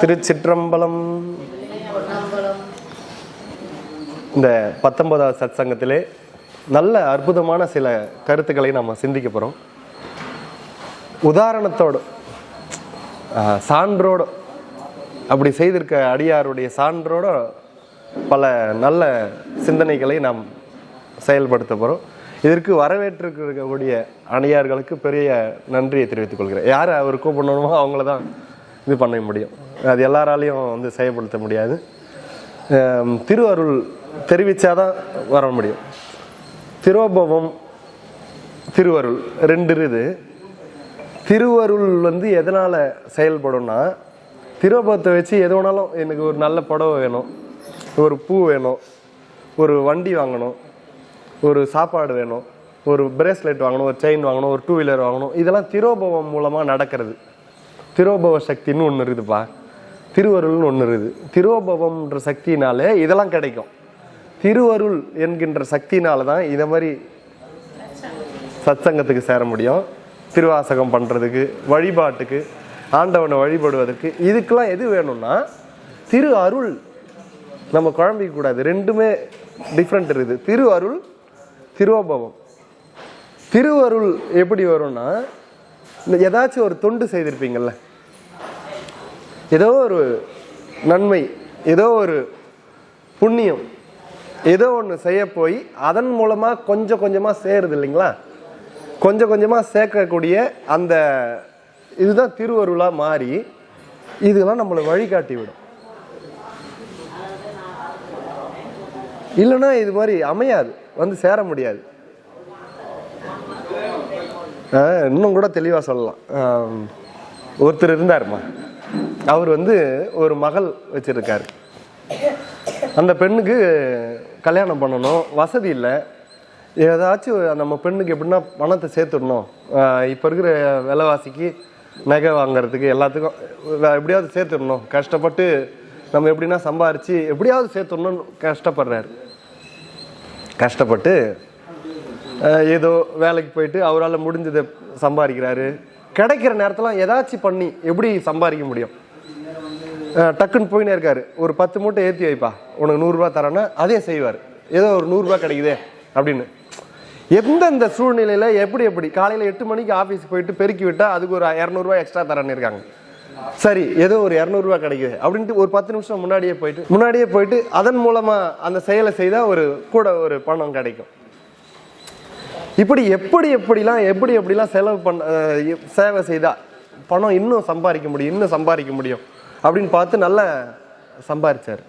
திருச்சிற்றம்பலம். இந்த 19வது சத்சங்கத்திலே நல்ல அற்புதமான சில கருத்துக்களை நம்ம சிந்திக்க போகிறோம். உதாரணத்தோடு சான்றோடு அப்படி செய்திருக்க அடியாருடைய சான்றோட பல நல்ல சிந்தனைகளை நாம் செயல்படுத்த போகிறோம். இதற்கு வரவேற்றிருக்கக்கூடிய அடியார்களுக்கு பெரிய நன்றியை தெரிவித்துக் கொள்கிறேன். யார் அவர் கூப்பிடணுமோ அவங்கள தான் இது பண்ண முடியும், அது எல்லாராலையும் வந்து செயல்படுத்த முடியாது. திருவருள் தெரிவித்தாதான் வர முடியும். திரோபவம் திருவருள் ரெண்டு இருக்குது. திருவருள் வந்து எதனால் செயல்படும்னா, திரோபவத்தை வச்சு எது வேணாலும், எனக்கு ஒரு நல்ல புடவை வேணும், ஒரு பூ வேணும், ஒரு வண்டி வாங்கணும், ஒரு சாப்பாடு வேணும், ஒரு பிரேஸ்லெட் வாங்கணும், ஒரு செயின் வாங்கணும், ஒரு 2 வீலர் வாங்கணும், இதெல்லாம் திரோபவம் மூலமாக நடக்கிறது. திரோபவ சக்தின்னு ஒன்று இருக்குதுப்பா, திருவருள்னு ஒன்று இருக்குது. திரோபவம்ன்ற சக்தினாலே இதெல்லாம் கிடைக்கும். திருவருள் என்கின்ற சக்தினால தான் இதை மாதிரி சத்சங்கத்துக்கு சேர முடியும். திருவாசகம் பண்ணுறதுக்கு, வழிபாட்டுக்கு, ஆண்டவனை வழிபடுவதற்கு, இதுக்கெல்லாம் எது வேணும்னா திரு அருள். நம்ம குழம்பிக்க கூடாது, ரெண்டுமே டிஃப்ரெண்ட் இருக்குது. திரு அருள், திரோபவம். திருவருள் எப்படி வரும்னா, ஏதாச்சும் ஒரு தொண்டு செய்திருப்பீங்கள்ல, ஏதோ ஒரு நன்மை, ஏதோ ஒரு புண்ணியம், ஏதோ ஒன்று செய்ய போய் அதன் மூலமாக கொஞ்சம் கொஞ்சமாக சேருது இல்லைங்களா, கொஞ்சம் கொஞ்சமாக சேர்க்கக்கூடிய அந்த இதுதான் திருவருளாக மாறி இதெல்லாம் நம்மளை வழிகாட்டி விடும். இல்லைன்னா இது மாதிரி அமையாது, வந்து சேர முடியாது. இன்னும் கூட தெளிவாக சொல்லலாம். ஒருத்தர் இருந்தாருமா, அவர் வந்து ஒரு மகள் வச்சிருக்காரு. அந்த பெண்ணுக்கு கல்யாணம் பண்ணணும், வசதி இல்லை. ஏதாச்சும் நம்ம பெண்ணுக்கு எப்படின்னா பணத்தை சேர்த்துடணும், இப்போ இருக்கிற விலைவாசிக்கு நகை வாங்கிறதுக்கு எல்லாத்துக்கும் எப்படியாவது சேர்த்துடணும், கஷ்டப்பட்டு நம்ம எப்படின்னா சம்பாரித்து எப்படியாவது சேர்த்துடணும்னு கஷ்டப்படுறாரு. கஷ்டப்பட்டு ஏதோ வேலைக்கு போயிட்டு அவரால் முடிஞ்சதை சம்பாதிக்கிறாரு. கிடைக்கிற நேரத்தில் ஏதாச்சும் பண்ணி எப்படி சம்பாதிக்க முடியும், டக்குன்னு போயினே இருக்காரு. ஒரு 10 மூட்டை ஏற்றி வைப்பா, உனக்கு 100 ரூபா தரேன்னா அதே செய்வார். ஏதோ ஒரு 100 ரூபா கிடைக்குதே அப்படின்னு. எந்தெந்த சூழ்நிலையில் எப்படி எப்படி காலையில் 8 மணிக்கு ஆஃபீஸுக்கு போயிட்டு பெருக்கி விட்டால் அதுக்கு ஒரு 200 ரூபா எக்ஸ்ட்ரா தரேன்னு இருக்காங்க. சரி, ஏதோ ஒரு 200 ரூபா கிடைக்குது அப்படின்ட்டு ஒரு 10 நிமிஷம் முன்னாடியே போயிட்டு அதன் மூலமாக அந்த செயலை செய்தால் ஒரு கூட ஒரு பணம் கிடைக்கும். இப்படி எப்படிலாம் செலவு சேவை செய்தால் பணம் இன்னும் சம்பாதிக்க முடியும் அப்படின்னு பார்த்து நல்லா சம்பாதிச்சார்.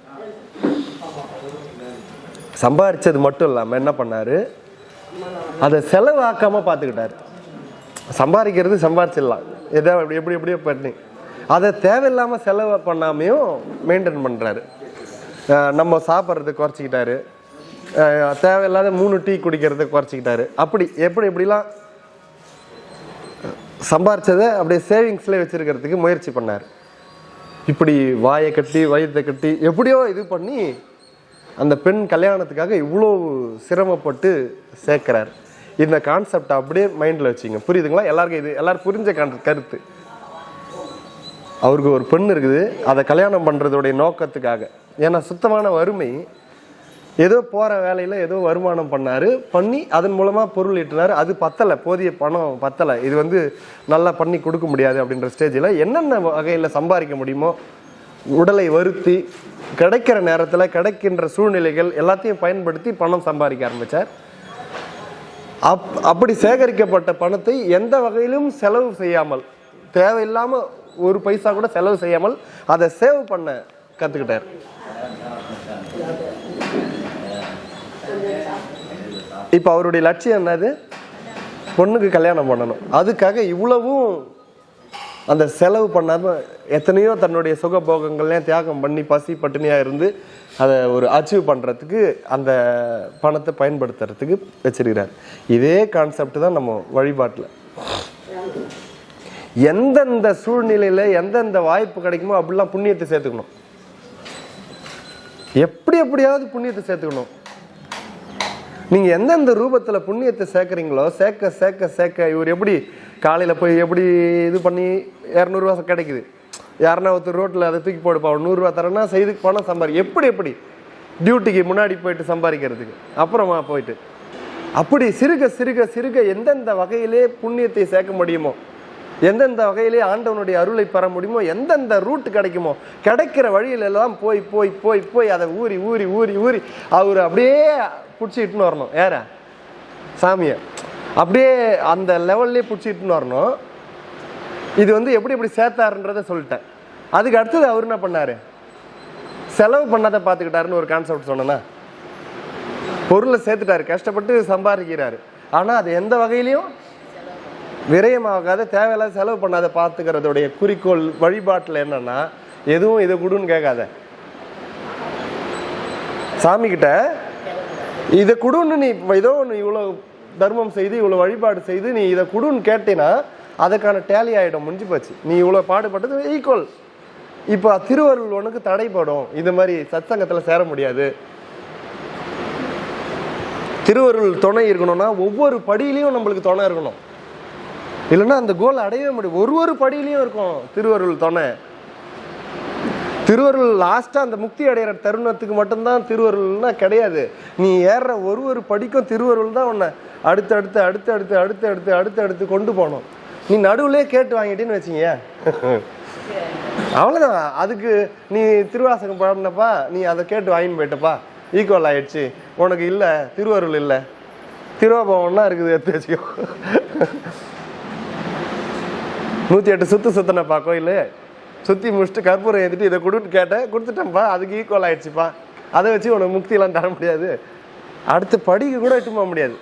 சம்பாதிச்சது மட்டும் இல்லாமல் என்ன பண்ணாரு, அதை செலவாக்காம பார்த்துக்கிட்டாரு. சம்பாதிச்சிடலாம் ஏதோ எப்படியோ பண்ணி அதை தேவையில்லாமல் செலவு பண்ணாமையும் மெயின்டைன் பண்ணுறாரு. நம்ம சாப்பிட்றதை குறைச்சிக்கிட்டாரு, தேவையில்லாத 3 டீ குடிக்கிறத குறைச்சிக்கிட்டாரு. அப்படி எப்படிலாம் சம்பாரிச்சதை அப்படியே சேவிங்ஸ்ல வச்சிருக்கிறதுக்கு முயற்சி பண்ணார். இப்படி வாயை கட்டி வயிற்றை கட்டி எப்படியோ இது பண்ணி அந்த பெண் கல்யாணத்துக்காக இவ்வளோ சிரமப்பட்டு சேர்க்கிறார். இந்த கான்செப்டை அப்படியே மைண்டில் வச்சுங்க, புரியுதுங்களா எல்லாருக்கும்? இது எல்லாரும் புரிஞ்ச கருத்து. அவருக்கு ஒரு பெண் இருக்குது, அதை கல்யாணம் பண்ணுறதுடைய நோக்கத்துக்காக. ஏன்னா சுத்தமான வறுமை, ஏதோ போகிற வேலையில் ஏதோ வருமானம் பண்ணி அதன் மூலமாக பொருள் ஈட்டினார். அது பத்தலை, போதிய பணம் பத்தலை, இது வந்து நல்லா பண்ணி கொடுக்க முடியாது அப்படின்ற ஸ்டேஜில் என்னென்ன வகையில் சம்பாதிக்க முடியுமோ உடலை வருத்தி கிடைக்கிற நேரத்தில் கிடைக்கின்ற சூழ்நிலைகள் எல்லாத்தையும் பயன்படுத்தி பணம் சம்பாதிக்க ஆரம்பித்தார். அப்படி சேகரிக்கப்பட்ட பணத்தை எந்த வகையிலும் செலவு செய்யாமல், தேவையில்லாமல் ஒரு பைசா கூட செலவு செய்யாமல் அதை சேவ் பண்ண கற்றுக்கிட்டார். இப்போ அவருடைய லட்சியம் என்னது, பொண்ணுக்கு கல்யாணம் பண்ணணும். அதுக்காக இவ்வளவும் அந்த செலவு பண்ணாமல் எத்தனையோ தன்னுடைய சுகபோகங்கள்லாம் தியாகம் பண்ணி பசி பட்டினியாக இருந்து அதை ஒரு அச்சீவ் பண்ணுறதுக்கு அந்த பணத்தை பயன்படுத்துறதுக்கு வச்சிருக்கிறார். இதே கான்செப்ட் தான் நம்ம வழிபாட்டில். எந்தெந்த சூழ்நிலையில் எந்தெந்த வாய்ப்பு கிடைக்குமோ அப்படிலாம் புண்ணியத்தை சேர்த்துக்கணும். எப்படியாவது புண்ணியத்தை சேர்த்துக்கணும். நீங்கள் எந்தெந்த ரூபத்தில் புண்ணியத்தை சேர்க்குறீங்களோ சேர்க்க இவர் எப்படி காலையில் போய் எப்படி இது பண்ணி 200 ரூபா கிடைக்குது, யாருன்னா ஒருத்தர் ரோட்டில் அதை தூக்கி போடுப்பா 100 ரூபா தரேன்னா செய்து பணம் எப்படி டியூட்டிக்கு முன்னாடி போயிட்டு சம்பாதிக்கிறதுக்கு அப்புறமா போயிட்டு அப்படி சிறுக சிறுக சிறுக எந்தெந்த வகையிலே புண்ணியத்தை சேர்க்க முடியுமோ, எந்தெந்த வகையிலே ஆண்டவனுடைய அருளை பெற முடியுமோ, எந்தெந்த ரூட் கிடைக்குமோ கிடைக்கிற வழியிலெல்லாம் போய் போய் போய் போய் அதை ஊறி ஊறி ஊறி ஊறி அவர் அப்படியே பிடிச்சிட்டுன்னு வரணும். யார சாமியை அப்படியே அந்த லெவல்லே பிடிச்சிட்டுன்னு வரணும். இது எப்படி சேர்த்தாருன்றதை சொல்லிட்டேன். அதுக்கு அடுத்தது அவர் என்ன பண்ணாரு, செலவு பண்ணாத பார்த்துக்கிட்டாருன்னு ஒரு கான்செப்ட் சொன்னா, பொருளை சேர்த்துட்டாரு, கஷ்டப்பட்டு சம்பாதிக்கிறாரு, ஆனால் அது எந்த வகையிலையும் விரயமாகாத தேவையில்லாத செலவு பண்ணாத பார்த்துக்கிறதுடைய குறிக்கோள் வழிபாட்டில் என்னன்னா, எதுவும் இதை கொடுன்னு கேட்காத, சாமி கிட்ட இதை கொடுன்னு நீ ஏதோ ஒன்று இவ்வளோ தர்மம் செய்து இவ்வளோ வழிபாடு செய்து நீ இதை கொடுன்னு கேட்டீங்கன்னா அதுக்கான டேலி ஆகிடும், முடிஞ்சு போச்சு. நீ இவ்வளோ பாடுபட்டது ஈக்குவல். இப்போ திருவருள் உனக்கு தடைப்படும், இது மாதிரி சத்சங்கத்தில் சேர முடியாது. திருவருள் துணை இருக்கணும்னா ஒவ்வொரு படியிலையும் நம்மளுக்கு துணை இருக்கணும், இல்லைன்னா அந்த கோல் அடையவே முடியும். ஒரு படியிலையும் இருக்கும் திருவருள் துணை. திருவருள் லாஸ்டா அந்த முக்தி அடைகிற தருணத்துக்கு மட்டும்தான் திருவருள்னா கிடையாது. நீ ஏறுற ஒரு படிக்கும் திருவருள் தான் உன்னை அடுத்தடுத்து அடுத்தடுத்து அடுத்தடுத்து அடுத்தடுத்து கொண்டு போகணும். நீ நடுவுலே கேட்டு வாங்கிட்டேன்னு வச்சிங்க, அவ்வளோதான். அதுக்கு நீ திருவாசகம் பழம்னப்பா, நீ அதை கேட்டு வாங்கின்னு போயிட்டப்பா, ஈக்குவல் ஆயிடுச்சு. உனக்கு இல்லை திருவருள் இல்லை, திருவாபவம்னா இருக்குது, எடுத்து வச்சுக்கோ. 108 சுத்தினப்பா கோயில், சுற்றி முடிச்சுட்டு கற்பூரம் ஏற்றிட்டு இதை கொடுத்து கேட்டேன், கொடுத்துட்டேன்ப்பா, அதுக்கு ஈக்குவல் ஆயிடுச்சுப்பா. அதை வச்சு உனக்கு முக்தியெல்லாம் தர முடியாது, அடுத்த படிக்கு கூட இட்டு போக முடியாது.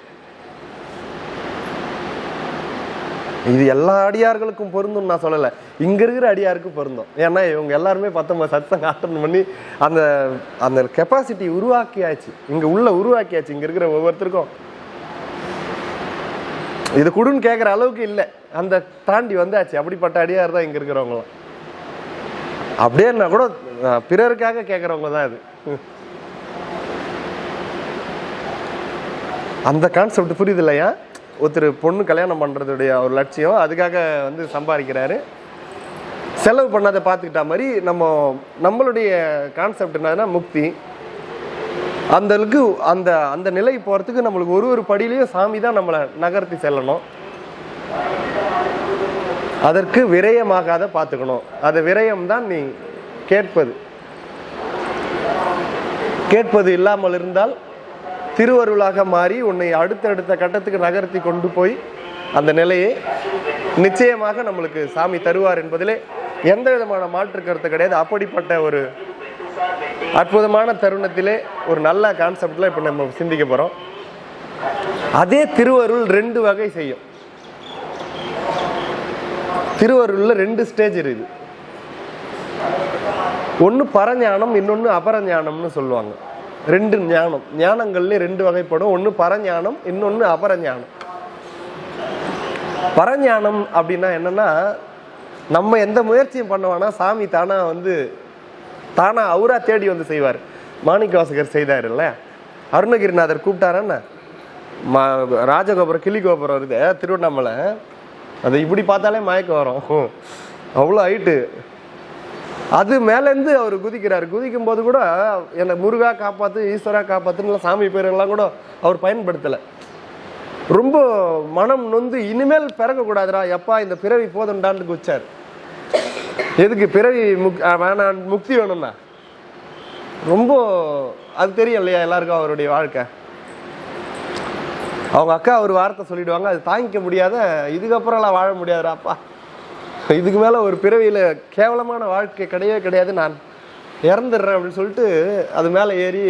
இது எல்லா அடியார்களுக்கும் பொருந்தும் நான் சொல்லலை, இங்க இருக்கிற அடியாருக்கு பொருந்தும். ஏன்னா இவங்க எல்லாருமே 19 சத்சங்க அட்டன் பண்ணி அந்த அந்த கெப்பாசிட்டி உருவாக்கியாச்சு, இங்க உள்ள உருவாக்கியாச்சு. இங்க இருக்கிற ஒவ்வொருத்தருக்கும் இது கொடுன்னு கேட்குற அளவுக்கு இல்லை, அந்த தாண்டி வந்தாச்சு. அப்படிப்பட்ட அடியார் தான் இங்க இருக்கிறவங்களாம். அப்படியேன்னா கூட பிறருக்காக கேட்குறவங்க தான் இது. அந்த கான்செப்ட் புரியுது இல்லையா? ஒருத்தர் பொண்ணு கல்யாணம் பண்ணுறதுடைய ஒரு லட்சியம், அதுக்காக சம்பாதிக்கிறாரு, செலவு பண்ணாத பார்த்துக்கிட்டா மாதிரி நம்மளுடைய கான்செப்ட் என்னன்னா முக்தி. அந்தளவுக்கு அந்த அந்த நிலை போகிறதுக்கு நம்மளுக்கு ஒரு படியிலையும் சாமி தான் நம்மளை நகர்த்தி செல்லணும். அதற்கு விரயமாகாத பார்த்துக்கணும். அது விரயம் தான் நீ கேட்பது இல்லாமல் இருந்தால் திருவருளாக மாறி உன்னை அடுத்தடுத்த கட்டத்துக்கு நகர்த்தி கொண்டு போய் அந்த நிலையை நிச்சயமாக நம்மளுக்கு சாமி தருவார் என்பதிலே எந்த விதமான மாற்று கருத்து கிடையாது. அப்படிப்பட்ட ஒரு அற்புதமான தருணத்திலே ஒரு நல்ல கான்செப்ட்ல இப்போ நம்ம சிந்திக்க போறோம். அதே திருவருள் 2 வகை செய்யும். திருவருள்ல 2 ஸ்டேஜ் இருக்குது. ஒன்று பரஞானம், இன்னொன்று அபரஞானம்னு சொல்லுவாங்க. 2 ஞானம், ஞானங்கள்ல 2 வகைப்படும். ஒன்று பரஞானம், இன்னொன்று அபரஞானம். பரஞானம் அப்படின்னா என்னன்னா, நம்ம எந்த முயற்சியும் பண்ணுவானா சாமி தானா அவரா தேடி வந்து செய்வார். மாணிக்கவாசகர் செய்தாருல்ல, அருணகிரிநாதர் கூப்பிட்டாரன்னா, ராஜகோபுரம் கிளி கோபுரம் வருது திருவண்ணாமலை, அதை இப்படி பார்த்தாலே மயக்கம் வரும், அவ்வளோ ஹைட்டு. அது மேலேருந்து அவர் குதிக்கிறார். குதிக்கும் போது கூட என்னை முருகா காப்பாற்று, ஈஸ்வரா காப்பாற்றுன்னு சாமி பேரெல்லாம் கூட அவர் பயன்படுத்தலை. ரொம்ப மனம் நொந்து இனிமேல் பிறக்கக்கூடாதுரா, எப்பா இந்த பிறவி போதுண்டான்னு குச்சார். எதுக்கு பிறவி வேணாம், முக்தி வேணும்னா. ரொம்ப அது தெரியும் இல்லையா எல்லாருக்கும் அவருடைய வாழ்க்கை. அவங்க அக்கா ஒரு வார்த்தை சொல்லிடுவாங்க, அது தாங்கிக்க முடியாத, இதுக்கப்புறம்லாம் வாழ முடியாதுராப்பா, இதுக்கு மேலே ஒரு பிறவியில் கேவலமான வாழ்க்கை கிடையவே கிடையாது, நான் இறந்துடுறேன் அப்படின்னு சொல்லிட்டு அது மேலே ஏறி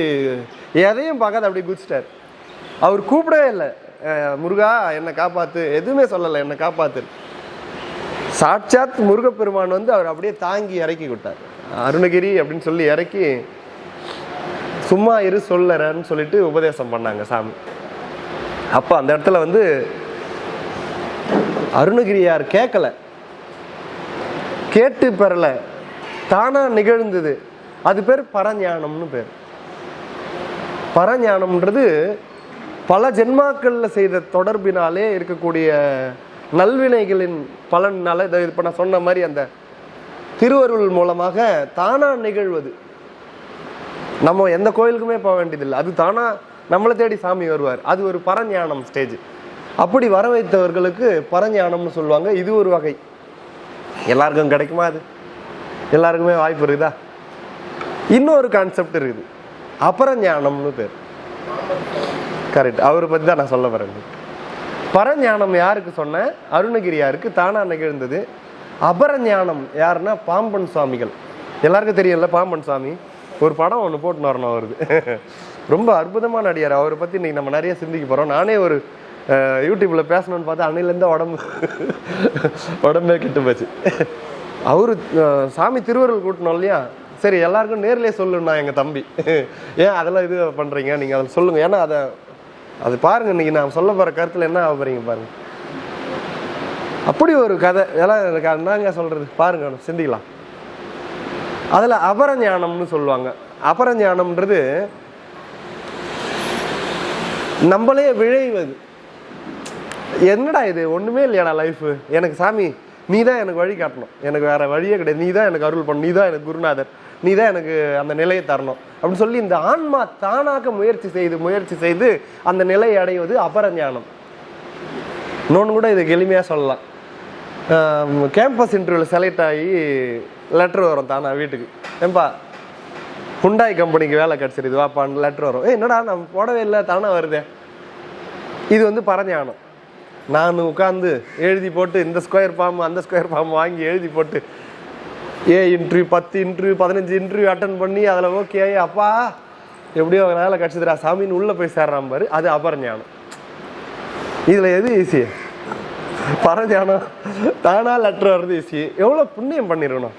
எதையும் பார்க்காத அப்படி குதிச்சிட்டார். அவர் கூப்பிடவே இல்லை, முருகா என்னை காப்பாற்று, எதுவுமே சொல்லலை, என்னை காப்பாற்று. சாட்சாத் முருகப்பெருமான் அவர் அப்படியே தாங்கி இறக்கி விட்டார். அருணகிரி அப்படின்னு சொல்லி இறக்கி சும்மா இரு சொல்லறன்னு சொல்லிட்டு உபதேசம் பண்ணாங்க சாமி. அப்போ அந்த இடத்துல அருணகிரியார் கேட்கல, கேட்டு பெறல, தானா நிகழ்ந்தது. அது பேர் பரஞானம்னு பேர். பரஞானம்ன்றது பல ஜென்மாக்கள்ல செய்த தொடர்பினாலே இருக்கக்கூடிய நல்வினைகளின் பலனால இப்போ நான் சொன்ன மாதிரி அந்த திருவருள் மூலமாக தானா நிகழ்வது. நம்ம எந்த கோயிலுக்குமே போக வேண்டியதில்லை, அது தானா நம்மளை தேடி சாமி வருவார். அது ஒரு பரஞானம் ஸ்டேஜ். அப்படி வர வைத்தவர்களுக்கு பரஞானம்னு சொல்லுவாங்க. இது ஒரு வகை. எல்லாருக்கும் கிடைக்குமா? அது எல்லாருக்குமே வாய்ப்பு இருக்குதா? இன்னொரு கான்செப்ட் இருக்குது, அபரஞானம்னு பேர். கரெக்ட், அவரை பற்றி தான் நான் சொல்ல வரேன். பரஞானம் யாருக்கு சொன்னேன்? அருணகிரியாருக்கு தானா நிகழ்ந்தது. அபரஞானம் யாருன்னா பாம்பன் சுவாமிகள். எல்லாருக்கும் தெரியல பாம்பன் சுவாமி. ஒரு படம் ஒன்று போட்டுன்னு வரணும் அவருக்கு. ரொம்ப அற்புதமான அடியார். அவரை பற்றி இன்னைக்கு நம்ம நிறைய சிந்திக்க போகிறோம். நானே ஒரு யூடியூப்பில் பேசணும்னு பார்த்தா அன்னையிலேருந்து உடம்பே கெட்டு போச்சு. அவரு சாமி திருவருள் கூட்டணும் இல்லையா? சரி, எல்லாருக்கும் நேர்லேயே சொல்லுண்ணா எங்கள் தம்பி. ஏன் அதெல்லாம் இது பண்ணுறீங்க, நீங்கள் அதை சொல்லுங்கள். ஏன்னா அது பாருங்கள், இன்றைக்கி நான் சொல்ல போகிற கருத்தில் என்ன ஆக போகிறீங்க பாருங்கள். அப்படி ஒரு கதை எல்லாம் என்னங்க சொல்கிறது பாருங்க, சிந்திக்கலாம். அதில் அபரஞானம்னு சொல்லுவாங்க. அபரஞானம்ன்றது நம்மளே விழைவது. என்னடா இது, ஒன்றுமே இல்லையாடா லைஃபு, எனக்கு சாமி நீ தான் எனக்கு வழி காட்டணும், எனக்கு வேற வழியே கிடையாது, நீ தான் எனக்கு அருள் பண்ணணும், நீ தான் எனக்கு குருநாதர், நீ தான் எனக்கு அந்த நிலையை தரணும் அப்படின்னு சொல்லி இந்த ஆன்மா தானாக முயற்சி செய்து அந்த நிலையை அடைவது அபரஞானம். இன்னொன்று கூட இதுக்கு எளிமையாக சொல்லலாம். கேம்பஸ் இன்டர்வியூவில் செலக்ட் ஆகி லெட்ரு வரும் தானா வீட்டுக்கு. ஏன்பா ஹுண்டாய் கம்பெனிக்கு வேலை கிடச்சிருது வாப்பான்னு லெட்ரு வரும். என்னடா நம்ம போடவே இல்லை, தானே வருதே. இது பரஞானம். நான் உட்காந்து எழுதி போட்டு இந்த ஸ்கொயர் ஃபார்ம் அந்த ஸ்கொயர் ஃபார்ம் வாங்கி எழுதி போட்டு இன்டர்வியூ 10 இன்டர்வியூ 15 இன்டர்வியூ அட்டன் பண்ணி அதில் ஓகே ஆகி அப்பா எப்படியோ வேலை கிடச்சிதுரா சாமின்னு உள்ளே போய் சேர்றான் பாரு, அது அபரஞானம். இதில் எது ஈஸி? பரஞானம். தானா லெட்டர் வர்றது ஈஸி. எவ்வளோ புண்ணியம் பண்ணிடணும்,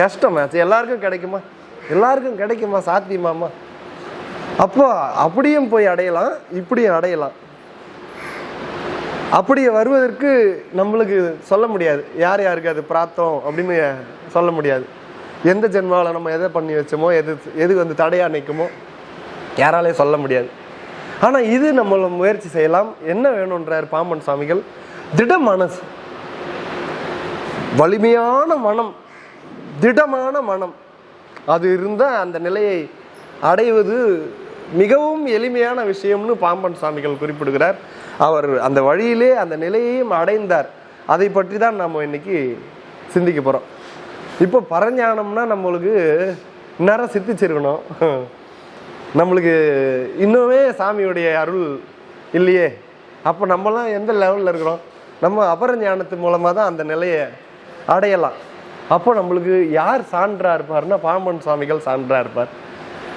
கஷ்டமாச்சு. எல்லாருக்கும் கிடைக்குமா? சாத்தியமாமா? அப்போ அப்படியும் போய் அடையலாம், இப்படியும் அடையலாம். அப்படி வருவதற்கு நம்மளுக்கு சொல்ல முடியாது யார் யாருக்கு அது பிராப்தம் அப்படின்னு சொல்ல முடியாது. எந்த ஜென்மாவில் நம்ம எதை பண்ணி வச்சோமோ, எது தடையா நிற்குமோ யாராலே சொல்ல முடியாது. ஆனால் இது நம்மள முயற்சி செய்யலாம். என்ன வேணும்ன்றார் பாம்பன் சுவாமிகள்? திட மனசு, வலிமையான மனம், திடமான மனம். அது இருந்தால் அந்த நிலையை அடைவது மிகவும் எளிமையான விஷயம்னு பாம்பன் சுவாமிகள் குறிப்பிடுகிறார். அவர் அந்த வழியிலே அந்த நிலையையும் அடைந்தார். அதை பற்றி தான் நம்ம இன்னைக்கு சிந்திக்க போகிறோம். இப்போ பரஞானம்னா நம்மளுக்கு நேரம் சித்திச்சிருக்கணும். நம்மளுக்கு இன்னுமே சாமியுடைய அருள் இல்லையே. அப்போ நம்மலாம் எந்த லெவலில் இருக்கிறோம்? நம்ம அபரஞானத்து மூலமாக தான் அந்த நிலையை அடையலாம். அப்போ நம்மளுக்கு யார் சான்றா இருப்பார்னா பாம்பன் சுவாமிகள் சான்றா இருப்பார்.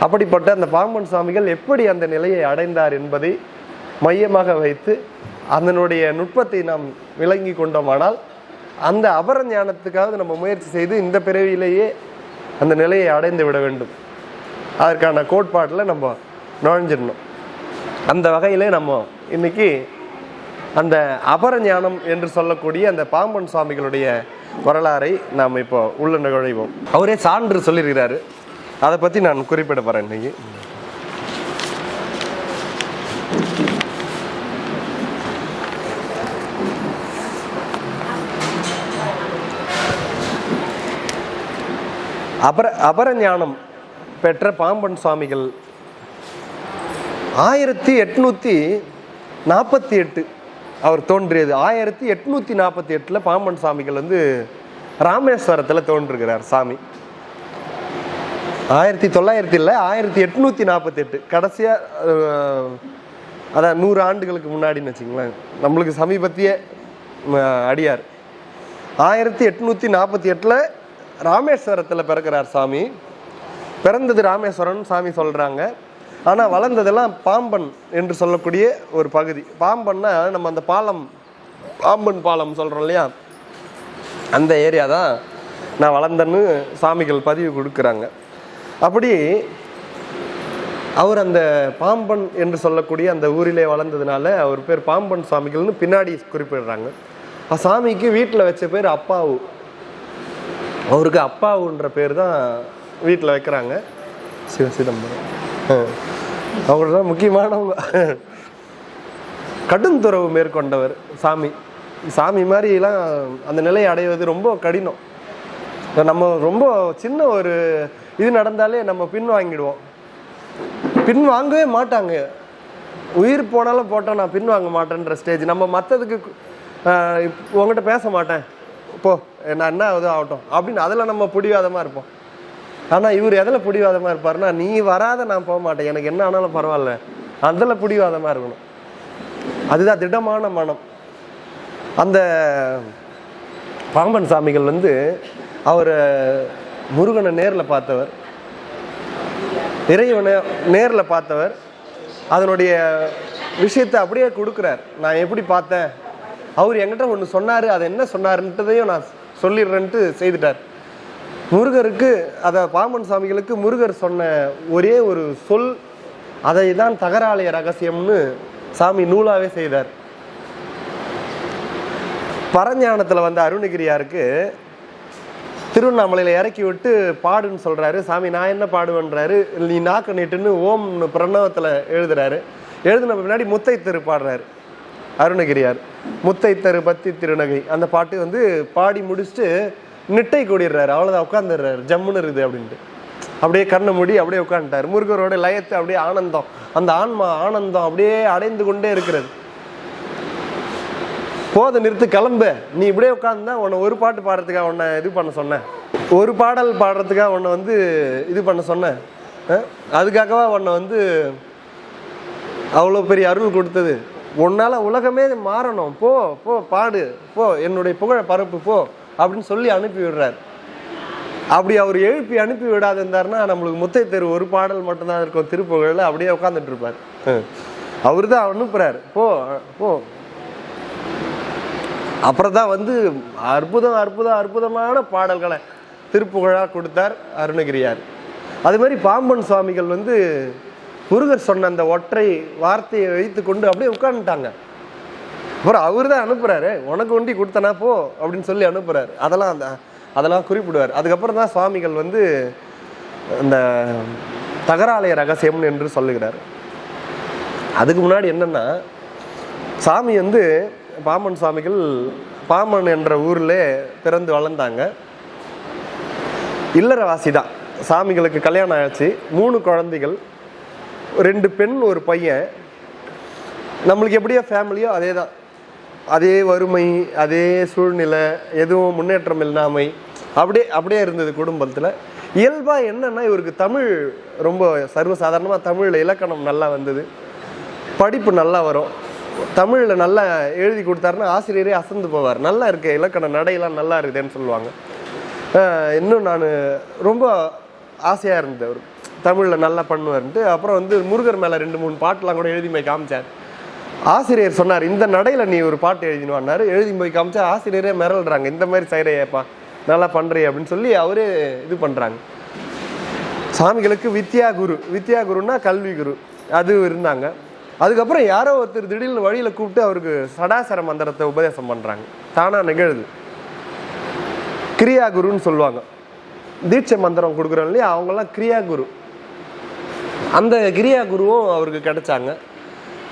அப்படிப்பட்ட அந்த பாம்பன் சுவாமிகள் எப்படி அந்த நிலையை அடைந்தார் என்பதை மையமாக வைத்து அதனுடைய நுட்பத்தை நாம் விளங்கி கொண்டோமானால் அந்த அபரஞானத்துக்காக நம்ம முயற்சி செய்து இந்த பிறவியிலேயே அந்த நிலையை அடைந்து விட வேண்டும். அதற்கான கோட்பாட்டில் நம்ம நுழைஞ்சிடணும். அந்த வகையிலே நம்ம இன்னைக்கு அந்த அபரஞானம் என்று சொல்லக்கூடிய அந்த பாம்பன் சுவாமிகளுடைய வரலாறை நாம் இப்போ உள்ள நுழைவோம். அவரே சான்று சொல்லியிருக்கிறாரு, அதை பற்றி நான் குறிப்பிட போகிறேன் இன்னைக்கு. அபரஞானம் பெற்ற பாம்பன் சுவாமிகள் 1848 அவர் தோன்றியது. 1848 பாம்பன் சுவாமிகள் ராமேஸ்வரத்தில் தோன்றுகிறார் சாமி. 1900 இல்லை, 1848 கடைசியாக, அதான் 100 ஆண்டுகளுக்கு முன்னாடின்னு வச்சுங்களேன். நம்மளுக்கு சமீபத்திய அடியார். 1848 ராமேஸ்வரத்தில் பிறக்கிறார் சாமி. பிறந்தது ராமேஸ்வரன் சாமி சொல்கிறாங்க. ஆனால் வளர்ந்ததெல்லாம் பாம்பன் என்று சொல்லக்கூடிய ஒரு பகுதி. பாம்பன்னா நம்ம அந்த பாம்பன் பாலம் சொல்கிறோம் இல்லையா, அந்த ஏரியா தான் நான் வளர்ந்தேன்னு சாமிகள் பதிவு கொடுக்குறாங்க. அப்படி அவர் அந்த பாம்பன் என்று சொல்லக்கூடிய அந்த ஊரிலே வளர்ந்ததுனால அவர் பேர் பாம்பன் சுவாமிகள்னு பின்னாடி குறிப்பிடுறாங்க. சாமிக்கு வீட்டில் வச்ச பேர் அப்பாவு. அவருக்கு அப்பாவுன்ற பேர் தான் வீட்டில் வைக்கிறாங்க. சிதம்பரம் அவங்கள தான் முக்கியமானவங்க. கடும் துறவு மேற்கொண்டவர் சாமி. சாமி மாதிரிலாம் அந்த நிலையை அடைவது ரொம்ப கடினம். நம்ம ரொம்ப சின்ன ஒரு இது நடந்தாலே நம்ம பின் வாங்கிடுவோம். பின் வாங்கவே மாட்டாங்க. உயிர் போனாலும் போட்டால் நான் பின் வாங்க மாட்டேன்ற ஸ்டேஜ். நம்ம மற்றதுக்கு உங்கள்கிட்ட பேச மாட்டேன், இப்போ நான் என்ன இது ஆகட்டும் அப்படின்னு அதில் நம்ம பிடிவாதமாக இருப்போம். ஆனால் இவர் எதில் பிடிவாதமாக இருப்பார்னா, நீ வராத நான் போக மாட்டேன், எனக்கு என்ன ஆனாலும் பரவாயில்ல, அதில் பிடிவாதமாக இருக்கணும். அதுதான் திடமான மனம். அந்த பாம்பன் சாமிகள் வந்து அவர் முருகனை நேரில் பார்த்தவர், இறைவனை நேரில் பார்த்தவர். அதனுடைய விஷயத்தை அப்படியே கொடுக்குறார். நான் எப்படி பார்த்தேன், அவர் என்கிட்ட ஒன்று சொன்னார், அதை என்ன சொன்னார்ன்றதையும் நான் சொல்லிடுறேன்ட்டு செய்துட்டார். முருகருக்கு, அதை பாம்பன் சாமிகளுக்கு முருகர் சொன்ன ஒரே ஒரு சொல், அதை தான் தகராலய ரகசியம்னு சாமி நூலாவே செய்தார். பரஞானத்தில் வந்த அருணகிரியாருக்கு திருவண்ணாமலையில் இறக்கி விட்டு பாடுன்னு சொல்கிறாரு. சாமி நான் என்ன பாடுவேன்றாரு. நீ நாக்கு நீட்டுன்னு ஓம்னு பிரணவத்தில் எழுதுறாரு. எழுதின பின்னாடி முத்தை தெரு பாடுறாரு அருணகிரியார். முத்தை தெரு பத்தி திருநகை அந்த பாட்டு வந்து பாடி முடிச்சுட்டு நிட்டை கூடிடுறாரு. அவ்வளோதான், உட்காந்துடுறாரு. ஜம்முன்னு இருக்குது அப்படின்ட்டு அப்படியே கண்ணை மூடி அப்படியே உட்காந்துட்டார். முருகரோட லயத்தை அப்படியே ஆனந்தம், அந்த ஆன்மா ஆனந்தம் அப்படியே அடைந்து கொண்டே இருக்கிறது. போத நிறுத்து, கிளம்பு, நீ இப்படியே உட்காந்துதான் உன்னை ஒரு பாட்டு பாடுறதுக்காக உன்னை இது பண்ண சொன்னேன், ஒரு பாடல் பாடுறதுக்காக உன்னை வந்து இது பண்ண சொன்னேன், அதுக்காகவா உன்னை வந்து அவ்வளோ பெரிய அருள் கொடுத்தது, உன்னால் உலகமே மாறணும், போ போ பாடு, போ என்னுடைய புகழை பரப்பு போ அப்படின்னு சொல்லி அனுப்பி விடுறார். அப்படி அவர் எழுப்பி அனுப்பி விடாது இருந்தாருன்னா நம்மளுக்கு முத்தை தெரு ஒரு பாடல் மட்டும்தான் இருக்கும் திருப்புகழில், அப்படியே உட்காந்துட்டு இருப்பார். அவரு தான் அனுப்புறாரு, போ போ. அப்புறம் தான் வந்து அற்புதமான பாடல்களை திருப்புகழாக கொடுத்தார் அருணகிரியார். அது மாதிரி பாம்பன் சுவாமிகள் வந்து முருகர் சொன்ன அந்த ஒற்றை வார்த்தையை வைத்து கொண்டு அப்படியே உட்காந்துட்டாங்க. அப்புறம் அவர் தான் அனுப்புறாரு, உனக்கு ஒண்டி கொடுத்தனா போ அப்படின்னு சொல்லி அனுப்புறாரு. அதெல்லாம் குறிப்பிடுவார். அதுக்கப்புறம் தான் சுவாமிகள் வந்து இந்த தகராலய ரகசியம் என்று சொல்லுகிறார். அதுக்கு முன்னாடி என்னன்னா, சாமி வந்து பாம்பன் சுவாமிகள் பாம்பன் என்ற ஊர்ல பிறந்து வளர்ந்தாங்க. இல்லறவாசி தான். சாமிகளுக்கு கல்யாணம் ஆச்சு, 3 குழந்தைகள், 2 பெண் 1 பையன். நம்மளுக்கு எப்படியோ ஃபேமிலியோ அதே தான், அதே வறுமை, அதே சூழ்நிலை, எதுவும் முன்னேற்றம் இல்லாமை, அப்படியே இருந்தது குடும்பத்தில். இயல்பாக என்னன்னா, இவருக்கு தமிழ் ரொம்ப சர்வசாதாரணமாக தமிழில் இலக்கணம் நல்லா வந்தது, படிப்பு நல்லா வரும், தமிழில் நல்லா எழுதி கொடுத்தாருன்னா ஆசிரியரே அசந்து போவார். நல்லா இருக்கு இலக்கண நடையெல்லாம் நல்லா இருக்குதுன்னு சொல்லுவாங்க. இன்னும் நான் ரொம்ப ஆசையாக இருந்தது அவர் தமிழில் நல்லா பண்ணுவார்ன்ட்டு. அப்புறம் வந்து முருகர் மேலே 2-3 பாட்டெலாம் கூட எழுதி போய் காமிச்சார். ஆசிரியர் சொன்னார், இந்த நடையில் நீ ஒரு பாட்டு எழுதினுவான்னாரு. எழுதி போய் காமிச்சா ஆசிரியரே மிரள்றாங்க, இந்த மாதிரி செய்கிறையப்பா, நல்லா பண்ணுறே அப்படின்னு சொல்லி அவரே இது பண்ணுறாங்க. சாமிகளுக்கு வித்யா குருன்னா கல்வி குரு அது இருந்தாங்க. அதுக்கப்புறம் யாரோ ஒருத்தர் திடீர்னு வழியில் கூப்பிட்டு அவருக்கு சடாசர மந்திரத்தை உபதேசம் பண்ணுறாங்க. தானாக நிகழுது. கிரியா குருன்னு சொல்லுவாங்க. தீட்சை மந்திரம் கொடுக்குறோம் இல்லையா, அவங்கெல்லாம் கிரியா குரு. அந்த கிரியா குருவும் அவருக்கு கிடைச்சாங்க.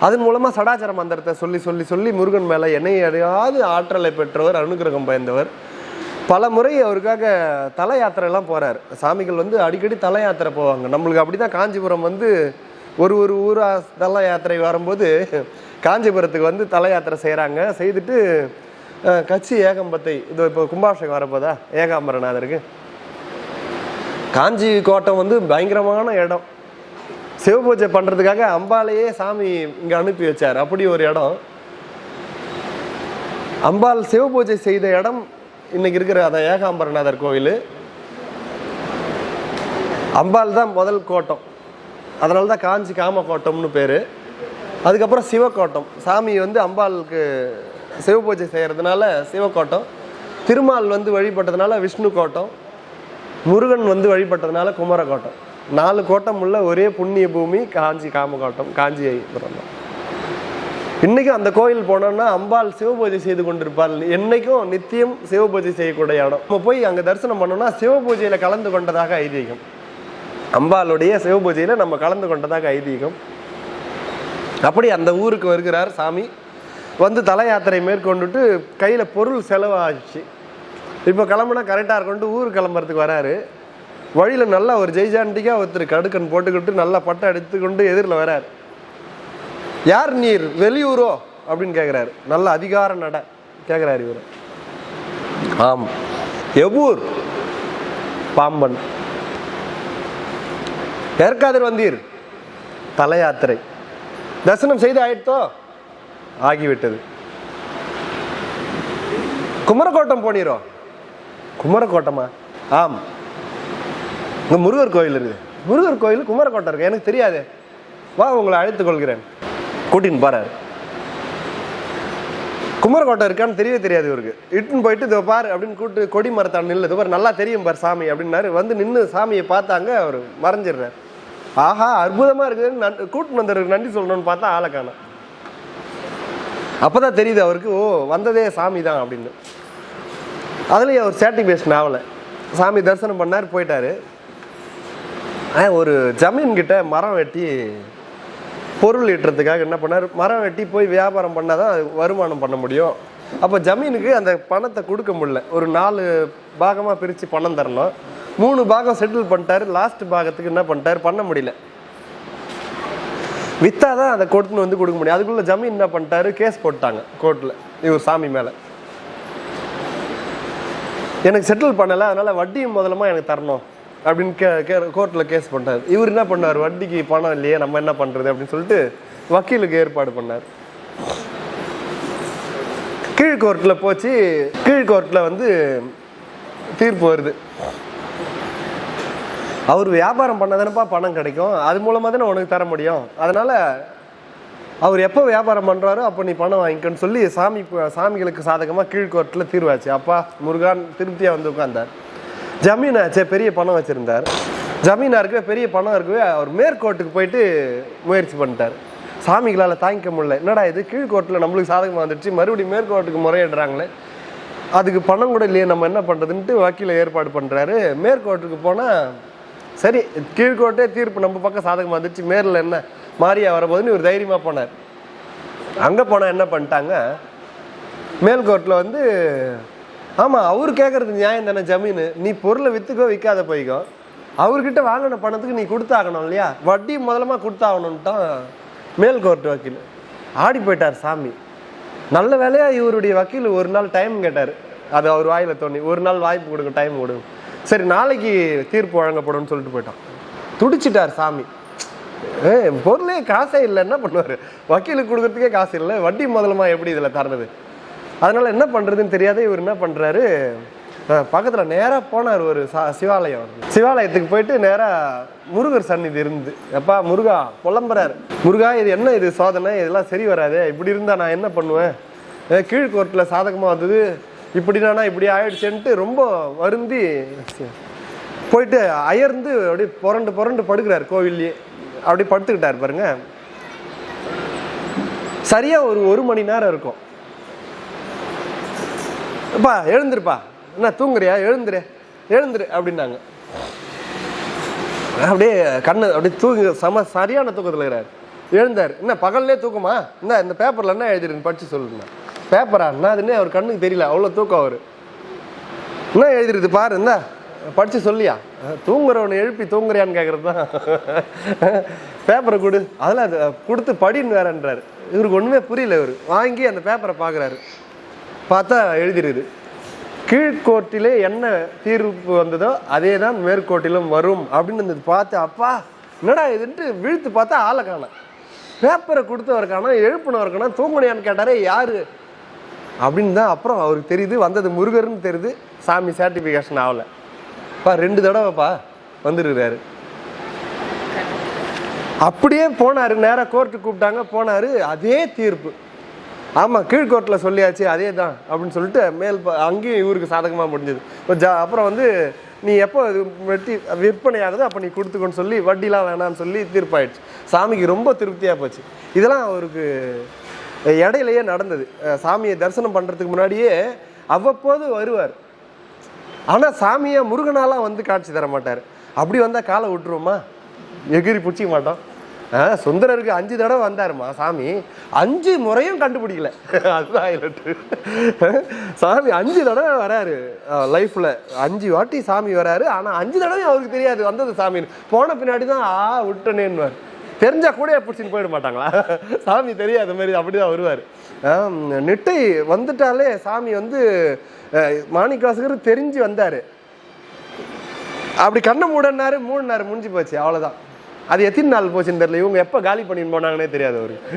அதன் மூலமாக சடாச்சர மந்திரத்தை சொல்லி முருகன் மேலே எண்ணெயடையாவது ஆற்றலை பெற்றவர், அனுகிரகம் பயந்தவர். பல முறை அவருக்காக தல யாத்திரைலாம் போகிறார். சாமிகள் வந்து அடிக்கடி தல யாத்திரை போவாங்க. நம்மளுக்கு அப்படி தான் காஞ்சிபுரம் வந்து ஒரு ஊராக தல யாத்திரை வரும்போது காஞ்சிபுரத்துக்கு வந்து தல யாத்திரை செய்கிறாங்க. செய்துட்டு கட்சி ஏகம்பத்தை, இது இப்போ கும்பாபிஷேகம் வரப்போதா ஏகாம்பரநாதருக்கு, காஞ்சி கோட்டம் வந்து பயங்கரமான இடம். சிவபூஜை பண்ணுறதுக்காக அம்பாலையே சாமி இங்கே அனுப்பி வச்சார். அப்படி ஒரு இடம். அம்பாள் சிவபூஜை செய்த இடம் இன்னைக்கு இருக்கிற அந்த ஏகாம்பரநாதர் கோவில். அம்பாள் தான் முதல் கோட்டம், அதனால தான் காஞ்சி காம கோட்டம்னு பேர். அதுக்கப்புறம் சிவக்கோட்டம், சாமி வந்து அம்பாளுக்கு சிவபூஜை செய்கிறதுனால சிவக்கோட்டம், திருமால் வந்து வழிபட்டதுனால விஷ்ணு கோட்டம், முருகன் வந்து வழிபட்டதுனால குமரக்கோட்டம். 4 கோட்டம் உள்ள ஒரே புண்ணிய பூமி காஞ்சி காமகோட்டம், காஞ்சிபுரம் தான். இன்றைக்கும் அந்த கோயில் போனோம்னா அம்பாள் சிவபூஜை செய்து கொண்டிருப்பாள். என்றைக்கும் நித்தியம் சிவபூஜை செய்யக்கூடிய இடம். நம்ம போய் அங்கே தரிசனம் பண்ணோம்னா சிவபூஜையில் கலந்து கொண்டதாக ஐதீகம். அம்பாளுடைய சிவபூஜையில் நம்ம கலந்து கொண்டதாக ஐதீகம். அப்படி அந்த ஊருக்கு வருகிறார் சாமி. வந்து தல யாத்திரை மேற்கொண்டுட்டு கையில் பொருள் செலவாகிச்சு. இப்போ கிளம்புனா கரெக்டாக இருக்கொண்டு ஊர் கிளம்புறதுக்கு வராரு. வழியில் நல்லா ஒரு ஜெய்ஜாண்டிக்காக ஒருத்தர் கடுக்கன் போட்டுக்கிட்டு நல்லா பட்டை எடுத்துக்கொண்டு எதிரில் வராரு. யார் நீர், வெளியூரோ அப்படின்னு கேட்குறாரு. நல்ல அதிகார நட கேட்குறாரு இவர். ஆம். எவ்வூர்? பாம்பன். ஏற்காதர் வந்தீர்? தல யாத்திரை. தரிசனம் செய்து ஆயிட்டோ? ஆகிவிட்டது. குமரக்கோட்டம் போனீரோ? குமரக்கோட்டமா? ஆம். இங்க முருகர் கோயில் இருக்குது. முருகர் கோயில் குமரக்கோட்டம் இருக்கு, எனக்கு தெரியாது. வா, உங்களை அழைத்துக் கொள்கிறேன். கூட்டின்னு போறாரு. குமரக்கோட்டம் இருக்கான்னு தெரியவே தெரியாது இவருக்கு. இட்டுன்னு போயிட்டு இதோ பாரு அப்படின்னு கூட்டு கொடி மரத்தான் நில்லு, இதோ பாரு நல்லா தெரியும் பாரு சாமி அப்படின்னாரு. வந்து நின்று சாமியை பார்த்தாங்க, அவர் மறைஞ்சிடுறாரு. ஆஹா, அற்புதமா இருக்குதுன்னு கூட்டின்னு வந்தவருக்கு நன்றி சொல்லணும்னு பார்த்தா ஆளை காணோம். அப்பதான் தெரியுது அவருக்கு, ஓ வந்ததே சாமி தான் அப்படின்னு. அதுலேயும் அவர் சாட்டிஸ்ஃபேக்ஷன் ஆகலை. சாமி தரிசனம் பண்ணார், போயிட்டாரு. ஒரு ஜமீன் கிட்ட மரம் வெட்டி பொருள் ஈட்டுறதுக்காக என்ன பண்ணார், மரம் வெட்டி போய் வியாபாரம் பண்ணாதான் வருமானம் பண்ண முடியும். அப்போ ஜமீனுக்கு அந்த பணத்தை கொடுக்க முடியல. ஒரு 4 பாகமாக பிரித்து பணம் தரணும். 3 பாகம் செட்டில் பண்ணிட்டாரு. லாஸ்ட் பாகத்துக்கு என்ன பண்ணிட்டாரு, பண்ண முடியல. வித்தாதான் அதை கொடுத்துன்னு வந்து கொடுக்க முடியும். அதுக்குள்ள ஜமீன் என்ன பண்ணிட்டாரு, கேஸ் போட்டாங்க கோர்ட்டில் இவர் சாமி மேலே. எனக்கு செட்டில் பண்ணலை, அதனால வட்டியும் முதலமா எனக்கு தரணும் அப்படின்னு கோர்ட்டில் கேஸ் பண்ணார். இவர் என்ன பண்ணார், வட்டிக்கு பணம் இல்லையே நம்ம என்ன பண்ணுறது அப்படின்னு சொல்லிட்டு வக்கீலுக்கு ஏற்பாடு பண்ணார். கீழ்கோர்ட்டில் போச்சு. கீழ்கோர்ட்டில் வந்து தீர்ப்பு வருது. அவர் வியாபாரம் பண்ணதானப்பா பணம் கிடைக்கும், அது மூலமாக தானே உனக்கு தர முடியும். அதனால் அவர் எப்போ வியாபாரம் பண்ணுறாரோ அப்போ நீ பணம் வாங்கிக்கன்னு சொல்லி சாமிகளுக்கு சாதகமாக கீழ்கோர்ட்டில் தீர்வாச்சு. அப்பா முருகான் திருப்தியாக வந்து உட்கார்ந்தார். ஜமீனாச்சே பெரிய பணம் வச்சுருந்தார். ஜமீனாருக்கு பெரிய பணம் இருக்கவே அவர் மேற்கோட்டுக்கு போயிட்டு முயற்சி பண்ணிட்டார். சாமிகளால் தாங்கிக்க முடியல. என்னடா இது, கீழ்கோர்ட்டில் நம்மளுக்கு சாதகமாக வந்துடுச்சு, மறுபடியும் மேற்கோட்டுக்கு முறையிடுறாங்களே, அதுக்கு பணம் கூட இல்லையே, நம்ம என்ன பண்ணுறதுன்ட்டு வக்கீல ஏற்பாடு பண்ணுறாரு. மேற்கோட்டுக்கு போனால் சரி, கீழ்கோட்டே தீர்ப்பு நம்ம பக்கம் சாதகமாக வந்துடுச்சு, மேரில் என்ன மாறியா வரபோதுன்னு இவர் தைரியமாக போனார். அங்கே போனால் என்ன பண்ணிட்டாங்க, மேல்கோர்ட்டில் வந்து ஆமாம் அவர் கேட்குறது நியாயம் தானே, ஜமீனு நீ பொருளை விற்றுக்கோ விற்காத போய்க்கோ, அவர்கிட்ட வாங்கின பணத்துக்கு நீ கொடுத்தாகணும் இல்லையா, வட்டி முதலமாக கொடுத்தாகணுன்ட்டான் மேல்கோர்ட் வக்கீல். ஆடி போயிட்டார் சாமி. நல்ல வேலையாக இவருடைய வக்கீல் ஒரு நாள் டைம் கேட்டார். அது அவர் வாயில் தோணி, ஒரு நாள் வாய்ப்பு கொடுங்க, டைம் கொடுங்க. சரி நாளைக்கு தீர்ப்பு வழங்கப்படும் சொல்லிட்டு போயிட்டான். துடிச்சிட்டார் சாமி. பொருளே காசே இல்லை, என்ன பண்ணுவார், வக்கீலுக்கு கொடுக்கறதுக்கே காசு இல்லை, வட்டி முதலமா எப்படி இதில் தர்றது. அதனால என்ன பண்ணுறதுன்னு தெரியாத இவர் என்ன பண்ணுறாரு, பக்கத்தில் நேராக போனார் ஒரு சிவாலயம். சிவாலயத்துக்கு போயிட்டு நேராக முருகர் சந்நிதி இருந்து, எப்பா முருகா புலம்புறாரு. முருகா இது என்ன, இது சோதனை, இதெல்லாம் சரி வராது, இப்படி இருந்தால் நான் என்ன பண்ணுவேன், கீழ்கோர்ட்டில் சாதகமாக வந்தது இப்படினானா இப்படி ஆயிடுச்சேன்ட்டு ரொம்ப வருந்தி போயிட்டு அயர்ந்து அப்படியே புரண்டு புரண்டு படுக்கிறார் கோவில்லையே. அப்படி படுத்துக்கிட்டார் பாருங்க. சரியா ஒரு மணி நேரம் இருக்கும். அப்பா எழுந்துருப்பா, என்ன தூங்குறியா, எழுந்துரு அப்படின்னாங்க. அப்படியே கண்ணு அப்படியே சரியான தூக்கத்தில் இருக்கிறார். எழுந்தார். என்ன பகல்லே தூக்கமா, இந்த பேப்பர்ல என்ன எழுதிருன்னு படிச்சு சொல்லுங்க. பேப்பரா என்ன அதுன்னு அவர் கண்ணுக்கு தெரியல, அவ்வளோ தூக்கம் அவர். என்ன எழுதிருது பாரு, என்ன படிச்சு சொல்லியா, தூங்குறவனை எழுப்பி தூங்குறியான்னு கேட்கறது தான். பேப்பரை கொடு, அதெல்லாம் அது கொடுத்து படின்னு வேறன்றாரு. இவருக்கு ஒன்றுமே புரியல. இவர் வாங்கி அந்த பேப்பரை பார்க்குறாரு. பார்த்தா எழுதிருது, கீழ்கோர்ட்டிலே என்ன தீர்ப்பு வந்ததோ அதே தான் மேற்கோட்டிலும் வரும் அப்படின்னு பார்த்து, அப்பா என்னடா இதுன்ட்டு விழுத்து பார்த்தா ஆளை காணோம். பேப்பரை கொடுத்தவர் காணோம், எழுப்புனவர் காணோம், தூங்குனியான்னு கேட்டாரே யாரு அப்படின்னு தான் அப்புறம் அவருக்கு தெரியுது, வந்தது முருகர்னு தெரியுது. சாமி சர்டிஃபிகேஷன் ஆகலை. 2 தடவைப்பா வந்துருக்கிறாரு. அப்படியே போனாரு, நேராக கோர்ட்டுக்கு கூப்பிட்டாங்க, போனாரு, அதே தீர்ப்பு. ஆமாம் கீழ்கோர்ட்டில் சொல்லியாச்சு அதே தான் அப்படின்னு சொல்லிட்டு அங்கேயும் இவருக்கு சாதகமாக முடிஞ்சது. அப்புறம் வந்து நீ எப்போ விற்பனை ஆகுதோ அப்போ நீ கொடுத்துக்கோன்னு சொல்லி வட்டிலாம் வேணான்னு சொல்லி தீர்ப்பாயிடுச்சு. சாமிக்கு ரொம்ப திருப்தியாக போச்சு. இதெல்லாம் அவருக்கு இடையிலேயே நடந்தது. சாமியை தரிசனம் பண்ணுறதுக்கு முன்னாடியே அவ்வப்போது வருவார். ஆனால் சாமியை முருகனாலாம் வந்து காட்சி தர மாட்டார். அப்படி வந்தால் காலை விட்டுருவோமா, எகிரி பிடிச்சிக்க மாட்டோம். சுந்தரருக்கு 5 தடவை வந்தாருமா சாமி, 5 முறையும் கண்டுபிடிக்கல. அதுதான் ஹைலைட்டு. சாமி 5 தடவை வராரு லைஃப்ல, 5 வாட்டி சாமி வராரு. ஆனா 5 தடவை அவருக்கு தெரியாது வந்தது சாமின்னு. போன பின்னாடி தான் விட்டனேன்னு தெரிஞ்சா கூட பிடிச்சின்னு போயிட மாட்டாங்களா? சாமி தெரியாது மாதிரி அப்படிதான் வருவார். நெட்டை வந்துட்டாலே சாமி மாணிக்கவாசகர் தெரிஞ்சு வந்தாரு. அப்படி கண்ணை மூடனாரு, மூடினாரு, முடிஞ்சு போச்சு, அவ்வளோதான். அது எத்தனை நாள் போச்சுன்னு தெரியல. இவங்க எப்போ காலி பண்ணின்னு போனாங்கன்னே தெரியாது அவருக்கு.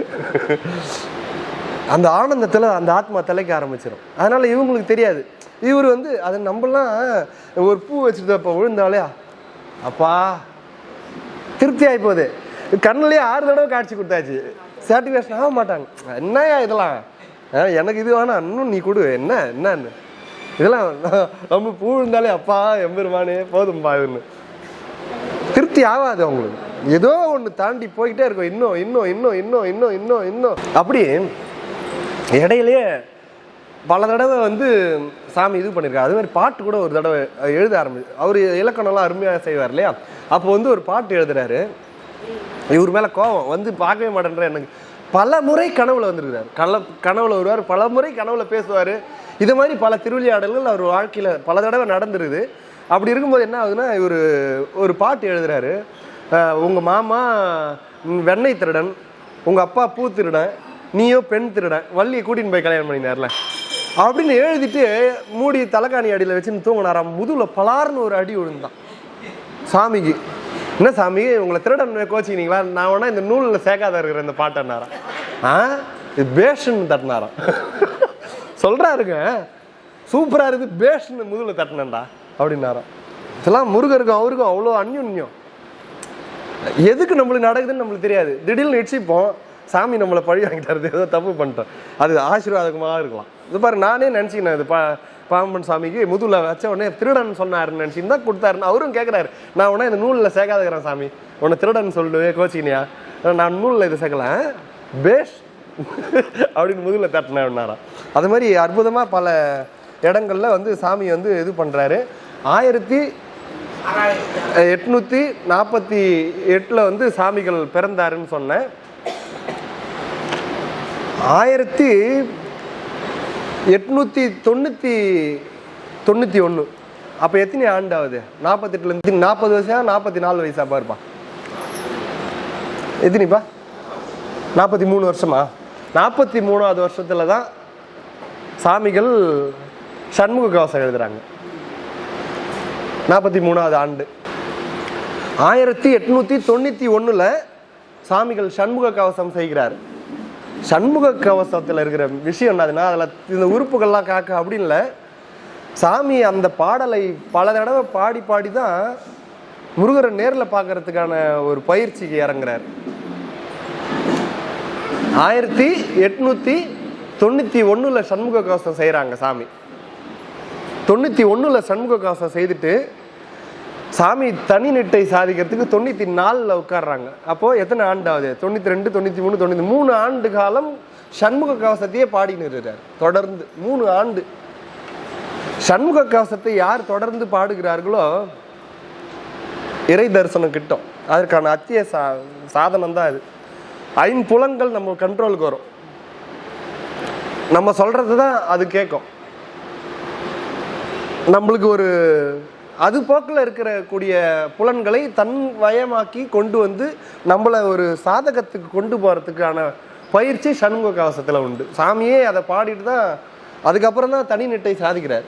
அந்த ஆனந்தத்தில் அந்த ஆத்மா தலைக்க ஆரம்பிச்சிடும். அதனால இவங்களுக்கு தெரியாது. இவர் அதை நம்மளாம் ஒரு பூ வச்சுட்டு அப்போ விழுந்தாலே அப்பா திருப்தி ஆகி போகுது. கண்ணிலேயே 6 தடவை காட்சி கொடுத்தாச்சு, சாட்டிஸ்ஃபேக்ஷன் ஆக மாட்டாங்க. என்னையா இதெல்லாம், எனக்கு இது வேணாம், இன்னும் நீ கொடு, என்னன்னு இதெல்லாம் நம்ம பூ இருந்தாலே அப்பா எம்பெருமானே போதும்பா இவன்னு திருப்தி ஆகாது அவங்களுக்கு. ஏதோ ஒன்று தாண்டி போய்கிட்டே இருக்கும், இன்னும் இன்னும் இன்னும் இன்னும் இன்னும் இன்னும் இன்னும். அப்படி இடையிலேயே பல தடவை சாமி இது பண்ணியிருக்காரு. அது மாதிரி பாட்டு கூட ஒரு தடவை எழுத ஆரம்பிச்சு. அவர் இலக்கணம்லாம் அருமையாக செய்வார் இல்லையா? அப்போ ஒரு பாட்டு எழுதுறாரு. இவர் மேலே கோபம் பார்க்கவே மாட்டேன்ற. எனக்கு பல முறை கனவுல வந்திருக்கிறார். கனவுல வருவார், பல முறை கனவுல பேசுவார். இது மாதிரி பல திருவிளையாடல்கள் அவர் வாழ்க்கையில் பல தடவை நடந்துருது. அப்படி இருக்கும்போது என்ன ஆகுதுன்னா, இவர் ஒரு பாட்டு எழுதுறாரு. உங்கள் மாமா வெண்ணெய் திருடன், உங்கள் அப்பா பூ திருடன், நீயோ பெண் திருடன், வள்ளியை கூட்டின்னு போய் கல்யாணம் பண்ணினார்ல அப்படின்னு எழுதிட்டு மூடி தலைக்காணி அடியில் வச்சுன்னு தூங்கினாராம். முதுகில் பலார்னு ஒரு அடி விழுந்தான் சாமிக்கு. என்ன சாமி உங்களை திருடன் கோச்சிக்கினீங்களா? நான் வேணா இந்த நூலில் சேர்க்காத இருக்கிற இந்த பாட்டுன்னாராம். இது பேஷன்னு தட்டினாராம். சொல்றாருங்க, சூப்பரா இருக்கு, பேஷன்னு முதுகில் தட்டினேன்டா அப்படின்னாராம். இதெல்லாம் முருகருக்கும் அவருக்கும் அவ்வளோ அந்யுன்யம். எதுக்கு நம்மளுக்கு நடக்குதுன்னு நம்மளுக்கு தெரியாது. திடீர்னு இடிச்சிப்போம், சாமி நம்மளை பழி வாங்கிட்டாரு, ஏதோ தப்பு பண்ணிட்டோம், அது ஆசீர்வாதமாக இருக்கலாம். இது பாரு, நானே நினச்சிக்கினேன் இது பாம்பன் சாமிக்கு முதுகுல வச்ச உடனே திருடன் சொன்னாருன்னு நினச்சின்னு தான் கொடுத்தாருன்னு. அவரும் கேட்குறாரு, நான் உடனே இந்த நூலில் சேர்க்காதுக்கிறேன் சாமி, உன்னை திருடன் சொல்லுவே கோச்சிக்கினியா? நான் நூலில் இதை சேர்க்கல, பேஷ் அப்படின்னு முதுகில் தட்டினாராம். அது மாதிரி அற்புதமாக பல இடங்கள்ல சாமி இது பண்ணுறாரு. 1848 சாமிகள் பிறந்தாருன்னு சொன்னேன். 1891 அப்போ எத்தனை ஆண்டு ஆகுது? 48 40 வயசா 44 வயசா பாருப்பா? எத்தனைப்பா? 43 வருஷமா? 43வது வருஷத்துல தான் சாமிகள் சண்முக கவசம் எழுதுறாங்க. 43வது ஆண்டு 1891 சாமிகள் சண்முக கவசம் செய்கிறார். சண்முக கவசத்தில் இருக்கிற விஷயம் என்னதுன்னா, அதில் இந்த உறுப்புகள்லாம் காக்க அப்படின்னு இல்லை. சாமி அந்த பாடலை பல தடவை பாடி பாடி தான் முருகரை நேரில் பார்க்கறதுக்கான ஒரு பயிற்சிக்கு இறங்குறார். 1891 சண்முக கவசம் செய்கிறாங்க சாமி. 91 சண்முக கவசம் செய்துட்டு சாமி தனி நிட்டை சாதிக்கிறதுக்கு 94 உட்காடுறாங்க. அப்போது எத்தனை ஆண்டு ஆகுது? 92, 93, 93 ஆண்டு காலம் சண்முக கவசத்தையே பாடின்னு இருக்கிறார் தொடர்ந்து. 3 ஆண்டு சண்முக கவசத்தை யார் தொடர்ந்து பாடுகிறார்களோ இறை தரிசனம் கிட்டும். அதற்கான அத்திய சாதனம் தான் இது. 5 புலன்கள் நம்ம கண்ட்ரோலுக்கு வரும். நம்ம சொல்றது தான் அது கேட்கும். நம்மளுக்கு ஒரு அது போக்கில் இருக்கக்கூடிய புலன்களை தன் வயமாக்கி கொண்டு நம்மளை ஒரு சாதகத்துக்கு கொண்டு போகிறதுக்கான பயிற்சி சண்முக கவசத்தில் உண்டு. சாமியே அதை பாடிட்டு தான் அதுக்கப்புறம் தான் தனி நிட்டை சாதிக்கிறார்.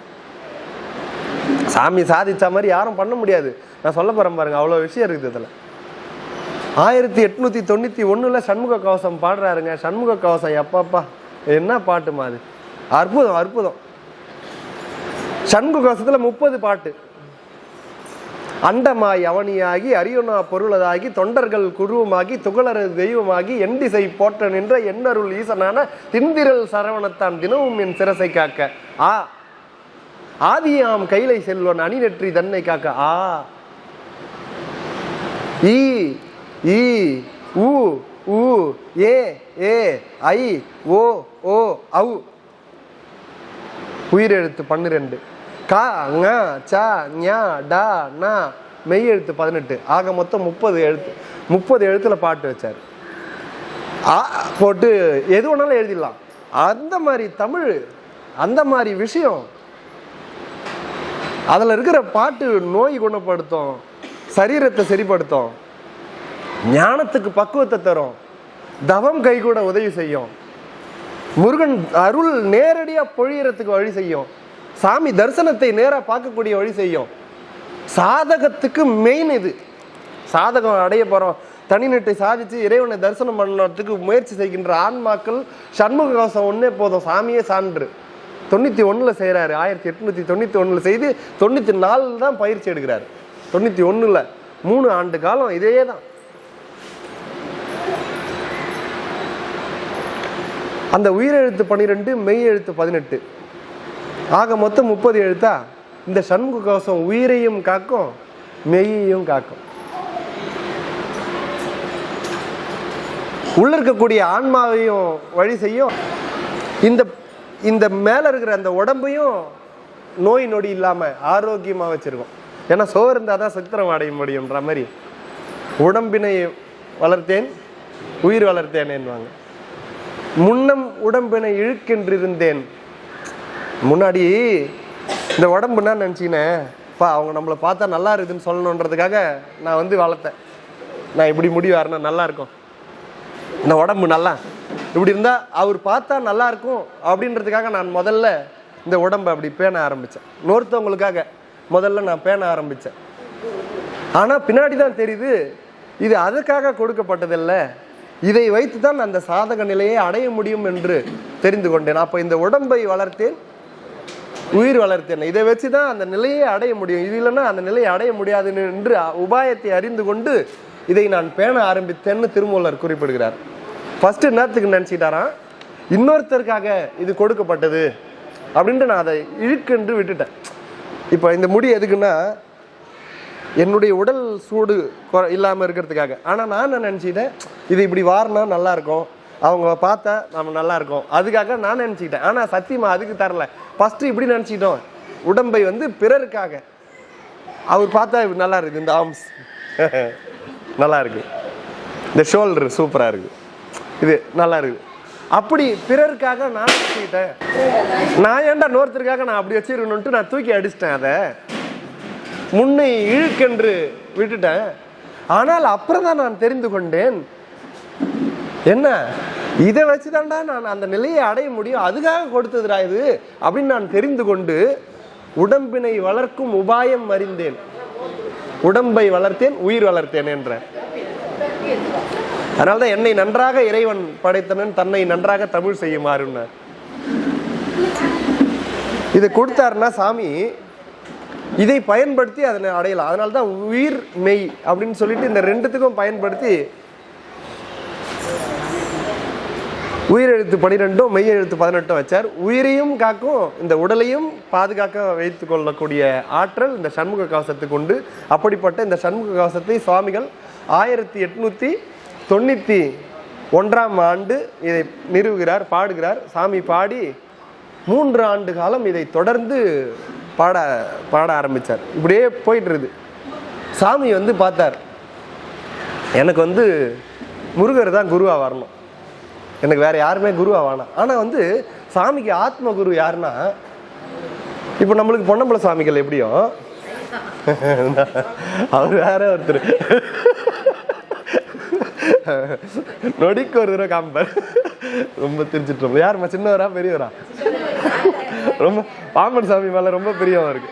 சாமி சாதிச்ச மாதிரி யாரும் பண்ண முடியாது. நான் சொல்ல போகிறேன் பாருங்க, அவ்வளோ விஷயம் இருக்குது இதில். 1891 சண்முக கவசம் பாடுறாருங்க. சண்முக கவசம் எப்பப்பா என்ன பாட்டு மாதிரி அற்புதம் அற்புதம். சண்முக கவசத்தில் 30 பாட்டு. அண்டமாய் அவனியாகி அரியோனா பொருளதாகி தொண்டர்கள் குருவமாகி துகளறு தெய்வமாகி எண்டிசை போற்ற நின்ற எண்ணருள் ஈசனான திந்திரல் சரவணத்தான் தினமும் என் சிரசை காக்க ஆதியாம் கைலை செல்வன் அணி நெற்றி தன்னை காக்க ஈ ஈ உ உ ஏ ஏ ஐ ஓ ஓ ஔ உயிரெழுத்து 12 கா ங ச ஞ ட ந மெய் எழுத்து 18, ஆக மொத்தம் 30 எழுத்துல பாட்டு வச்சார். போட்டு எது வேணாலும் எழுதிடலாம். அந்த மாதிரி தமிழ், அந்த மாதிரி விஷயம். அதில் இருக்கிற பாட்டு நோய் குணப்படுத்தும், சரீரத்தை சரிப்படுத்தும், ஞானத்துக்கு பக்குவத்தை தரும், தவம் கைகூட உதவி செய்யும், முருகன் அருள் நேரடியாக பொழியறதுக்கு வழி செய்யும், சாமி தரிசனத்தை நேராக பார்க்கக்கூடிய வழி செய்யும். சாதகத்துக்கு மெயின் இது. சாதகம் அடைய போகிறோம், தனிநீட்டை சாதிச்சு இறைவனை தரிசனம் பண்ணுறதுக்கு முயற்சி செய்கின்ற ஆன்மாக்கள் சண்முக கவசம் ஒன்றே போதும், சாமியே சான்று. 91 செய்கிறாரு, 1891 செய்து 94 தான் பயிற்சி எடுக்கிறாரு. 91 3 ஆண்டு காலம் இதே தான். அந்த உயிரெழுத்து 12, மெய் எழுத்து 18, ஆக மொத்தம் 30 எழுத்தா. இந்த சண்முக கவசம் உயிரையும் காக்கும், மெய்யையும் காக்கும். உள்ள இருக்கக்கூடிய ஆன்மாவையும் வழி செய்யும். இந்த மேல இருக்கிற அந்த உடம்பையும் நோய் நொடி இல்லாம ஆரோக்கியமா வச்சிருக்கும். ஏன்னா சோறு இருந்தால் தான் சித்திரம் அடைய முடியும்ன்ற மாதிரி உடம்பினை வளர்த்தேன் உயிர் வளர்த்தேனேன்வாங்க. முன்னம் உடம்பினை இழுக்கென்றிருந்தேன். முன்னாடி இந்த உடம்புன்னா நினச்சினேன், அவங்க நம்மளை பார்த்தா நல்லா இருக்குதுன்னு சொல்லணுன்றதுக்காக நான் வளர்த்தேன். நான் இப்படி முடி வரணும், நல்லா இருக்கும், இந்த உடம்பு நல்லா இப்படி இருந்தால் அவர் பார்த்தா நல்லா இருக்கும் அப்படின்றதுக்காக நான் முதல்ல இந்த உடம்பை அப்படி பேண ஆரம்பித்தேன். இன்னொருத்தவங்களுக்காக முதல்ல நான் பேண ஆரம்பித்தேன். ஆனால் பின்னாடி தான் தெரியுது இது அதுக்காக கொடுக்கப்பட்டதில்லை, இதை வைத்து தான் அந்த சாதக நிலையை அடைய முடியும் என்று தெரிந்து கொண்டேன். அப்போ இந்த உடம்பை வளர்த்தேன், உயிர் வளர்த்தேன், இதை வச்சு தான் அந்த நிலையை அடைய முடியும், இது இல்லைன்னா அந்த நிலையை அடைய முடியாது என்று உபாயத்தை அறிந்து கொண்டு இதை நான் பேண ஆரம்பித்தேன்னு திருமூலர் குறிப்பிடுகிறார். ஃபர்ஸ்ட் என்னத்துக்கு நினச்சிட்டாராம், இன்னொருத்தருக்காக இது கொடுக்கப்பட்டது அப்படின்ட்டு நான் அதை இழுக்கென்று விட்டுட்டேன். இப்போ இந்த முடி எதுக்குன்னா என்னுடைய உடல் சூடு இல்லாமல் இருக்கிறதுக்காக. ஆனால் நான் என்ன நினச்சிக்கிட்டேன், இது இப்படி வாரினா நல்லாயிருக்கும், அவங்க பார்த்தா நம்ம நல்லா இருக்கும், அதுக்காக நான் நினச்சிக்கிட்டேன். ஆனால் சத்தியமா அதுக்கு தரல. ஃபஸ்ட்டு இப்படி நினச்சிக்கிட்டோம், உடம்பை பிறருக்காக. அவர் பார்த்தா இப்படி நல்லா இருக்குது, இந்த ஆர்ம்ஸ் நல்லா இருக்கு, இந்த ஷோல்டர் சூப்பராக இருக்குது, இது நல்லா இருக்குது, அப்படி பிறருக்காக நான் நினச்சிக்கிட்டேன். நான் ஏன்டா இன்னொருத்தருக்காக நான் அப்படி வச்சிருக்கணுன்ட்டு நான் தூக்கி அடிச்சிட்டேன். அதை முன்னை இழுக்கென்று விட்டுட்டேன். ஆனால் அப்புறம் தான் நான் தெரிந்து கொண்டேன், என்ன இதை வச்சுதான்டா நான் அந்த நிலையை அடைய முடியும், அதுக்காக கொடுத்ததுடா இது அப்படின்னு நான் தெரிந்து கொண்டு உடம்பினை வளர்க்கும் உபாயம் அறிந்தேன். உடம்பை வளர்த்தேன் உயிர் வளர்த்தேன் என்ற. அதனால்தான் என்னை நன்றாக இறைவன் படைத்தனன், தன்னை நன்றாக தமிழ் செய்யுமாறுன்னு இதை கொடுத்தாருன்னா சாமி, இதை பயன்படுத்தி அதனை அடையலாம். அதனால்தான் உயிர் மெய் அப்படின்னு சொல்லிட்டு இந்த ரெண்டுத்துக்கும் பயன்படுத்தி உயிரெழுத்து 12, மெய் எழுத்து 18 வச்சார். உயிரையும் காக்கும், இந்த உடலையும் பாதுகாக்க வைத்து கொள்ளக்கூடிய ஆற்றல் இந்த சண்முக கவசத்துக்கு உண்டு. அப்படிப்பட்ட இந்த சண்முக கவசத்தை சுவாமிகள் 1891ஆம் ஆண்டு இதை நிறுவுகிறார், பாடுகிறார். சாமி பாடி 3 ஆண்டு காலம் இதை தொடர்ந்து பாட ஆரம்பித்தார். இப்படியே போயிட்டுருது. சாமி பார்த்தார், எனக்கு முருகர் தான் குருவாக வரணும், எனக்கு வேற யாருமே குருவா வேணாம். ஆனால் சாமிக்கு ஆத்ம குரு யாருன்னா, இப்போ நம்மளுக்கு பொன்னம்பல சுவாமிகள் எப்படியோ அவர் வேற ஒருத்தர் நொடிக்கு ஒரு தடவை காமிப்பார். ரொம்ப தெரிஞ்சிட்டோம். யாருமா, சின்னவரா பெரியவரா? ரொம்ப பாம்பன் சாமி மேல ரொம்ப பிரியமா இருக்கு.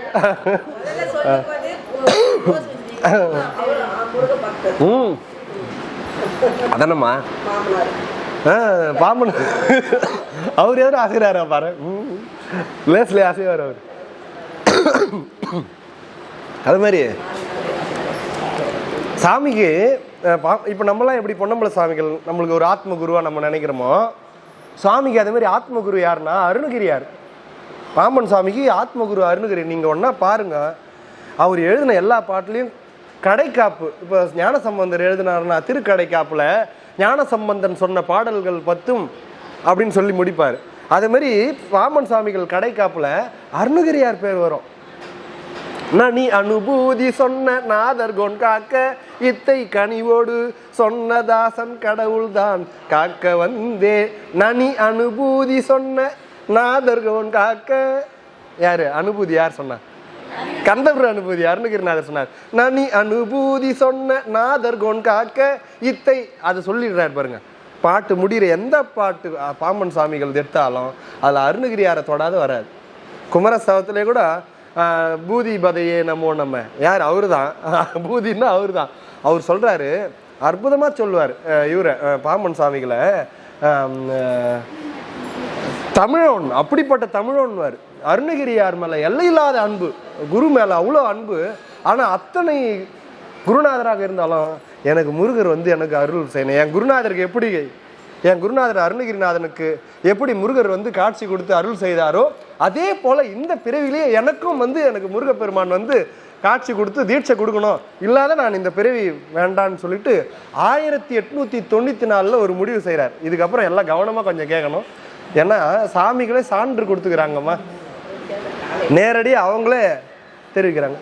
அதானம்மா பாம்பன் அவர் யாரும் ஆசைறாரா பாரு, லேஸ்ல ஆசைவார் அவர். அது மாதிரி சாமிக்கு இப்போ நம்மளாம் எப்படி பொன்னம்பல சுவாமிகள் நம்மளுக்கு ஒரு ஆத்ம குருவா நம்ம நினைக்கிறோமோ, சுவாமிக்கு அதே மாதிரி ஆத்ம குரு யாருன்னா அருணகிரியார். பாம்பன் சுவாமிக்கு ஆத்ம குரு அருணகிரி. நீங்கள் ஒன்றா பாருங்க, அவர் எழுதின எல்லா பாட்டுலையும் கடைக்காப்பு. இப்போ ஞான சம்பந்தர் எழுதினார்னா திருக்கடைக்காப்பில் ஞான சம்பந்தன் சொன்ன பாடல்கள் 10 அப்படின்னு சொல்லி முடிப்பார். அதே மாதிரி பாம்பன் சுவாமிகள் கடைக்காப்பில் அருணகிரியார் பேர் வரும். நனி அனுபூதி சொன்ன நாதர்கோன் காக்க இத்தை கனிவோடு சொன்ன தாசன் கடவுள்தான் காக்க வந்தே. நனி அனுபூதி சொன்ன நாதர்கோன் காக்க. யாரு அனுபூதி? யார் சொன்னா? கந்தபுர அனுபூதி அருணகிரிநாதர் சொன்னார். நனி அனுபூதி சொன்ன நாதர்கோன் காக்க இத்தை. அது சொல்லிடுறாரு பாருங்க. பாட்டு முடிகிற எந்த பாட்டு பாம்பன் சாமிகள் எடுத்தாலும் அதில் அருணகிரியாரை தொடாத வராது. குமரஸ்தவத்திலே கூட பூதி பதையே நமோ நம்ம. யார்? அவரு தான். பூதின்னா அவரு தான். அவர் சொல்றாரு, அற்புதமா சொல்லுவார் இவரை பாம்பன் சாமிகளை. தமிழன், அப்படிப்பட்ட தமிழன்வார். அருணகிரியார் மேல எல்லையில்லாத அன்பு, குரு மேல அவ்வளோ அன்பு. ஆனா அத்தனை குருநாதராக இருந்தாலும் எனக்கு முருகர் எனக்கு அருள் செய்யணும். என் குருநாதருக்கு எப்படி, என் குருநாதர் அருணகிரிநாதனுக்கு எப்படி முருகர் காட்சி கொடுத்து அருள் செய்தாரோ அதே போல இந்த பிறவிலேயே எனக்கும் எனக்கு முருகப்பெருமான் காட்சி கொடுத்து தீட்சை கொடுக்கணும், இல்லாத நான் இந்த பிறவி வேண்டான்னு சொல்லிட்டு 1894 ஒரு முடிவு செய்கிறார். இதுக்கப்புறம் எல்லாம் கவனமாக கொஞ்சம் கேட்கணும். ஏன்னா சாமிகளே சான்று கொடுத்துக்கிறாங்கம்மா, நேரடியாக அவங்களே தெரிவிக்கிறாங்க.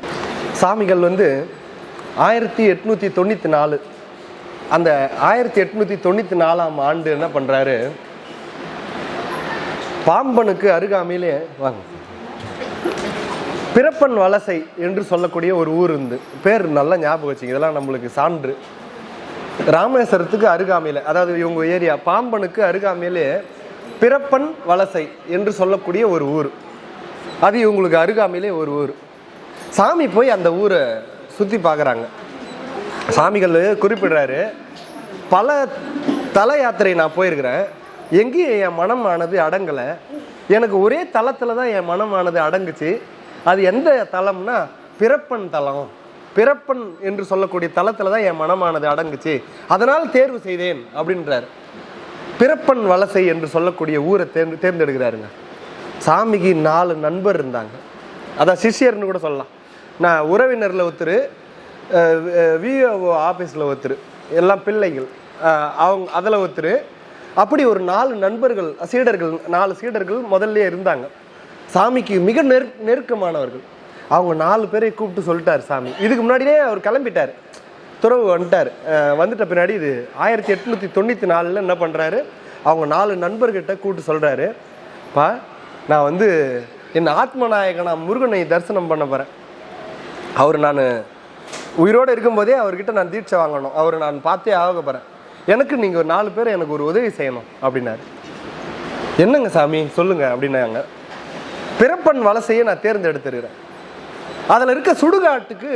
சாமிகள் 1894 அந்த 1894ஆம் ஆண்டு என்ன பண்ணுறாரு, பாம்பனுக்கு அருகாமையிலே வாங்க பிறப்பன் வலசை என்று சொல்லக்கூடிய ஒரு ஊர் பேர் நல்லா ஞாபகம் வச்சுங்க, இதெல்லாம் நம்மளுக்கு சான்று. ராமேஸ்வரத்துக்கு அருகாமையில், அதாவது இவங்க ஏரியா பாம்பனுக்கு அருகாமையிலே பிறப்பன் வலசை என்று சொல்லக்கூடிய ஒரு ஊர், அது இவங்களுக்கு அருகாமையிலே ஒரு ஊர். சாமி போய் அந்த ஊரை சுற்றி பார்க்குறாங்க. சாமிகள் குறிப்பிடுறாரு, பல தல யாத்திரை நான் போயிருக்கிறேன், எங்கேயும் என் மனமானது அடங்கலை, எனக்கு ஒரே தலத்தில் தான் என் மனமானது அடங்குச்சு. அது எந்த தலம்னா பிறப்பன் தலம், பிறப்பன் என்று சொல்லக்கூடிய தலத்தில் தான் என் மனமானது அடங்குச்சு, அதனால் தேர்வு செய்தேன் அப்படின்றார். பிறப்பன் வலசை என்று சொல்லக்கூடிய ஊரை தேர்ந்தெடுக்கிறாருங்க. சாமிக்கு 4 நண்பர் இருந்தாங்க, அதான் சிஷ்யர்னு கூட சொல்லலாம். நான் உறவினரில் ஒருத்தர், விஓஓ ஆஃபீஸில் ஒருத்தர், எல்லாம் பிள்ளைகள் அவங்க அதில் ஒருத்தர், அப்படி ஒரு 4 நண்பர்கள் சீடர்கள், 4 சீடர்கள் முதல்ல இருந்தாங்க. சாமிக்கு மிக நெருக்கமானவர்கள். அவங்க 4 பேரை கூப்பிட்டு சொல்லிட்டார் சாமி. இதுக்கு முன்னாடியே அவர் கிளம்பிட்டார், துறவு வந்துட்ட பின்னாடி இது 1894 என்ன பண்ணுறாரு, அவங்க 4 நண்பர்கிட்ட கூப்பிட்டு சொல்கிறாரு, பா நான் என் ஆத்மநாயகனா முருகனை தரிசனம் பண்ண போகிறேன், அவர் நான் உயிரோடு இருக்கும்போதே அவர்கிட்ட நான் தீட்சை வாங்கணும், அவரை நான் பார்த்தே ஆக போகிறேன், எனக்கு நீங்கள் ஒரு 4 பேர் எனக்கு ஒரு உதவி செய்யணும் அப்படின்னாரு. என்னங்க சாமி சொல்லுங்க அப்படின்னாங்க. பிறப்பன் வலசையை நான் தேர்ந்தெடுத்துருக்கிறேன், அதில் இருக்க சுடுகாட்டுக்கு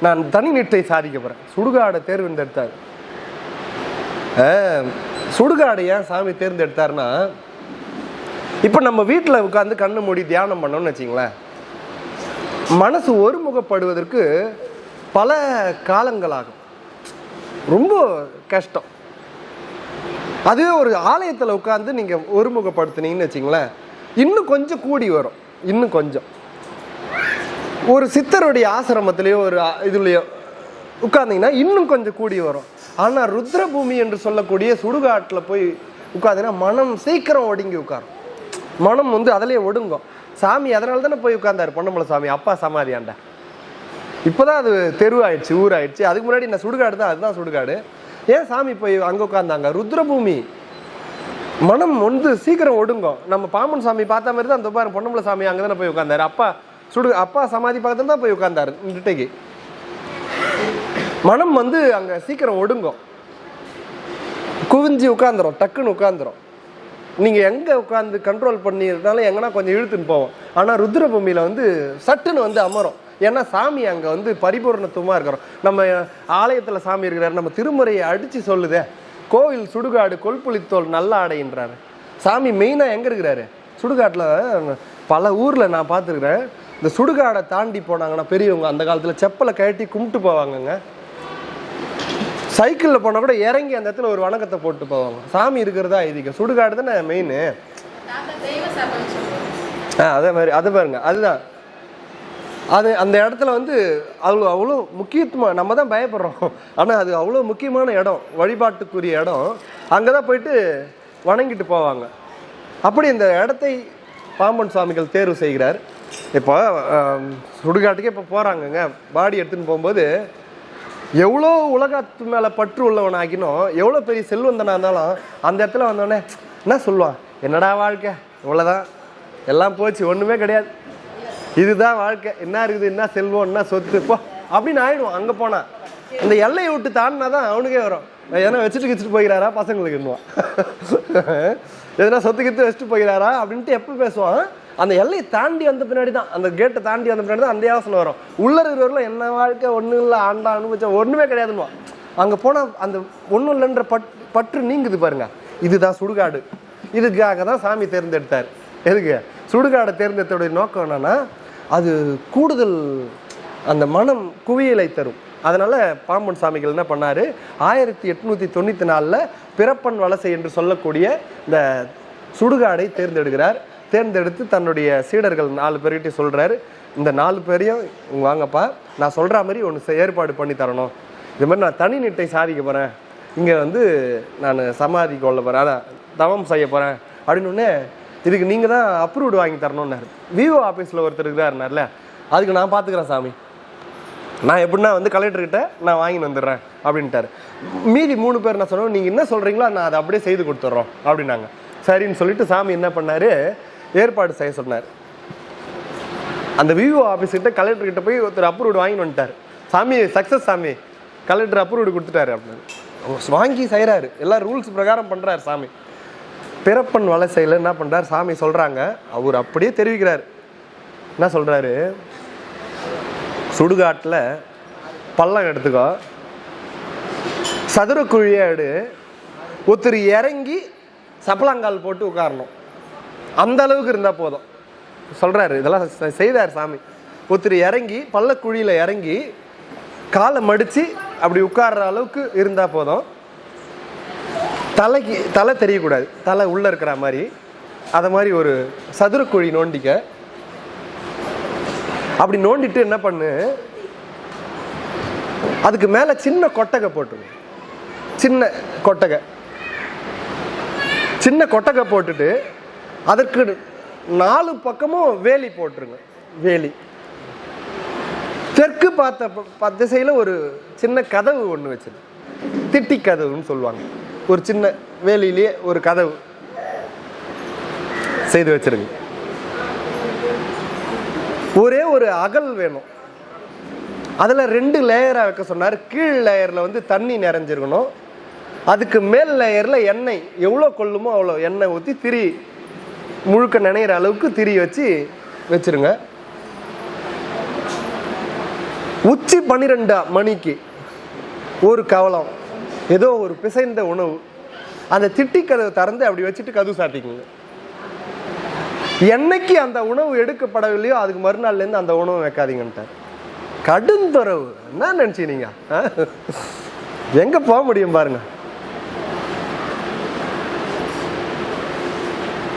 நான் தனி நீட்டை சாதிக்க போகிறேன். சுடுகாடை தேர்ந்தெடுத்தார். சுடுகாடு ஏன் சாமி தேர்ந்தெடுத்தாருன்னா, இப்போ நம்ம வீட்டில் உட்காந்து கண்ணு மூடி தியானம் பண்ணோம்னு வச்சிங்களேன், மனசு ஒருமுகப்படுவதற்கு பல காலங்களாகும், ரொம்ப கஷ்டம். அதுவே ஒரு ஆலயத்தில் உட்காந்து நீங்கள் ஒருமுகப்படுத்தினீங்கன்னு வச்சிங்களேன், இன்னும் கொஞ்சம் கூடி வரும். இன்னும் கொஞ்சம் ஒரு சித்தருடைய ஆசிரமத்திலேயோ ஒரு இதுலையோ உட்கார்ந்தீங்கன்னா இன்னும் கொஞ்சம் கூடி வரும். ஆனால் ருத்ரபூமி என்று சொல்லக்கூடிய சுடுகாட்டில் போய் உட்காந்தீங்கன்னா மனம் சீக்கிரம் ஒடுங்கி உட்காரும், மனம் அதிலே ஒடுங்கும். சாமி அதனால தானே போய் உட்கார்ந்தாரு பொன்னம்பல சாமி அப்பா சமாதியாண்ட. இப்போதான் அது தெருவாயிடுச்சு, ஊராயிடுச்சு. அதுக்கு முன்னாடி நான் சுடுகாடு தான், அதுதான் சுடுகாடு. ஏன் சாமி போய் அங்கே உட்காந்தாங்க? ருத்ரபூமி, மனம் சீக்கிரம் ஒடுங்கும். நம்ம பாம்பன் சாமி பார்த்த மாதிரி தான் அந்த பாரு பொன்னம்பல சாமி அங்கே தானே போய் உட்காந்தாரு, அப்பா சமாதி பக்கத்துல தான் போய் உட்கார்ந்தாரு. இன்றைக்கு மனம் அங்கே சீக்கிரம் ஒடுங்கும், குவிஞ்சி உட்காந்துரும், டக்குன்னு உட்காந்துரும். நீங்கள் எங்கே உட்காந்து கண்ட்ரோல் பண்ணியிருந்தாலும் எங்கன்னா கொஞ்சம் இழுத்துன்னு போவோம். ஆனால் ருத்ரபூமியில் சட்டுன்னு அமரும். ஏன்னா சாமி அங்கே பரிபூர்ணத்துவமாக இருக்கிறோம். நம்ம ஆலயத்தில் சாமி இருக்கிறாரு, நம்ம திருமுறையை அடித்து சொல்லுதே, கோவில் சுடுகாடு கொல்புளித்தோல் நல்ல ஆடைன்றாரு. சாமி மெயினாக எங்கே இருக்கிறாரு? சுடுகாட்டில். பல ஊரில் நான் பார்த்துருக்குறேன், இந்த சுடுகாடை தாண்டி போனாங்கன்னா பெரியவங்க அந்த காலத்தில் செப்பலை கழட்டி கும்பிட்டு போவாங்கங்க. சைக்கிளில் போனால் கூட இறங்கி அந்த இடத்துல ஒரு வணக்கத்தை போட்டு போவாங்க. சாமி இருக்கிறதா ஐதீகம். சுடுகாடு தானே மெயின். அதே மாதிரி அதை பாருங்க, அதுதான் அது. அந்த இடத்துல அவ்வளோ முக்கியத்துவம். நம்ம தான் பயப்படுறோம், ஆனால் அது அவ்வளோ முக்கியமான இடம், வழிபாட்டுக்குரிய இடம். அங்கே தான் போயிட்டு வணங்கிட்டு போவாங்க. அப்படி இந்த இடத்தை பாம்பன் சுவாமிகள் தேர்வு செய்கிறார். இப்போ சுடுகாட்டுக்கே இப்போ போகிறாங்கங்க, பாடி எடுத்துன்னு போகும்போது எவ்வளோ உலகத்து மேலே பற்று உள்ளவன் ஆகினோம், எவ்வளோ பெரிய செல்வந்தனாக இருந்தாலும் அந்த இடத்துல வந்தோடனே என்ன சொல்லுவான், என்னடா வாழ்க்கை இவ்வளோதான், எல்லாம் போச்சு, ஒன்றுமே கிடையாது, இதுதான் வாழ்க்கை, என்ன இருக்குது, என்ன செல்வம், என்ன சொத்து போ அப்படின்னு ஆயிடுவான். அங்கே போனால் அந்த எல்லையை விட்டு தாண்டினா தான் அவனுக்கே வரும், எதனா வச்சுட்டு போகிறாரா பசங்களுக்கு இன்னும் எதனா சொத்து கித்து வச்சுட்டு போகிறாரா அப்படின்ட்டு எப்போ பேசுவான். அந்த எல்லையை தாண்டி வந்த பின்னாடி தான், அந்த கேட்டை தாண்டி வந்த பின்னாடி தான் அந்த யோசனை வரும். உள்ள இருக்கிறவர்களும் என்ன வாழ்க்கை ஒன்றும் இல்லை, ஆண்டா அனுபவிச்சா ஒன்றுமே கிடையாதுன்னுவான். அங்கே போனால் அந்த ஒன்றும் இல்லைன்ற பற்று நீங்குது பாருங்க. இதுதான் சுடுகாடு. இதுக்காக தான் சாமி தேர்ந்தெடுத்தார். எதுக்கு சுடுகாடை தேர்ந்தெடுத்தோடைய நோக்கம் என்னன்னா, அது கூடுதல் அந்த மனம் குவியலை தரும். அதனால பாம்பன் சாமிகள் என்ன பண்ணாரு, 1894 பிறப்பன் வலசை என்று சொல்லக்கூடிய இந்த சுடுகாடை தேர்ந்தெடுக்கிறார். தேர்ந்தெடுத்து தன்னுடைய சீடர்கள் 4 பேர்கிட்ட சொல்றாரு, இந்த 4 பேரையும் வாங்கப்பா, நான் சொல்ற மாதிரி ஒன்று ஏற்பாடு பண்ணி தரணும், இது மாதிரி நான் தனி நிட்டை சாதிக்க போறேன், இங்க வந்து நான் சமாதி கொள்ள போறேன், அதான் தவம் செய்ய போறேன் அப்படின்னு, இதுக்கு நீங்க தான் அப்ரூவ்டு வாங்கி தரணும்னாரு. விஓ ஆஃபீஸில் ஒருத்தர் இருக்கிறாருனார்ல, அதுக்கு நான் பார்த்துக்கிறேன் சாமி, நான் எப்படின்னா வந்து கலெக்டர்கிட்ட நான் வாங்கின்னு வந்துடுறேன் அப்படின்ட்டாரு. மீதி 3 பேர் என்ன சொன்னோம், நீங்கள் என்ன சொல்கிறீங்களோ நான் அதை அப்படியே செய்து கொடுத்துட்றோம் அப்படின்னாங்க. சரின்னு சொல்லிட்டு சாமி என்ன பண்ணார், ஏற்பாடு செய்ய சொன்னார். அந்த விஓ ஆஃபீஸ்கிட்ட கலெக்டர்கிட்ட போய் ஒருத்தர் அப்ரூவ்டு வாங்கின்னு வந்துட்டார். சாமி சக்ஸஸ், சாமி கலெக்டர் அப்ரூவ்டு கொடுத்துட்டாரு அப்படின்னு வாங்கி செய்கிறாரு. எல்லாம் ரூல்ஸ் பிரகாரம் பண்ணுறாரு சாமி. பிறப்பன் வலசையில் என்ன பண்ணுறார், சாமி சொல்கிறாங்க, அவர் அப்படியே தெரிவிக்கிறார். என்ன சொல்கிறாரு, சுடுகாட்டில் பள்ளம் எடுத்துக்கோ, சதுர குழியாடு, ஒருத்தர் இறங்கி சப்பலாங்கால் போட்டு உட்காரணும், அந்த அளவுக்கு இருந்தால் போதும் சொல்கிறாரு. இதெல்லாம் செய்தார் சாமி. ஒருத்தர் இறங்கி பள்ளக்குழியில் இறங்கி காலை மடித்து அப்படி உட்கார்ற அளவுக்கு இருந்தால் போதும், தலை தெரியக்கூடாது, தலை உள்ளே இருக்கிற மாதிரி, அதை மாதிரி ஒரு சதுரக்குழி நோண்டிக்க. அப்படி நோண்டிட்டு என்ன பண்ணு, அதுக்கு மேலே சின்ன கொட்டகை போட்டுருங்க, சின்ன கொட்டகை போட்டுட்டு அதற்கு 4 பக்கமும் வேலி போட்டுருங்க. வேலி தெற்கு பார்த்த திசையில் ஒரு சின்ன கதவு ஒன்று வச்சிரு, திட்டி கதவுன்னு சொல்லுவாங்க. ஒரு சின்ன வேலியிலேயே ஒரு கதவு செய்து வச்சிருங்க. ஒரே ஒரு அகல் வேணும், அதில் 2 லேயராக வைக்க சொன்னார். கீழ் லேயரில் வந்து தண்ணி நிறைஞ்சிருக்கணும், அதுக்கு மேல் லேயரில் எண்ணெய் எவ்வளோ கொள்ளுமோ அவ்வளோ எண்ணெய் ஊற்றி திரி முழுக்க நினைகிற அளவுக்கு திரி வச்சிருங்க. உச்சி 12 மணிக்கு ஒரு கவலம் ஏதோ ஒரு பிசைந்த உணவு, அந்த திட்டி கதவை திறந்து அப்படி வச்சுட்டு கதவு சாத்திக்குங்க. என்னைக்கு அந்த உணவு எடுக்கப்படவில்லையோ அதுக்கு மறுநாள்லேருந்து அந்த உணவு வைக்காதீங்கன்ட்டார். கடுந்தொரவு. என்ன நினைச்சீங்க, எங்க போக முடியும் பாருங்க.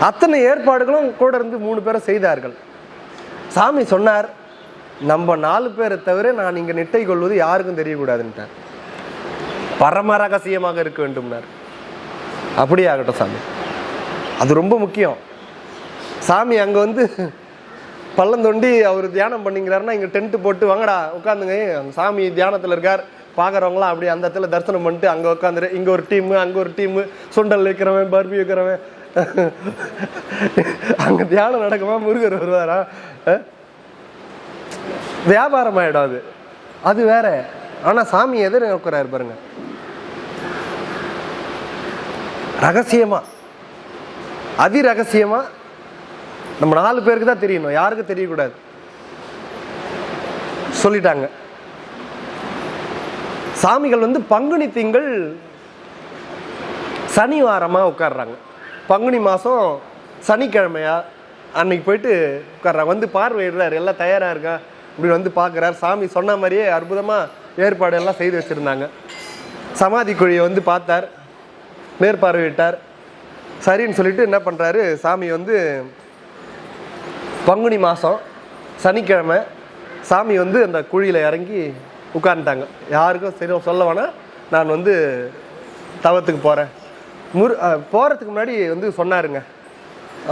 அத்தனை ஏற்பாடுகளும் கூட இருந்து 3 பேரை செய்தார்கள். சாமி சொன்னார், நம்ம 4 பேரை தவிர நான் இங்க நிட்டை கொள்வது யாருக்கும் தெரியக்கூடாதுன்ட்டார். பரம ரகசியமாக இருக்க வேண்டும்னார். அப்படியே ஆகட்டும் சாமி, அது ரொம்ப முக்கியம். சாமி அங்கே வந்து பள்ளம் தோண்டி அவர் தியானம் பண்ணிக்கிறாருன்னா இங்கே டென்ட்டு போட்டு வாங்கடா உட்காந்துங்க, சாமி தியானத்தில் இருக்கார், பார்க்குறவங்களாம் அப்படியே அந்த இடத்துல தரிசனம் பண்ணிட்டு அங்கே உட்காந்துரு, இங்கே ஒரு டீமு அங்கே ஒரு டீமு, சுண்டல் வைக்கிறவன் பர்பி வைக்கிறவன், அங்கே தியானம் நடக்குமா, முருகர் வருவாரா, வியாபாரம் ஆகிடும். அது வேற. ஆனால் சாமி எதிர நோக்கிறாரு பாருங்க, ரகசியமா, அதி ரகசியமா, நம்ம 4 பேருக்கு தான் தெரியணும், யாருக்கும் தெரியக்கூடாது சொல்லிட்டாங்க. சாமிகள் வந்து பங்குனி திங்கள் சனிவாரமா உட்கார்றாங்க. பங்குனி மாதம் சனிக்கிழமையா அன்னைக்கு போயிட்டு உட்கார்றாங்க. வந்து பார்வையிடுறாரு, எல்லாம் தயாராக இருக்கா இப்படி வந்து பார்க்குறாரு. சாமி சொன்ன மாதிரியே அற்புதமாக ஏற்பாடு எல்லாம் செய்து வச்சுருந்தாங்க. சமாதி குழியை வந்து பார்த்தார், மேற்பார்வையிட்டார். சரின்னு சொல்லிட்டு என்ன பண்ணுறாரு, சாமி வந்து பங்குனி மாதம் சனிக்கிழமை சாமி வந்து அந்த குழியில் இறங்கி உட்காந்துட்டாங்க. யாருக்கும் சரி சொல்ல வேணாம், நான் வந்து தவத்துக்கு போகிறேன். போகிறதுக்கு முன்னாடி வந்து சொன்னாருங்க,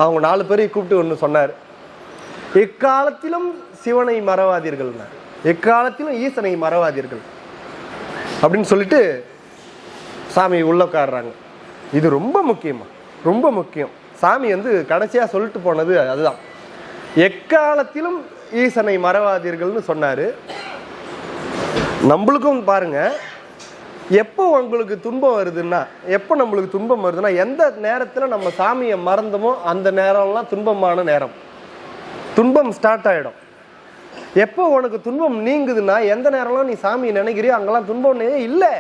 அவங்க 4 பேரையும் கூப்பிட்டு ஒன்று சொன்னார். எக்காலத்திலும் சிவனை மறவாதீர்கள், எக்காலத்திலும் ஈசனை மறவாதீர்கள் அப்படின்னு சொல்லிட்டு சாமி உள்ள உட்காடுறாங்க. இது ரொம்ப முக்கியமா, ரொம்ப முக்கியம். சாமி வந்து கடைசியா சொல்லிட்டு போனது அதுதான், எக்காலத்திலும் ஈசனை மறவாதீர்கள்னு சொன்னாரு. நம்மளுக்கும் பாருங்க, எப்போ உங்களுக்கு துன்பம் வருதுன்னா, எப்போ நம்மளுக்கு துன்பம் வருதுன்னா, எந்த நேரத்தில் நம்ம சாமியை மறந்தோமோ அந்த நேரம்லாம் துன்பமான நேரம், துன்பம் ஸ்டார்ட் ஆகிடும். எப்போ உனக்கு துன்பம் நீங்குதுன்னா, எந்த நேரம்லாம் நீ சாமியை நினைக்கிறியோ அங்கெல்லாம் துன்பம் இல்லை.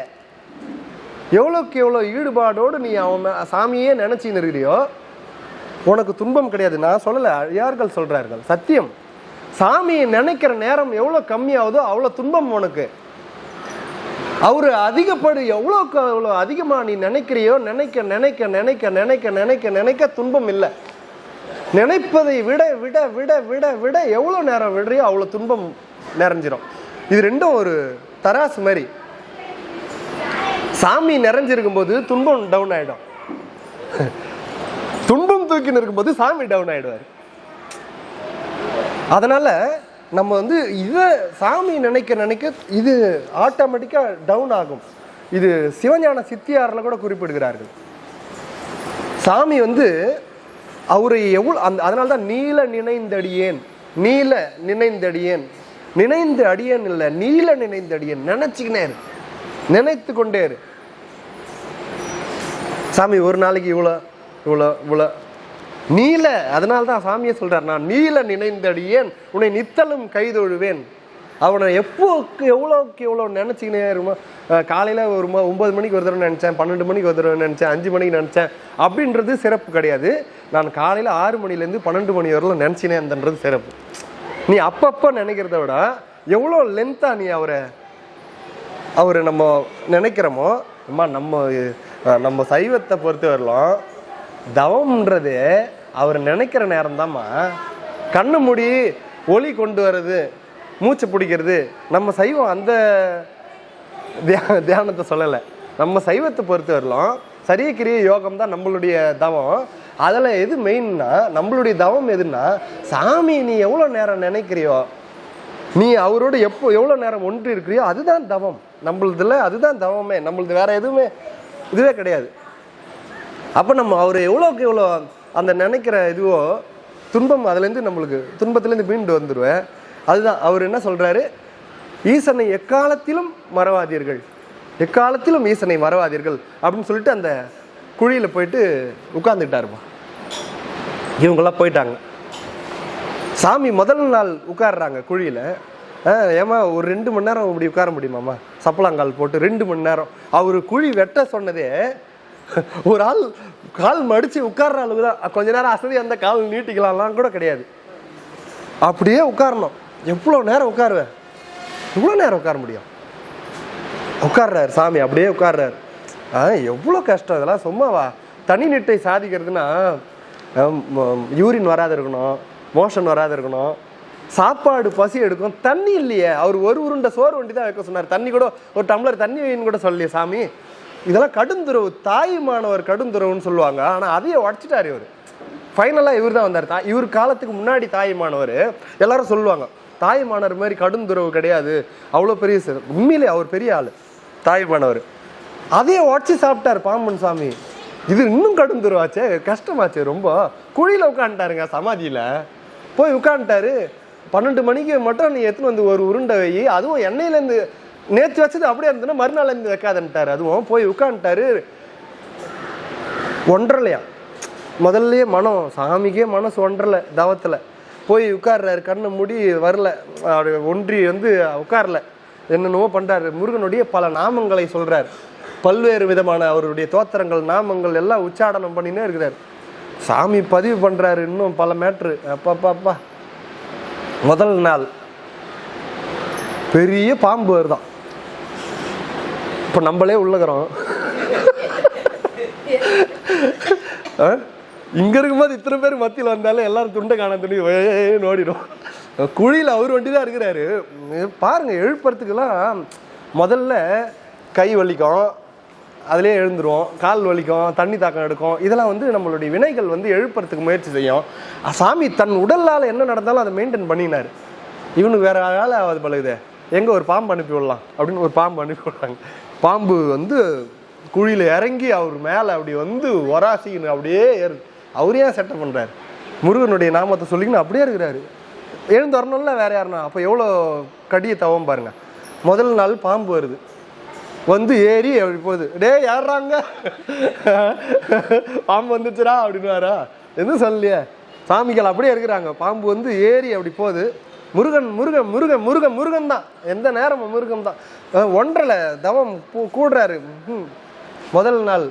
எவ்வளோக்கு எவ்வளோ ஈடுபாடோடு நீ அவன் சாமியே நினைச்சின்னு இருக்கிறியோ உனக்கு துன்பம் கிடையாது. நான் சொல்லலை, யார்கள் சொல்றார்கள், சத்தியம். சாமியை நினைக்கிற நேரம் எவ்வளோ கம்மியாகுதோ அவ்வளோ துன்பம் உனக்கு. அவரு அதிகப்படு எவ்வளோக்கு எவ்வளோ அதிகமாக நீ நினைக்கிறியோ, நினைக்க நினைக்க நினைக்க நினைக்க நினைக்க நினைக்க துன்பம் இல்லை. நினைப்பதை விட விட விட விட விட எவ்வளோ நேரம் விடுறியோ அவ்வளோ துன்பம் நிறைஞ்சிரும். இது ரெண்டும் ஒரு தராசு மாதிரி. சாமி நிறைஞ்சிருக்கும் போது துன்பம் டவுன் ஆயிடும், துன்பம் தூக்கின்னு இருக்கும்போது சாமி டவுன் ஆயிடுவார். அதனால நம்ம வந்து இதை சாமி நினைக்க நினைக்க இது ஆட்டோமேட்டிக்கா டவுன் ஆகும். இது சிவஞான சித்தியாரில் கூட குறிப்பிடுகிறார்கள். சாமி வந்து அவரை எவ்வளோ அதனால தான் நீல நினைந்தடியேன், நீல நினைந்தடியேன், நினைந்து அடியேன் இல்லை, நீல நினைந்தடியேன், நினைச்சுக்கினே இரு, நினைத்து கொண்டே இரு. சாமி ஒரு நாளைக்கு இவ்வளோ இவ்வளோ இவ்வளோ நீல, அதனால்தான் சாமியை சொல்றார், நான் நீல நினைந்தடியேன் உன்னை நித்தலும் கைதொழுவேன். அவனை எப்போக்கு எவ்வளோக்கு எவ்வளோ நினச்சிக்கினே இருமா. காலையில் ஒரு 9 மணிக்கு ஒரு தடவை நினச்சேன், 12 மணிக்கு ஒரு தடவை நினச்சேன், 5 மணிக்கு நினச்சேன் அப்படின்றது சிறப்பு கிடையாது. நான் காலையில் 6 மணிலேருந்து 12 மணி வரலாம் நினச்சினே அந்தன்றது சிறப்பு. நீ அப்பப்போ நினைக்கிறத விட எவ்வளோ லென்த்தாக நீ அவரை நம்ம நினைக்கிறோமோ. அம்மா நம்ம சைவத்தை பொறுத்த வரலாம் தவம்ன்றது அவர் நினைக்கிற நேரம் தான்மா. கண்ணு மூடி ஒளி கொண்டு வர்றது, மூச்சு பிடிக்கிறது நம்ம சைவம் அந்த தியானத்தை சொல்லலை. நம்ம சைவத்தை பொறுத்த வரலாம் சரியக்கிரிய யோகம் தான் நம்மளுடைய தவம். அதில் எது மெயின்னா, நம்மளுடைய தவம் எதுன்னா, சாமி நீ எவ்வளோ நேரம் நினைக்கிறியோ, நீ அவரோட எவ்வளோ நேரம் ஒன்று இருக்கிறியோ அதுதான் தவம். நம்மளதுல அதுதான் தவமே, நம்மளது வேற எதுவுமே இதுவே கிடையாது. அப்போ நம்ம அவர் எவ்வளோக்கு எவ்வளோ அந்த நினைக்கிற இதுவோ துன்பம் அதுலேருந்து நம்மளுக்கு துன்பத்துலேருந்து மீண்டு வந்துடுவேன். அதுதான் அவர் என்ன சொல்கிறாரு, ஈசனை எக்காலத்திலும் மறவாதீர்கள், எக்காலத்திலும் ஈசனை மறவாதீர்கள் அப்படின்னு சொல்லிட்டு அந்த குழியில் போயிட்டு உட்கார்ந்துக்கிட்டாருப்பா. இவங்கெல்லாம் போயிட்டாங்க. சாமி முதல் நாள் உட்கார்றாங்க குழியில். ஏமா ஒரு 2 மணி நேரம் இப்படி உட்கார முடியுமாம்மா, சப்பலாங்கால் போட்டு 2 மணி நேரம். அவர் குழி வெட்ட சொன்னதே ஒரு ஆள் கால் மடித்து உட்கார்ற அளவுக்கு தான். கொஞ்ச நேரம் அசதி அந்த கால் நீட்டிக்கலாம்லாம் கூட கிடையாது, அப்படியே உட்காரணும். எவ்வளோ நேரம் உட்காருவேன், எவ்வளோ நேரம் உட்கார முடியும்? உட்கார்றாரு சாமி, அப்படியே உட்கார்றாரு. எவ்வளோ கஷ்டம் இதெல்லாம், சும்மாவா? தனி நீட்டை சாதிக்கிறதுனா யூரின் வராது இருக்கணும், மோஷன் வராது இருக்கணும், சாப்பாடு பசி எடுக்கும், தண்ணி இல்லையே. அவர் ஒரு உருண்டை சோறு வண்டி தான் வைக்க சொன்னார், தண்ணி கூட ஒரு டம்ளர் தண்ணி வைன்னு கூட சொல்லலையே சாமி. இதெல்லாம் கடுந்துறவு, தாயுமானவர் கடுந்துறவுன்னு சொல்லுவாங்க. ஆனால் அதையே உடச்சிட்டார் இவர். ஃபைனலாக இவர் தான் வந்தார். இவர் காலத்துக்கு முன்னாடி தாயுமானவர் எல்லாரும் சொல்லுவாங்க, தாயுமானவர் மாதிரி கடுந்துறவு கிடையாது, அவ்வளோ பெரிய உண்மையிலே அவர் பெரிய ஆள் தாயுமானவர். அதையே உடச்சி சாப்பிட்டார் பாம்பன் சாமி. இது இன்னும் கடுந்துருவாச்சே, கஷ்டமாச்சு ரொம்ப. குழியில் உட்காந்துட்டாருங்க, சமாதியில் போய் உட்காந்துட்டாரு. 12 மணிக்கு மட்டும் நீ எடுத்துன்னு வந்து ஒரு உருண்டை வை, அதுவும் எண்ணெயிலேருந்து நேற்று வச்சது அப்படியே இருந்ததுன்னா மறுநாள் இருந்து வைக்காதுன்ட்டாரு. அதுவும் போய் உட்காந்துட்டாரு. ஒன்றலையா முதல்லையே மனம், சாமிக்கே மனசு ஒன்றலை தவத்தில். போய் உட்கார்றாரு, கண்ணை மூடி வரல, ஒன்றி வந்து உட்காரல, என்னென்னவோ பண்ணுறாரு. முருகனுடைய பல நாமங்களை சொல்கிறார், பல்வேறு விதமான அவருடைய தோத்திரங்கள் நாமங்கள் எல்லாம் உச்சாடனம் பண்ணினே இருக்கிறார். சாமி பதிவு பண்ணுறாரு இன்னும் பல மேட்ரு. அப்பா முதல் நாள் பெரிய பாம்பு வருதான். இப்போ நம்மளே உள்ளகிறோம், இங்க இருக்கும்போது இத்தனை பேர் மத்தியில் வந்தாலும் எல்லாரும் துண்டை காண துணி ஓடிடும். குழியில் அவர் வண்டி தான் இருக்கிறாரு. பாருங்க, எழுப்புறதுக்கெல்லாம் முதல்ல கை வலிக்கும், அதிலே எழுந்துருவோம், கால் வலிக்கும், தண்ணி தாக்கம் எடுக்கும். இதெல்லாம் வந்து நம்மளுடைய வினைகள் வந்து எழுப்புறதுக்கு முயற்சி செய்யும். சாமி தன் உடலால் என்ன நடந்தாலும் அதை மெயின்டைன் பண்ணினார். இவனுக்கு வேற வேலை ஆகாது பழகுது, எங்கே ஒரு பாம்பு அனுப்பி விடலாம் அப்படின்னு ஒரு பாம்பு அனுப்பி விடுறாங்க. பாம்பு வந்து குழியில் இறங்கி அவர் மேலே அப்படி வந்து ஒராசின்னு அப்படியே ஏறுது. அவரே செட்டப் பண்ணுறாரு, முருகனுடைய நாமத்தை சொல்லிங்கன்னு அப்படியே இருக்கிறாரு. எழுந்து வரணும்ல வேற யாருன்னா. அப்போ எவ்வளோ கடியை தவம் பாருங்க. முதல் நாள் பாம்பு வருது, வந்து ஏறி அப்படி போகுது. டே யாருறாங்க, பாம்பு வந்துச்சுரா அப்படின்னு வாரா, எதுவும் சொல்லலையே. சாமிகள் அப்படியே இருக்கிறாங்க. பாம்பு வந்து ஏறி அப்படி போகுது. முருகன் முருகன் முருகன் முருகன் முருகன் தான், எந்த நேரமும் முருகன் தான். ஒன்றரை தவம் கூடுறாரு. முதல் நாள்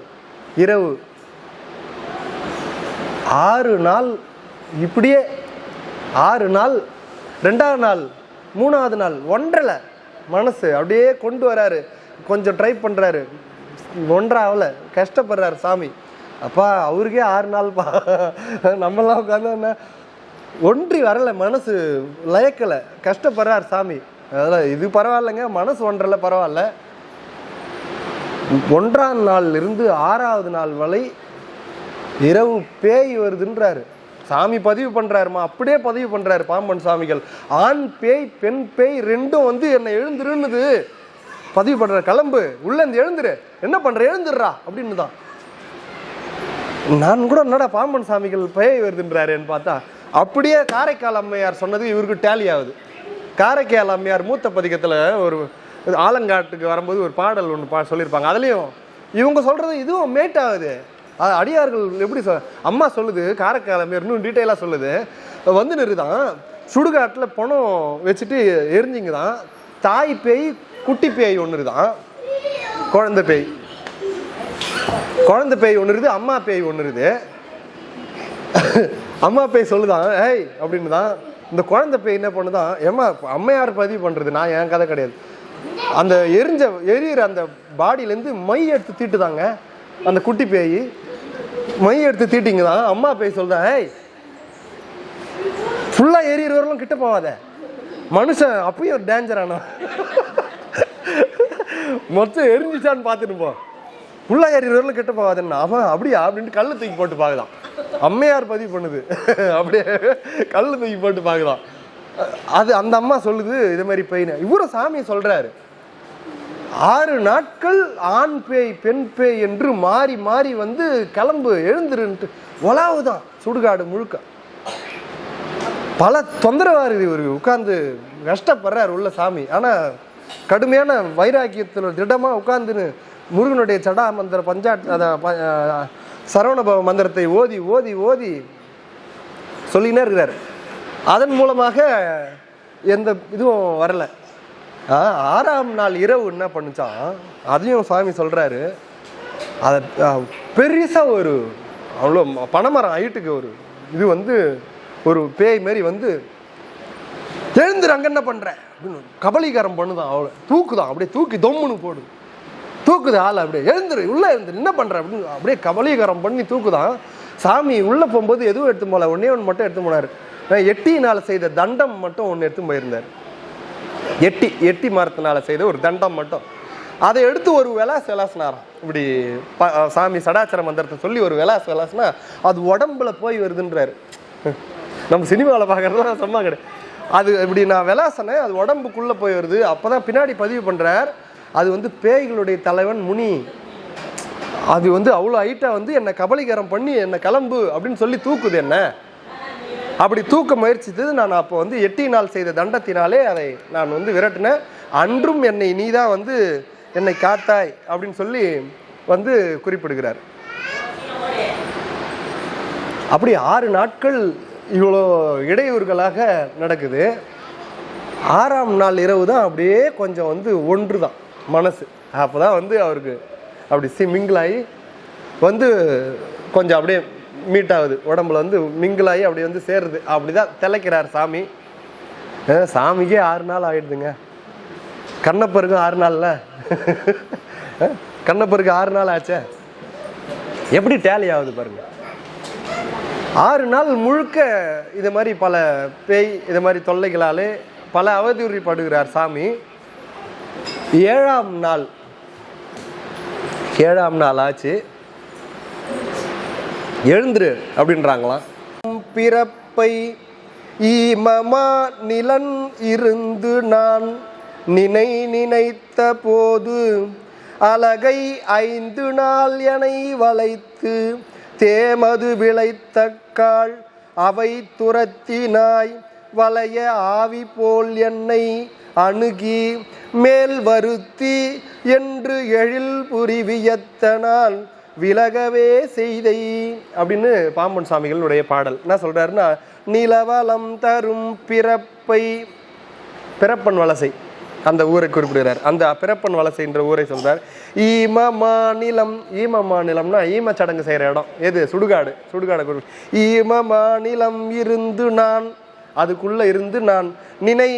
இரவு 6 நாள் இப்படியே 6 நாள், 2ஆவது நாள் 3ஆவது நாள் ஒன்றரை மனசு அப்படியே கொண்டு வராரு. கொஞ்சம் ட்ரை பண்ணுறாரு, ஒன்றாவில் கஷ்டப்படுறாரு சாமி. அப்பா அவருக்கே 6 நாள்ப்பா, நம்மளாம் உட்காந்து என்ன ஒன்றி வரலை, மனசு லயக்கலை, கஷ்டப்படுறார் சாமி. அதெல்லாம் இது பரவாயில்லைங்க, மனசு ஒன்றரை பரவாயில்ல. 1ஆம் நாள்ல இருந்து 6ஆவது நாள் வரை இரவு பேய் வருதுன்றாரு சாமி. பதிவு பண்றாருமா, அப்படியே பதிவு பண்றாரு பாம்பன் சாமிகள். ஆண் பேய் பெண் பேய் ரெண்டும் வந்து என்னை எழுந்துருன்னுது பதிவு பண்ற. கிளம்பு உள்ள இருந்து எழுந்துரு, என்ன பண்ற எழுந்துடுறா அப்படின்னு தான். நான் கூட என்னடா பாம்பன் சாமிகள் பேய் வருதுன்றாருன்னு பார்த்தா அப்படியே காரைக்கால் அம்மையார் சொன்னது இவருக்கு டேலி ஆகுது. காரைக்கால் அம்மையார் மூத்த பதிகத்தில் ஒரு ஆலங்காட்டுக்கு வரும்போது ஒரு பாடல் ஒன்று சொல்லியிருப்பாங்க. அதுலேயும் இவங்க சொல்கிறது இதுவும் மேட் ஆகுது. அடியார்கள் எப்படி அம்மா சொல்லுது, காரைக்கால் அம்மையார் இன்னும் டீட்டெயிலாக சொல்லுது. வந்து நிறுதான் சுடுகாட்டில் பணம் வச்சுட்டு எரிஞ்சிங்க தான். தாய் பேய் குட்டி பேய் ஒன்று தான், குழந்தை பேய். குழந்தை பேய் ஒன்று இருக்குது, அம்மா பேய் ஒன்று இருக்குது. அம்மா பேய் சொல்லுதான் ஏய் அப்படின்னு தான். இந்த குழந்தை பேய் என்ன பண்ணுதான், அம்மையார் பதிவு பண்ணுறது, நான் என் கதை கிடையாது. அந்த எரியிற அந்த பாடியிலேருந்து மை எடுத்து தீட்டுதாங்க அந்த குட்டி பேய். மை எடுத்து தீட்டிங்க தான். அம்மா பேய் சொல்லுதான் ஏய் ஃபுல்லாக எரியறவர்களும் கிட்ட போவாத, மனுஷன் அப்பயும் ஒரு டேஞ்சரான, மொத்தம் எரிஞ்சிச்சான்னு பார்த்துட்டு போ, ஃபுல்லாக எரியறவர்களும் கிட்ட போவாதுன்னா. அவன் அப்படியா அப்படின்ட்டு கல்லு தூக்கி போட்டு பார்க்குதான். அம்மையார் பதிவு பண்ணுது, அப்படியே கல்லு தூக்கி போட்டு பார்க்குதான். அது அந்த அம்மா சொல்லுது இதே மாதிரி பெயின். இவரும் சாமி சொல்றாரு 6 நாட்கள் ஆண் பேய் பெண் பேய் என்று மாறி மாறி வந்து கிளம்பு எழுந்துருன்ட்டு உலாவுதான் சுடுகாடு முழுக்க. பல தொந்தரவா இருக்குது இவருக்கு, உட்கார்ந்து கஷ்டப்படுறாரு உள்ள சாமி. ஆனா கடுமையான வைராக்கியத்தில் திடமா உட்கார்ந்துன்னு முருகனுடைய சடா மந்திர சரவணபவ மந்திரத்தை ஓதி ஓதி ஓதி சொல்லினே இருக்கிறார். அதன் மூலமாக எந்த இதுவும் வரலை. 6ஆம் நாள் இரவு என்ன பண்ணுச்சான், அதையும் சாமி சொல்றாரு. அதை பெருசாக ஒரு அவ்வளோ பனைமரம் ஹைட்டுக்கு ஒரு இது வந்து ஒரு பேய் மாரி வந்து எழுந்துரு, அங்கே என்ன பண்ற அப்படின்னு கபலீகரம் பண்ணுதான். அவ்வளோ தூக்குதான், அப்படியே தூக்கி தொம்முன்னு போடுது, தூக்குது ஆள். அப்படியே எழுந்துரு உள்ள எழுந்துரு, என்ன பண்ற அப்படின்னு அப்படியே கபலீகரம் பண்ணி தூக்குதான். சாமி உள்ள போகும்போது எதுவும் எடுத்து போகல, ஒன்று மட்டும் எடுத்து போனார். எட்டினால் செய்த தண்டம் மட்டும் ஒன்று எடுத்து போயிருந்தார். எட்டி மரத்தினால செய்த ஒரு தண்டம் மட்டும், அதை எடுத்து ஒரு விளாசினாராம். இப்படி சாமி சடாச்சர மந்திரத்தை சொல்லி ஒரு விளாசினா அது உடம்புல போய் வருதுன்றாரு. நம்ம சினிமாவில் பார்க்கறதுலாம் சும்மா கிடையாது. அது இப்படி நான் விளாசினேன், அது உடம்புக்குள்ளே போய் வருது. அப்போ தான் பின்னாடி பதிவு பண்ணுறார், அது வந்து பேய்களுடைய தலைவன் முனி. அது வந்து அவ்வளோ ஹைட்டாக வந்து என்னை கபலீகரம் பண்ணி என்னை கிளம்பு அப்படின்னு சொல்லி தூக்குது. என்ன அப்படி தூக்க முயற்சித்தது. நான் அப்போ வந்து எட்டினால் செய்த தண்டத்தினாலே அதை நான் வந்து விரட்டினேன். அன்றும் என்னை நீ தான் வந்து என்னை காத்தாய் அப்படின்னு சொல்லி வந்து குறிப்பிடுகிறார். அப்படி 6 நாட்கள் இவ்வளோ இடையூறுகளாக நடக்குது. 6ஆம் நாள் இரவு தான் அப்படியே கொஞ்சம் வந்து ஒன்று தான் மனசு. அப்போ தான் வந்து அவருக்கு அப்படி மிங்கிளாகி வந்து கொஞ்சம் அப்படியே மீட் ஆகுது, உடம்புல வந்து மிங்கிளாகி அப்படி வந்து சேருது. அப்படிதான் திளைக்கிறார் சாமி. சாமிக்கே 6 நாள் ஆகிடுதுங்க. கண்ணப்பருக்கும் 6 நாள்ல, கண்ணப்பருக்கு 6 நாள் ஆச்சே, எப்படி டேலி ஆகுது பாருங்க. 6 நாள் முழுக்க இது மாதிரி பல பேய் இது மாதிரி தொல்லைகளாலே பல அவதியுறுப்படுகிறார் சாமி. 7ஆம் நாள் 7ஆம் நாள் ஆச்சு, எழுந்துரு அப்படின்றாங்களாம். பிறப்பை ஈமமா நிலன் இருந்து நான் நினைத்த போது அலகை 5 நாள் எனை வளைத்து தேமது விளைத்தக்காள் அவை துரத்தினாய் வளைய ஆவி போல் என்னை அணுகி மேல் வருத்தி என்று எழில் புரிவியத்தனால் விலகவே செய்தை அப்படின்னு பாம்பன் சாமிகளுடைய பாடல் என்ன சொல்றாருன்னா, நிலவலம் தரும் பிறப்பை, பிறப்பன் வலசை அந்த ஊரை குறிப்பிடுகிறார். அந்த பிறப்பன் வலசை என்ற ஊரை சொல்றார். ஈம மாநிலம், ஈம மாநிலம்னா ஈம சடங்கு செய்யற இடம் எது? சுடுகாடு. சுடுகாடு. ஈம மாநிலம் இருந்து நான், அதுக்குள்ள இருந்து நான்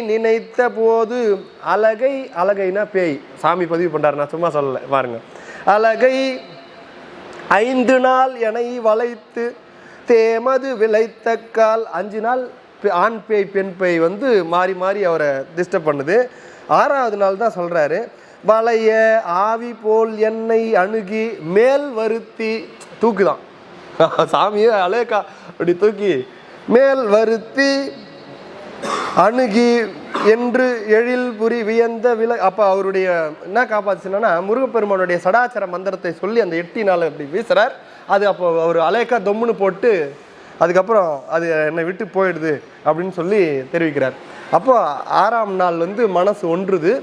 நினைத்த போது அலகை, அலகைனா பேய், சாமி பதிவு பண்றாரு, நான் சும்மா சொல்லல பாருங்க. அலகை 5 நாள் எனை வளைத்து தேமது விளைத்தக்கால், 5 நாள் ஆண் பேய் பெண் பேய் வந்து மாறி மாறி அவரை டிஸ்டர்ப் பண்ணுது. 6ஆவது நாள் தான் சொல்றாரு, வளைய ஆவி போல் என்னை அணுகி மேல் வருத்தி, தூக்குதான் சாமியே அலேக்கா அப்படி தூக்கி மேல் வருத்தி அணுகி என்று எழில் புரி வியந்த அப்போ அவருடைய என்ன காப்பாச்சுன்னா, முருகப்பெருமானுடைய சடாச்சர மந்திரத்தை சொல்லி அந்த 8 நாள் அப்படி வீசுறார். அது அப்போ அவர் அலேக்கா தொம்முன்னு போட்டு அதுக்கப்புறம் அது என்னை விட்டு போயிடுது அப்படின்னு சொல்லி தெரிவிக்கிறார். அப்போ 6ஆம் நாள் வந்து மனசு ஒன்றுது.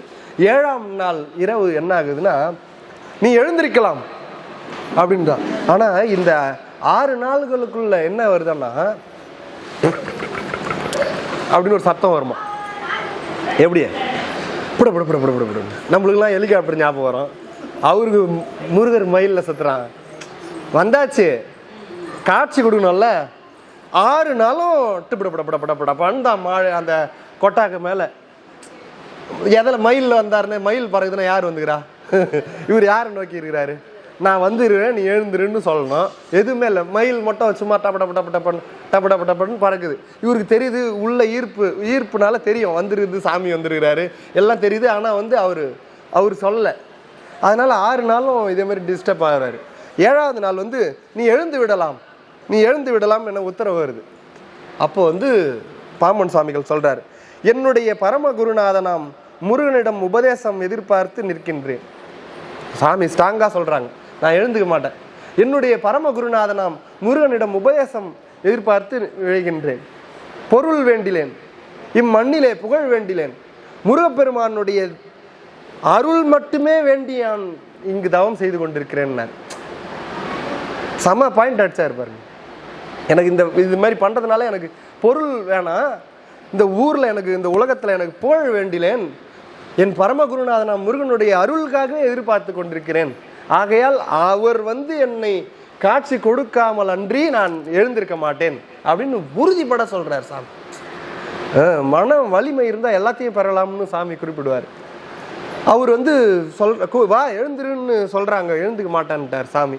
7ஆம் நாள் இரவு என்ன ஆகுதுன்னா, நீ எழுந்திருக்கலாம் அப்படின்றான். ஆனால் இந்த 6 நாள்களுக்குள்ள என்ன வருதுன்னா, அப்படின்னு ஒரு சத்தம் வருமா, எப்படியே புட புட புட புட புட புட, நம்மளுக்கெல்லாம் ஹெலிகாப்டர் ஞாபகம் வரும். அவருக்கு முருகர் மயிலில் சுற்றுறான். வந்தாச்சு, காட்சி கொடுக்கணும்ல. 6 நாளும் டிப்படப்படப்படப்படப்படப்பான்னு தான் மழை அந்த கொட்டாக்கு மேலே. எதில் மயிலில் வந்தாருன்னு, மயில் பறகுதுன்னா யார் வந்துக்கிறா? இவர் யாரை நோக்கி இருக்கிறாரு? நான் வந்துடுவேன், நீ எழுந்துருன்னு சொல்லணும். எதுவுமே இல்லை, மயில் மட்டும் சும்மா டப்படப்படப்படப்படன்னு பறக்குது. இவருக்கு தெரியுது, உள்ள ஈர்ப்புனால தெரியும் வந்துருக்குது, சாமி வந்துருக்கிறாரு, எல்லாம் தெரியுது. ஆனால் வந்து அவர் சொல்லலை. அதனால் 6 நாளும் இதே மாதிரி டிஸ்டர்ப் ஆகிறாரு. 7ஆவது நாள் வந்து நீ எழுந்து விடலாம் என உத்தரவு வருது. அப்போ வந்து பாம்பன் சாமிகள் சொல்றாரு, என்னுடைய பரம குருநாதனாம் முருகனிடம் உபதேசம் எதிர்பார்த்து நிற்கின்றேன். சாமி ஸ்ட்ராங்கா சொல்றாங்க, நான் எழுந்துக்க மாட்டேன். என்னுடைய பரம குருநாதனாம் முருகனிடம் உபதேசம் எதிர்பார்த்து விழுகின்றேன். பொருள் வேண்டிலேன், இம்மண்ணிலே புகழ் வேண்டிலேன், முருகப்பெருமானுடைய அருள் மட்டுமே வேண்டி நான் இங்கு தவம் செய்து கொண்டிருக்கிறேன். செம பாயிண்ட் அடிச்சாரு பாருங்க. எனக்கு இது மாதிரி பண்றதுனால எனக்கு பொருள் வேணாம், இந்த ஊர்ல எனக்கு, இந்த உலகத்துல எனக்கு புகழ் வேண்டிலேன், என் பரமகுருநாதனாம் முருகனுடைய அருளுக்காகவே எதிர்பார்த்து கொண்டிருக்கிறேன். ஆகையால் அவர் வந்து என்னை காட்சி கொடுக்காமல் அன்றி நான் எழுந்திருக்க மாட்டேன் அப்படின்னு உறுதிப்பட சொல்றார் சாமி. மன வலிமை இருந்தா எல்லாத்தையும் பெறலாம்னு சாமி குறிப்பிடுவார். அவர் வந்து வா எழுந்துருன்னு சொல்றாங்க, எழுந்துக்க மாட்டான்ட்டார் சாமி.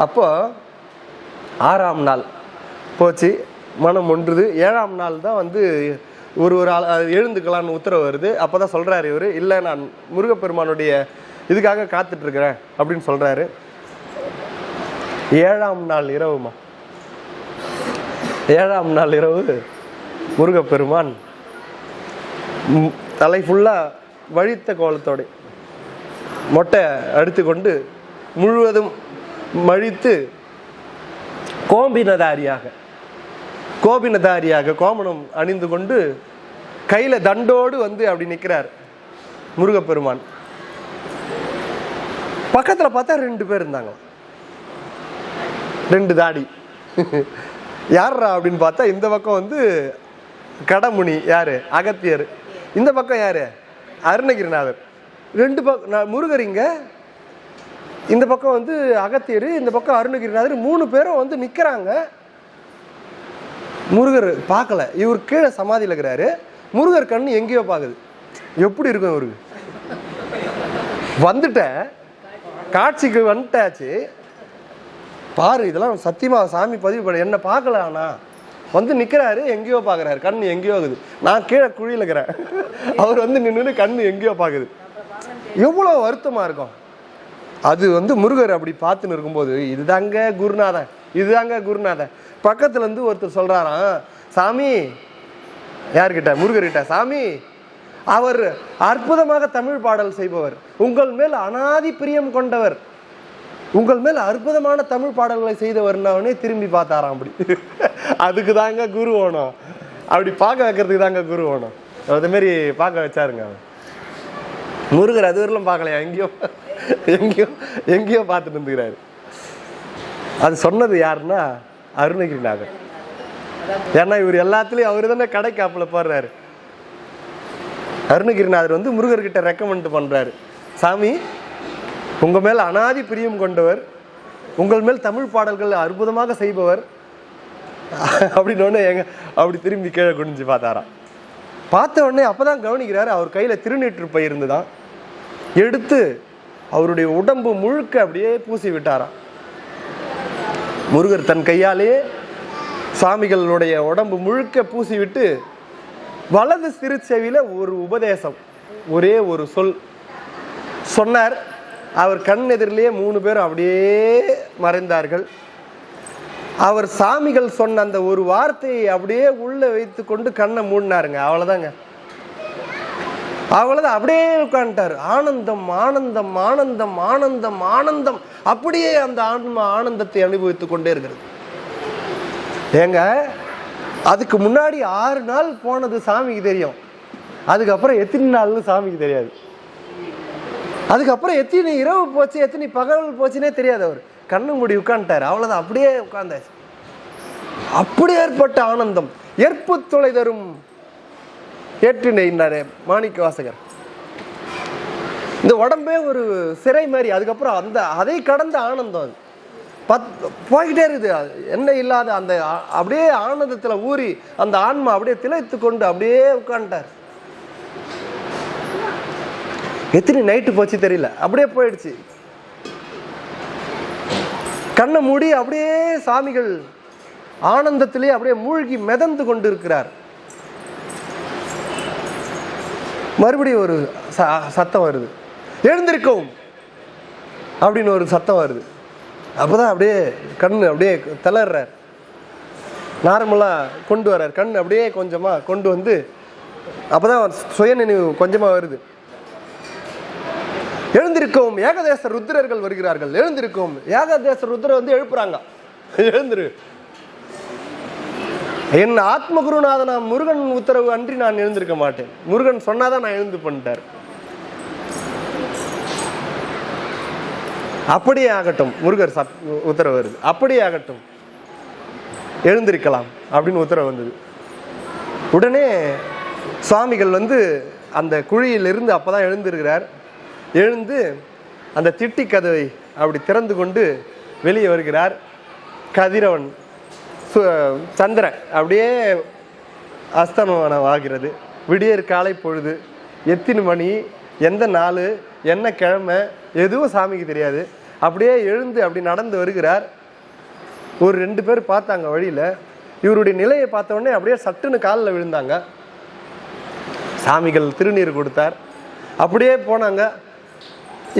அப்போ 6ஆம் நாள் போச்சு, மனம் ஒன்றுது. 7ஆம் நாள் தான் வந்து ஒரு எழுந்துக்கலான்னு உத்தரவு வருது. அப்போ தான் சொல்கிறாரு இவர், இல்லை நான் முருகப்பெருமானுடைய இதுக்காக காத்துட்ருக்கிறேன் அப்படின்னு சொல்கிறாரு. 7ஆம் நாள் இரவுமா, 7ஆம் நாள் இரவு முருகப்பெருமான் தலை ஃபுல்லாக வழித்த கோலத்தோடு மொட்டை அடித்து கொண்டு முழுவதும் மழித்து கோபினதாரியாக கோமணம் அணிந்து கொண்டு கையில தண்டோடு வந்து அப்படி நிற்கிறார் முருகப்பெருமான். பக்கத்துல பார்த்தா 2 பேர் இருந்தாங்க, 2 தாடி. யாரா அப்படின்னு பார்த்தா இந்த பக்கம் வந்து கடமுனி, யாரு? அகத்தியர். இந்த பக்கம் யாரு? அருணகிரிநாதர். 2 பக்கம் முருகர், இங்க இந்த பக்கம் வந்து அகத்தியர், இந்த பக்கம் அருணகிரிநாதர். 3 பேரும் வந்து நிக்கிறாங்க. முருகர் பார்க்கல, இவர் கீழே சமாதியில் இருக்கிறாரு. முருகர் கண்ணு எங்கேயோ பார்க்குது. எப்படி இருக்கும் இவருக்கு? வந்துட்ட காட்சிக்கு வந்துட்டாச்சு பாரு, இதெல்லாம் சத்தியமா சாமி பதிவு பண்ண, என்ன பார்க்கல. ஆனா வந்து நிக்கிறாரு, எங்கேயோ பார்க்குறாரு, கண்ணு எங்கேயோ இருக்குது. நான் கீழே குழியில் இருக்கிறேன், அவர் வந்து நின்று கண்ணு எங்கேயோ பார்க்குது. எவ்வளோ வருத்தமா இருக்கும். அது வந்து முருகர் அப்படி பார்த்துன்னு இருக்கும்போது இதுதாங்க குருநாதன், இதுதாங்க குருநாதன். பக்கத்துல இருந்து ஒருத்தர் சொல்றாராம், சாமி யார்கிட்ட, முருகர்கிட்ட, சாமி அவர் அற்புதமாக தமிழ் பாடல் செய்பவர், உங்கள் மேல் அனாதி பிரியம் கொண்டவர், உங்கள் மேல் அற்புதமான தமிழ் பாடல்களை செய்தவர்னே திரும்பி பார்த்தாராம். அப்படி அதுக்கு தாங்க குரு வேணும், அப்படி பார்க்க வைக்கிறதுக்கு தாங்க குரு வேணும். அது மாரி பார்க்க வச்சாருங்க முருகர். அது வரலாம் பார்க்கலையா, எங்கேயோ எங்கேயோ எங்கேயோ பார்த்துட்டு இருந்துக்கிறாரு. அது சொன்னது யாருன்னா அருணகிரிநாதர். ஏன்னா இவர் எல்லாத்துலேயும் அவர் தானே கடைக்காப்புல போடுறாரு. அருணகிரிநாதர் வந்து முருகர்கிட்ட ரெக்கமெண்ட் பண்றாரு, சாமி உங்க மேல் அனாதி பிரியம் கொண்டவர், உங்கள் மேல் தமிழ் பாடல்கள் அற்புதமாக செய்பவர் அப்படின்னு எங்க அப்படி திரும்பி கீழே குனிஞ்சு பார்த்தாராம். பார்த்த உடனே அப்பதான் கவனிக்கிறாரு, அவர் கையில திருநீற்று பை இருந்துதான், எடுத்து அவருடைய உடம்பு முழுக்க அப்படியே பூசி விட்டாராம். முருகர் தன் கையாலே சாமிகளுடைய உடம்பு முழுக்க பூசி விட்டு வலது திருச்செவியில ஒரு உபதேசம், ஒரே ஒரு சொல் சொன்னார். அவர் கண் எதிரிலேயே 3 பேரும் அப்படியே மறைந்தார்கள். அவர் சாமிகள் சொன்ன அந்த ஒரு வார்த்தையை அப்படியே உள்ள வைத்து கொண்டு கண்ணை மூடினாருங்க. அவ்வளவுதாங்க, அவ்வளவுதான். அப்படியே உட்காந்துட்டாரு. ஆனந்தம் ஆனந்தம் ஆனந்தம் ஆனந்தம் ஆனந்தம், அப்படியே அந்த ஆன்மா ஆனந்தத்தை அனுபவித்துக் கொண்டே இருக்கிறது. ஏங்க அதுக்கு முன்னாடி 6 நாள் போனது சாமிக்கு தெரியும், அதுக்கப்புறம் எத்தனை நாள்னு சாமிக்கு தெரியாது. அதுக்கப்புறம் எத்தனை இரவு போச்சு எத்தனை பகல் போச்சுன்னே தெரியாது. அவர் கண்ணு மூடி உட்காந்துட்டாரு, அவ்வளவுதான். அப்படியே உட்கார்ந்தாச்சு. அப்படி ஏற்பட்ட ஆனந்தம் ஏற்பு தொலை தரும் ஏற்றினாரு மாணிக்க வாசகர். இந்த உடம்பே ஒரு சிறை மாதிரி. அதுக்கப்புறம் அந்த அதை கடந்த ஆனந்தம் அது போய்கிட்டே இருக்குது. என்ன இல்லாத அந்த அப்படியே ஆனந்தத்துல ஊறி அந்த ஆன்மா அப்படியே திளைத்து கொண்டு அப்படியே உட்காந்துட்டார். எத்தனை நைட்டு போச்சு தெரியல, அப்படியே போயிடுச்சு. கண்ணை மூடி அப்படியே சாமிகள் ஆனந்தத்திலே அப்படியே மூழ்கி மிதந்து கொண்டு இருக்கிறார். மறுபடியும் ஒரு சத்தம் வருது, எழுந்திருக்கவும் அப்படின்னு ஒரு சத்தம் வருது. அப்பதான் அப்படியே கண்ணு அப்படியே தளர்றார். நார்மலா கொண்டு வர்றார், கண் அப்படியே கொஞ்சமா கொண்டு வந்து அப்பதான் சுய நினைவு கொஞ்சமா வருது. எழுந்திருக்கவும் ஏகதேச ருத்ரர்கள் வருகிறார்கள், எழுந்திருக்கவும். ஏகதேச ருத்ரர் வந்து எழுப்புறாங்க, எழுந்திரு, என் ஆத்ம குருநாதனா முருகன் உத்தரவு அன்றி நான் எழுந்திருக்க மாட்டேன், முருகன் சொன்னாதான் நான் எழுந்து பண்ணிட்டார். அப்படியே ஆகட்டும், முருகர் உத்தரவு வருது, அப்படியே ஆகட்டும், எழுந்திருக்கலாம் அப்படின்னு உத்தரவு வந்தது. உடனே சுவாமிகள் வந்து அந்த குழியிலிருந்து அப்பதான் எழுந்திருக்கிறார். எழுந்து அந்த திட்டி கதவை அப்படி திறந்து கொண்டு வெளியே வருகிறார். கதிரவன் சந்திரன் அப்படியே அஸ்தமனம் ஆகிறது. விடியற் காலை பொழுது. எத்தனை மணி, எந்த நாள், என்ன கிழமை எதுவும் சாமிக்கு தெரியாது. அப்படியே எழுந்து அப்படி நடந்து வருகிறார். ஒரு 2 பேர் பார்த்தாங்க வழியில. இவருடைய நிலையை பார்த்த உடனே அப்படியே சட்டுன்னு காலில் விழுந்தாங்க. சாமிகள் திருநீர் கொடுத்தார். அப்படியே போனாங்க.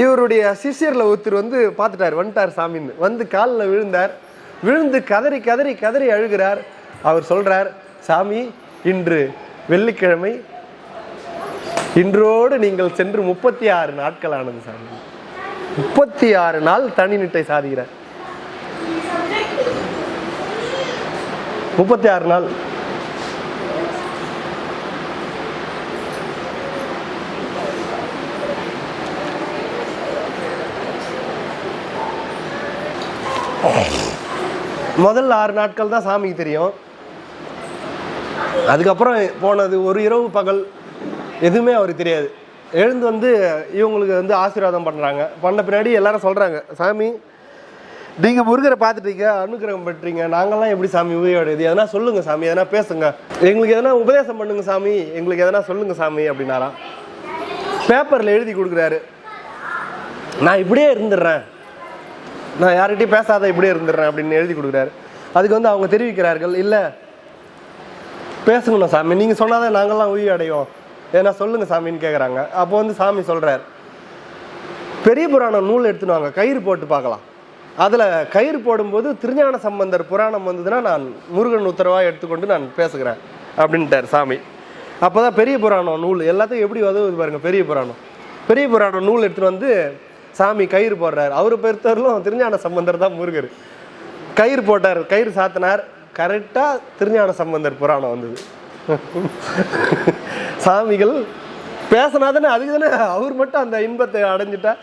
இவருடைய சிஷியர்ல ஒருத்தர் வந்து பார்த்துட்டார், வந்துட்டார் சாமின்னு. வந்து காலில் விழுந்தார். விழுந்து கதறி கதறி கதறி அழுகிறார். அவர் சொல்றார், சாமி இன்று வெள்ளிக்கிழமை, இன்றோடு நீங்கள் சென்று 36 நாட்கள் ஆனது சாமி. 36 நாள் தனி நிட்டை சாதிக்கிறார். 36 நாள். முதல் 6 நாட்கள் தான் சாமிக்கு தெரியும். அதுக்கப்புறம் போனது ஒரு இரவு பகல் எதுவுமே அவருக்கு தெரியாது. எழுந்து வந்து இவங்களுக்கு வந்து ஆசீர்வாதம் பண்ணுறாங்க. பண்ண பின்னாடி எல்லாரும் சொல்கிறாங்க, சாமி நீங்கள் முருகரை பார்த்துட்டீங்க, அனுகிரகம் பெற்றீங்க, நாங்கள்லாம் எப்படி சாமி உயிரோடையது, எதனா சொல்லுங்கள் சாமி, எதனா பேசுங்க, எங்களுக்கு எதனா உபதேசம் பண்ணுங்க சாமி, எங்களுக்கு எதனா சொல்லுங்கள் சாமி அப்படின்னாராம். பேப்பரில் எழுதி கொடுக்குறாரு, நான் இப்படியே இருந்துடுறேன், நான் யார்கிட்டையும் பேசாத இப்படியே இருந்துடுறேன் அப்படின்னு எழுதி கொடுக்குறாரு. அதுக்கு வந்து அவங்க தெரிவிக்கிறார்கள், இல்லை பேசுங்கண்ணா சாமி, நீங்கள் சொன்னாதான் நாங்கள்லாம் உயிர் அடையும், ஏன்னா சொல்லுங்க சாமின்னு கேட்குறாங்க. அப்போ வந்து சாமி சொல்கிறார், பெரிய புராணம் நூல் எடுத்துன்னு வாங்க, கயிறு போட்டு பார்க்கலாம். அதில் கயிறு போடும்போது திருஞான சம்பந்தர் புராணம் வந்ததுன்னா நான் முருகன் உத்தரவாக எடுத்துக்கொண்டு நான் பேசுகிறேன் அப்படின்ட்டார் சாமி. அப்போ தான் பெரிய புராணம் நூல் எல்லாத்தையும் எப்படி உதவுது பாருங்கள். பெரிய புராணம் நூல் எடுத்துகிட்டு வந்து சாமி கயிறு போடுறாரு. அவர் பெருத்தவர்களும் திருஞான சம்பந்தர் தான் முருகர். கயிறு போட்டார், கயிறு சாத்தினார், கரெக்டாக திருஞான சம்பந்தர் புராணம் வந்தது. சாமிகள் பேசினா தானே, அதுக்கு தானே அவர் மட்டும் அந்த இன்பத்தை அடைஞ்சிட்டா.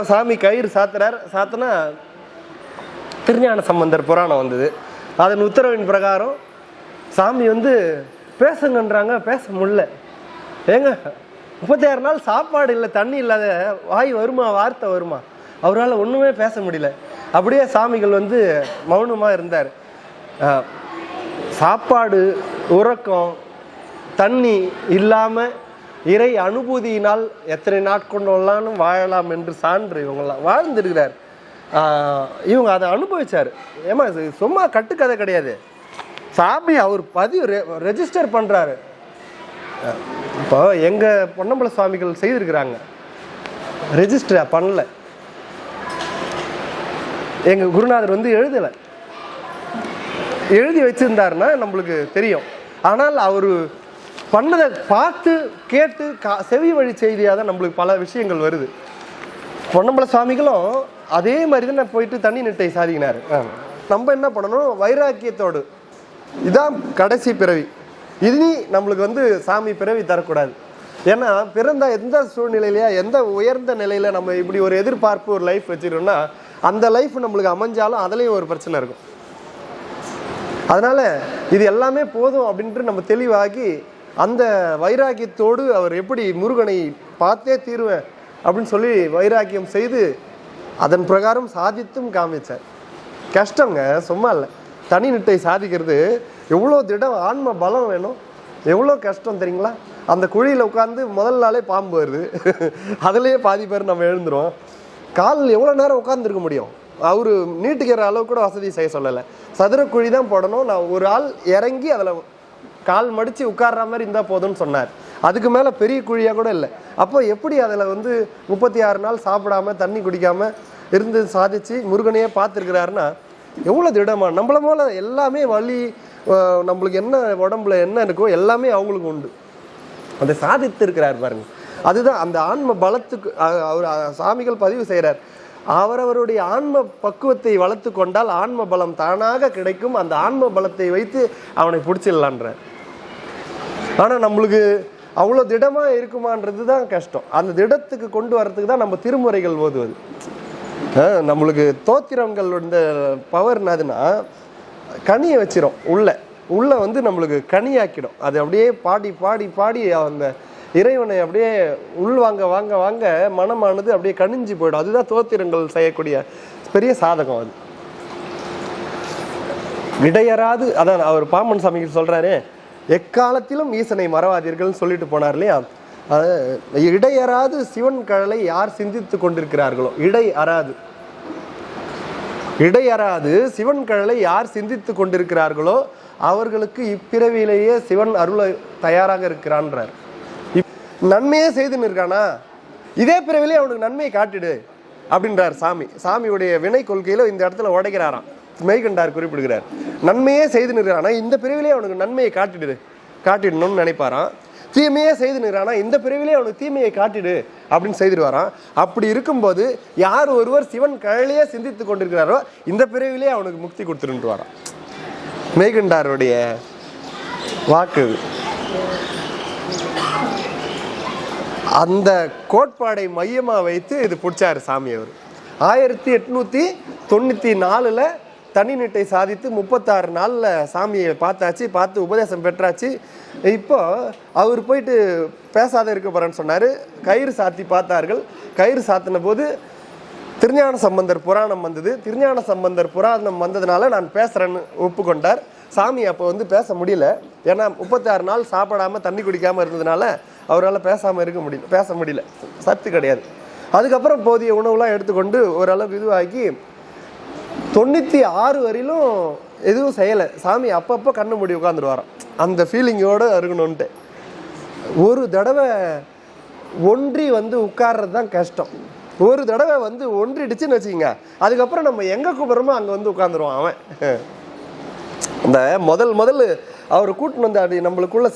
சாமி கயிறு சாத்தினா திருஞான சம்பந்தர் புராணம் வந்தது. அதன் உத்தரவின் பிரகாரம் சாமி வந்து பேசுங்கன்றாங்க, பேச முடியல. ஏங்க 36 நாள் சாப்பாடு இல்லை, தண்ணி இல்லாத வாய் வருமா, வார்த்தை வருமா? அவரால் ஒன்றுமே பேச முடியல. அப்படியே சாமிகள் வந்து மௌனமாக இருந்தார். சாப்பாடு, உறக்கம், தண்ணி இல்லாமல் இறை அனுபூதியினால் எத்தனை நாட்கொண்டோம்லான்னு வாழலாம் என்று சான்று இவங்கெல்லாம் வாழ்ந்துருக்கிறார். இவங்க அதை அனுபவிச்சார். ஏமா சும்மா கட்டுக்கதை கிடையாது. சாமி அவர் பதிவு ரெஜிஸ்டர் பண்ணுறாரு. இப்போ எங்கள் பொன்னம்பல சுவாமிகள் செய்திருக்கிறாங்க, ரெஜிஸ்டர் பண்ணல. எங்கள் குருநாதர் வந்து எழுதி வச்சிருந்தாருன்னா நம்மளுக்கு தெரியும். ஆனால் அவர் பண்ணதை பார்த்து கேட்டு செவி வழி செய்தியாக தான் நம்மளுக்கு பல விஷயங்கள் வருது. பொன்னம்பல சுவாமிகளும் அதே மாதிரி தான் போயிட்டு தண்ணி நிட்டை சாதிக்கினார். நம்ம என்ன பண்ணணும், வைராக்கியத்தோடு இதான் கடைசி பிறவி, இனி நம்மளுக்கு வந்து சாமி பிறவி தரக்கூடாது. ஏன்னா பிறந்த எந்த சூழ்நிலையிலையா எந்த உயர்ந்த நிலையில் நம்ம இப்படி ஒரு எதிர்பார்ப்பு ஒரு லைஃப் வச்சுருக்கோம்னா அந்த லைஃப் நம்மளுக்கு அமைஞ்சாலும் அதுலேயும் ஒரு பிரச்சனை இருக்கும். அதனால் இது எல்லாமே போதும் அப்படின்ட்டு நம்ம தெளிவாகி அந்த வைராக்கியத்தோடு அவர் எப்படி முருகனை பார்த்தே தீருவேன் அப்படின்னு சொல்லி வைராக்கியம் செய்து அதன் பிரகாரம் சாதித்தும் காமிச்சார். கஷ்டங்க, சும்மா இல்லை. தனி நிட்டை சாதிக்கிறது எவ்வளோ திடம், ஆன்ம பலம் வேணும், எவ்வளோ கஷ்டம் தெரியுங்களா? அந்த குழியில் உட்காந்து முதல் நாளே பாம்பு வருது, அதுலேயே பாதி பேர் நம்ம எழுந்துரும். கால் எவ்வளோ நேரம் உட்காந்துருக்க முடியும்? அவர் நீட்டுக்கிற அளவு கூட வசதி செய்ய சொல்லலை. சதுர குழி தான் போடணும். நான் ஒரு ஆள் இறங்கி அதில் கால் மடித்து உட்கார்ற மாதிரி இருந்தால் போதும்னு சொன்னார். அதுக்கு மேலே பெரிய குழியாக கூட இல்லை. அப்போ எப்படி அதில் வந்து 36 நாள் சாப்பிடாம தண்ணி குடிக்காமல் இருந்து சாதித்து முருகனையே பார்த்துருக்கிறாருன்னா எவ்வளோ திடமாக. நம்மள போல எல்லாமே வலி, நம்மளுக்கு என்ன உடம்புல என்ன இருக்கோ எல்லாமே அவங்களுக்கு உண்டு. அதை சாதித்து இருக்கிறார் பாருங்க. அதுதான் அந்த ஆன்ம பலத்துக்கு அவர் சாமிகள் பதிவு செய்கிறார். அவரவருடைய ஆன்ம பக்குவத்தை வளர்த்து கொண்டால் ஆன்ம பலம் தானாக கிடைக்கும். அந்த ஆன்ம பலத்தை வைத்து அவனை பிடிச்சிடலான்றார். ஆனால் நம்மளுக்கு அவ்வளோ திடமாக இருக்குமான்றது தான் கஷ்டம். அந்த திடத்துக்கு கொண்டு வரத்துக்கு தான் நம்ம திருமுறைகள் ஓதுவது. நம்மளுக்கு தோத்திரங்கள் இந்த பவர் என்னதுன்னா கனியை வச்சிரும், உள்ள வந்து நம்மளுக்கு கனியாக்கிடும். அது அப்படியே பாடி பாடி பாடி அந்த இறைவனை அப்படியே உள்வாங்க வாங்க வாங்க மனமானது அப்படியே கனிஞ்சு போயிடும். அதுதான் தோத்திரங்கள் செய்யக்கூடிய பெரிய சாதகம். அது இடையறாது, அதான் அவர் பாம்பன் சாமிகள் சொல்றாரு, எக்காலத்திலும் ஈசனை மறவாதீர்கள் சொல்லிட்டு போனார் இல்லையா? இடையறாது சிவன் கழலை யார் சிந்தித்து கொண்டிருக்கிறார்களோ, இடையறாது சிவன் கழலை யார் சிந்தித்து கொண்டிருக்கிறார்களோ அவர்களுக்கு இப்பிறவியிலேயே சிவன் அருளை தயாராக இருக்கிறான்றார். நன்மையே செய்துன்னு இருக்கானா, இதே பிறவிலே அவனுக்கு நன்மையை காட்டிடு அப்படின்றார் சாமி. சாமியுடைய வினை கொள்கையில இந்த இடத்துல உடைக்கிறாராம். மெய்கண்டார் குறிப்பிடுகிறார். நன்மையே செய்து நிற்கிறானா இந்த பிறவிலே அவனுக்கு நன்மையை காட்டிடணும்னு நினைப்பாராம். தீமையே செய்து நிற்கிறானா இந்த பிறவிலே அவனுக்கு தீமையை காட்டிடு அப்படின்னு செய்திருவாராம். அப்படி இருக்கும்போது யார் ஒருவர் சிவன் கழலையே சிந்தித்து கொண்டிருக்கிறாரோ இந்த பிறவிலே அவனுக்கு முக்தி கொடுத்துருன்னு வரான். மெய்கண்டாருடைய வாக்கு. அந்த கோட்பாடை மையமாக வைத்து இது பிடிச்சார் சாமி. அவர் 1894 தனி நிட்டை சாதித்து 36 நாளில் சாமியை பார்த்து உபதேசம் பெற்றாச்சு. இப்போ அவர் போயிட்டு பேசாத இருக்க போகிறேன்னு சொன்னார். கயிறு சாத்தி பார்த்தார்கள். கயிறு சாத்தின போது திருஞான சம்பந்தர் புராணம் வந்தது. திருஞான சம்பந்தர் புராணம் வந்ததுனால நான் பேசுகிறேன்னு ஒப்புக்கொண்டார். சாமி அப்போ வந்து பேச முடியல. ஏன்னா 36 நாள் சாப்பிடாமல் தண்ணி குடிக்காமல் இருந்ததுனால அவரால் பேச முடியல, சத்து கிடையாது. அதுக்கப்புறம் போதிய உணவுலாம் எடுத்துக்கொண்டு ஓரளவுக்கு இதுவாக்கி 96 வரையிலும் எதுவும் செய்யலை. சாமி அப்பப்போ கண்ணு மூடி உட்காந்துருவாராம், அந்த ஃபீலிங்கோடு இருக்கணும்ன்ட்டு. ஒரு தடவை ஒன்றி வந்து உட்கார்றது தான் கஷ்டம். ஒரு தடவை வந்து ஒன்றிடுச்சுன்னு வச்சுக்கோங்க, அதுக்கப்புறம் நம்ம எங்கே கூப்பிட்றோமோ அங்கே வந்து உட்காந்துருவான் அவன். இந்த முதல் அவரை கூட்டின்னு வந்து அப்படி நம்மளுக்குள்ள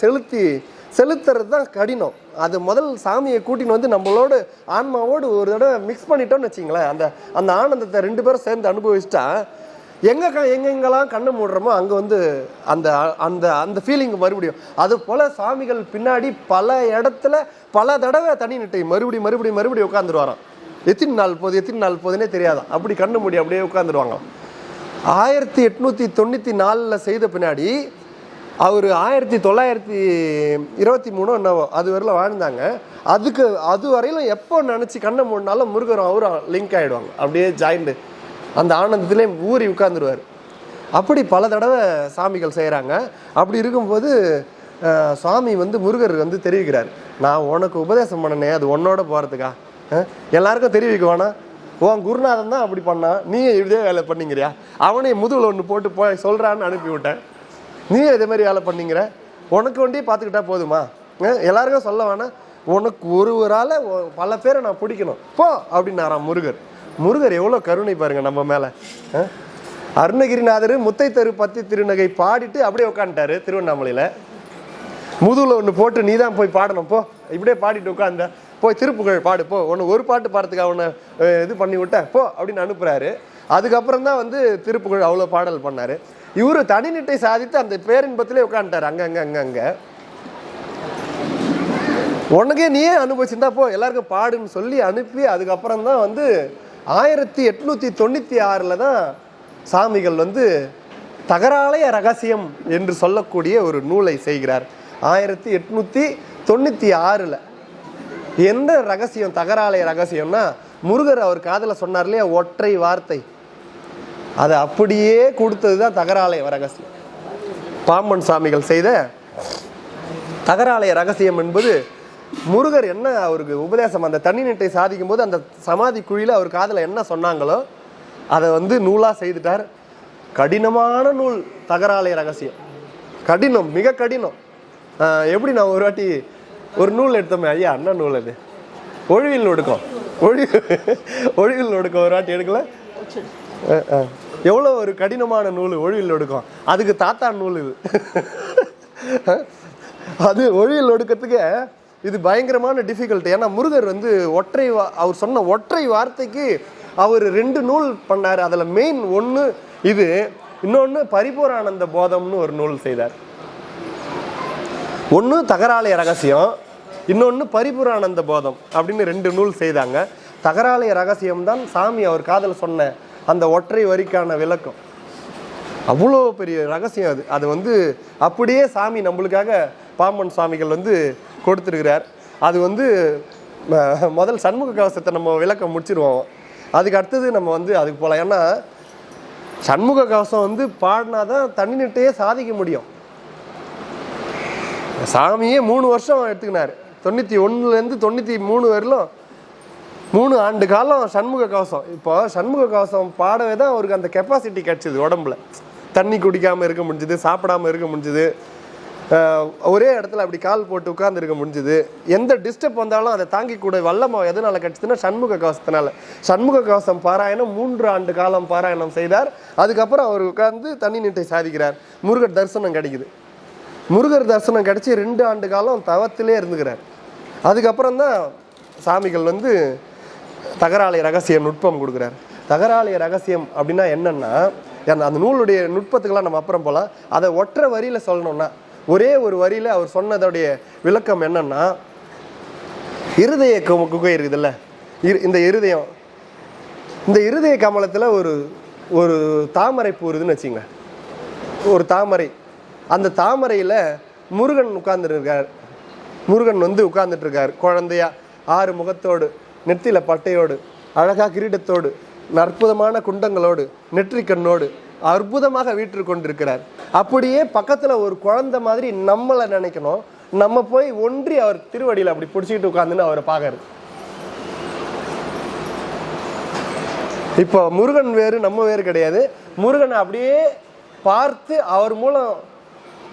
செலுத்துறது தான் கடினம். அது முதல் சாமியை கூட்டின்னு வந்து நம்மளோட ஆன்மாவோடு ஒரு தடவை மிக்ஸ் பண்ணிட்டோம்னு வச்சிங்களேன், அந்த ஆனந்தத்தை 2 பேரும் சேர்ந்து அனுபவிச்சுட்டா எங்கெங்கெல்லாம் கண்ணை மூடுறோமோ அங்கே வந்து அந்த அந்த அந்த ஃபீலிங் மறுபடியும். அது போல் சாமிகள் பின்னாடி பல இடத்துல பல தடவை தனி நிட்டை மறுபடியும் உட்காந்துருவாராம். எத்தனை நாள் போகுதுன்னே தெரியாதான், அப்படி கண்ணு மூடி அப்படியே உட்காந்துருவாங்க. 1894 செய்த பின்னாடி அவர் 1923 என்னவோ அது வரையிலும் வாழ்ந்தாங்க. அது வரையிலும் எப்போ நினச்சி கண்ணை மூடினாலும் முருகரும் அவரும் லிங்க் ஆகிடுவாங்க, அப்படியே ஜாயிண்டு அந்த ஆனந்தத்திலே ஊறி உட்காந்துருவார். அப்படி பல தடவை சாமிகள் செய்கிறாங்க. அப்படி இருக்கும்போது சுவாமி வந்து முருகர் வந்து தெரிவிக்கிறார், நான் உனக்கு உபதேசம் பண்ணனே அது உன்னோட போகிறதுக்கா, எல்லாருக்கும் தெரிவிக்குவானா, உன் குருநாதன் தான் அப்படி பண்ணான், நீ இதே வேலை பண்ணிங்கிறியா, அவனே முதுகில் ஒன்று போட்டு போய் சொல்கிறான்னு அனுப்பி விட்டேன், நீ இதே மாதிரி வேலை பண்ணிங்கிற, உனக்கு வண்டியே பார்த்துக்கிட்டா போதுமா, எல்லாருக்கும் சொல்ல வேணா, உனக்கு ஒருவரால் பல பேரை நான் பிடிக்கணும் போ அப்படின்னாராம் முருகர் எவ்வளோ கருணை பாருங்க நம்ம மேலே. அருணகிரிநாதர் முத்தை தரு பத்தி திருநகை பாடிட்டு அப்படியே உட்காந்துட்டாரு திருவண்ணாமலையில். முதுகில் ஒன்று போட்டு நீ தான் போய் பாடணும் போ, இப்படியே பாடிட்டு உட்காந்த, போய் திருப்புகழ் பாடு போ, ஒன்று ஒரு பாட்டு பாடுறதுக்கு அவனை இது பண்ணி விட்டேன் போ அப்படின்னு அனுப்புகிறாரு. அதுக்கப்புறம் தான் வந்து திருப்புகழ் அவ்வளோ பாடல் பண்ணார். இவரு தனி நிட்டை சாதித்து அந்த பேரின்பத்திலே உட்காந்துட்டார். அங்கே உனக்கே நீயே அனுபவிச்சிருந்தா போ எல்லாருக்கும் பாடுன்னு சொல்லி அனுப்பி அதுக்கப்புறம் தான் வந்து 1896 தான் சாமிகள் வந்து தகராலய ரகசியம் என்று சொல்லக்கூடிய ஒரு நூலை செய்கிறார். 1896 எந்த ரகசியம் தகராலய ரகசியம்னா, முருகர் அவர் காதில் சொன்னார் இல்லையா ஒற்றை வார்த்தை, அதை அப்படியே கொடுத்தது தான் தகராலய ரகசியம். பாம்பன் சாமிகள் செய்த தகராலய ரகசியம் என்பது முருகர் என்ன அவருக்கு உபதேசம் அந்த தனி நிட்டை சாதிக்கும் போது அந்த சமாதி குழியில் அவர் காதில் என்ன சொன்னாங்களோ அதை வந்து நூலாக செய்துட்டார். கடினமான நூல் தகராலய ரகசியம், கடினம், மிக கடினம். எப்படி நான் ஒரு வாட்டி ஒரு நூல் எடுத்தோமே ஐயா, அண்ணா நூல் அது ஒழிவில் ஒடுக்கம் ஒரு வாட்டி எடுக்கல, எவ்வளோ ஒரு கடினமான நூல் ஒழிவில் ஒடுக்கம், அதுக்கு தாத்தா நூல் இது. அது ஒழிவில் ஒடுக்கத்துக்கு இது பயங்கரமான டிஃபிகல்ட். ஏன்னா முருகர் வந்து அவர் சொன்ன ஒற்றை வார்த்தைக்கு அவர் 2 நூல் பண்ணார். அதில் மெயின் ஒன்று இது, இன்னொன்று பரிபூரானந்த போதம்னு ஒரு நூல் செய்தார். ஒன்று தகராலய ரகசியம், இன்னொன்று பரிபூரானந்த போதம் அப்படின்னு 2 நூல் செய்தாங்க. தகராலய ரகசியம்தான் சாமி அவர் காதல் சொன்ன அந்த ஒற்றை வரிக்கான விளக்கம். அவ்வளோ பெரிய ரகசியம் அது வந்து அப்படியே சாமி நம்மளுக்காக பாம்பன் சுவாமிகள் வந்து கொடுத்துருக்கிறார். அது வந்து முதல் சண்முக கவசத்தை நம்ம விளக்கம் முடிச்சிருவோம், அதுக்கு அடுத்தது நம்ம வந்து அதுக்கு போகலாம். ஏன்னா சண்முக கவசம் வந்து பாடினாதான் தனி நிட்டையே சாதிக்க முடியும். சாமியே 3 வருஷம் எடுத்துக்கினார், 91லேருந்து 93 வரையிலும் 3 ஆண்டு காலம் சண்முக கவசம். இப்போ சண்முக கவசம் பாடவே தான் அவருக்கு அந்த கெப்பாசிட்டி கிடச்சிது. உடம்புல தண்ணி குடிக்காமல் இருக்க முடிஞ்சுது, சாப்பிடாமல் இருக்க முடிஞ்சுது, ஒரே இடத்துல அப்படி கால் போட்டு உட்கார்ந்துருக்க முடிஞ்சுது. எந்த டிஸ்டர்ப் வந்தாலும் அதை தாங்கி கூட வல்லமா எதனால கிடச்சிதுன்னா சண்முக கவசத்தினால. சண்முக கவசம் பாராயணம் 3 ஆண்டு காலம் பாராயணம் செய்தார். அதுக்கப்புறம் அவர் உட்கார்ந்து தனி நிட்டை சாதிக்கிறார். முருகர் தரிசனம் கிடைக்குது. முருகர் தரிசனம் கிடைச்சி 2 ஆண்டு காலம் தவத்திலே இருந்துக்கிறார். அதுக்கப்புறம் தான் சாமிகள் வந்து தகராலய ரகசிய நுட்பம் கொடுக்குறார். தகராலய ரகசியம் அப்படின்னா என்னன்னா, அந்த நூலுடைய நுட்பத்துக்கெல்லாம் நம்ம அப்புறம் போகலாம். அதை ஒற்றை வரியில் சொல்லணும்னா, ஒரே ஒரு வரியில் அவர் சொன்னதோடைய விளக்கம் என்னன்னா, இருதய குகை இருக்குதுல்ல, இந்த இருதய கமலத்தில் ஒரு தாமரை பூ இருக்குதுன்னு வச்சுங்க, ஒரு தாமரை. அந்த தாமரையில் முருகன் உட்கார்ந்துருக்கார். முருகன் வந்து உட்கார்ந்துட்டு இருக்கார் குழந்தையா, 6 முகத்தோடு, நெத்தியில் பட்டையோடு, அழகா கிரீடத்தோடு, அற்புதமான குண்டங்களோடு, நெற்றிக்கண்ணோடு அற்புதமாக வீற்று கொண்டிருக்கிறார். அப்படியே பக்கத்தில் ஒரு குழந்தை மாதிரி நம்மளை நினைக்கணும். நம்ம போய் ஒன்றி அவர் திருவடியில் அப்படி பிடிச்சிக்கிட்டு உட்காந்துன்னு அவரை பார்க்கறது. இப்போ முருகன் வேறு நம்ம வேறு கிடையாது. முருகனை அப்படியே பார்த்து அவர் மூலம்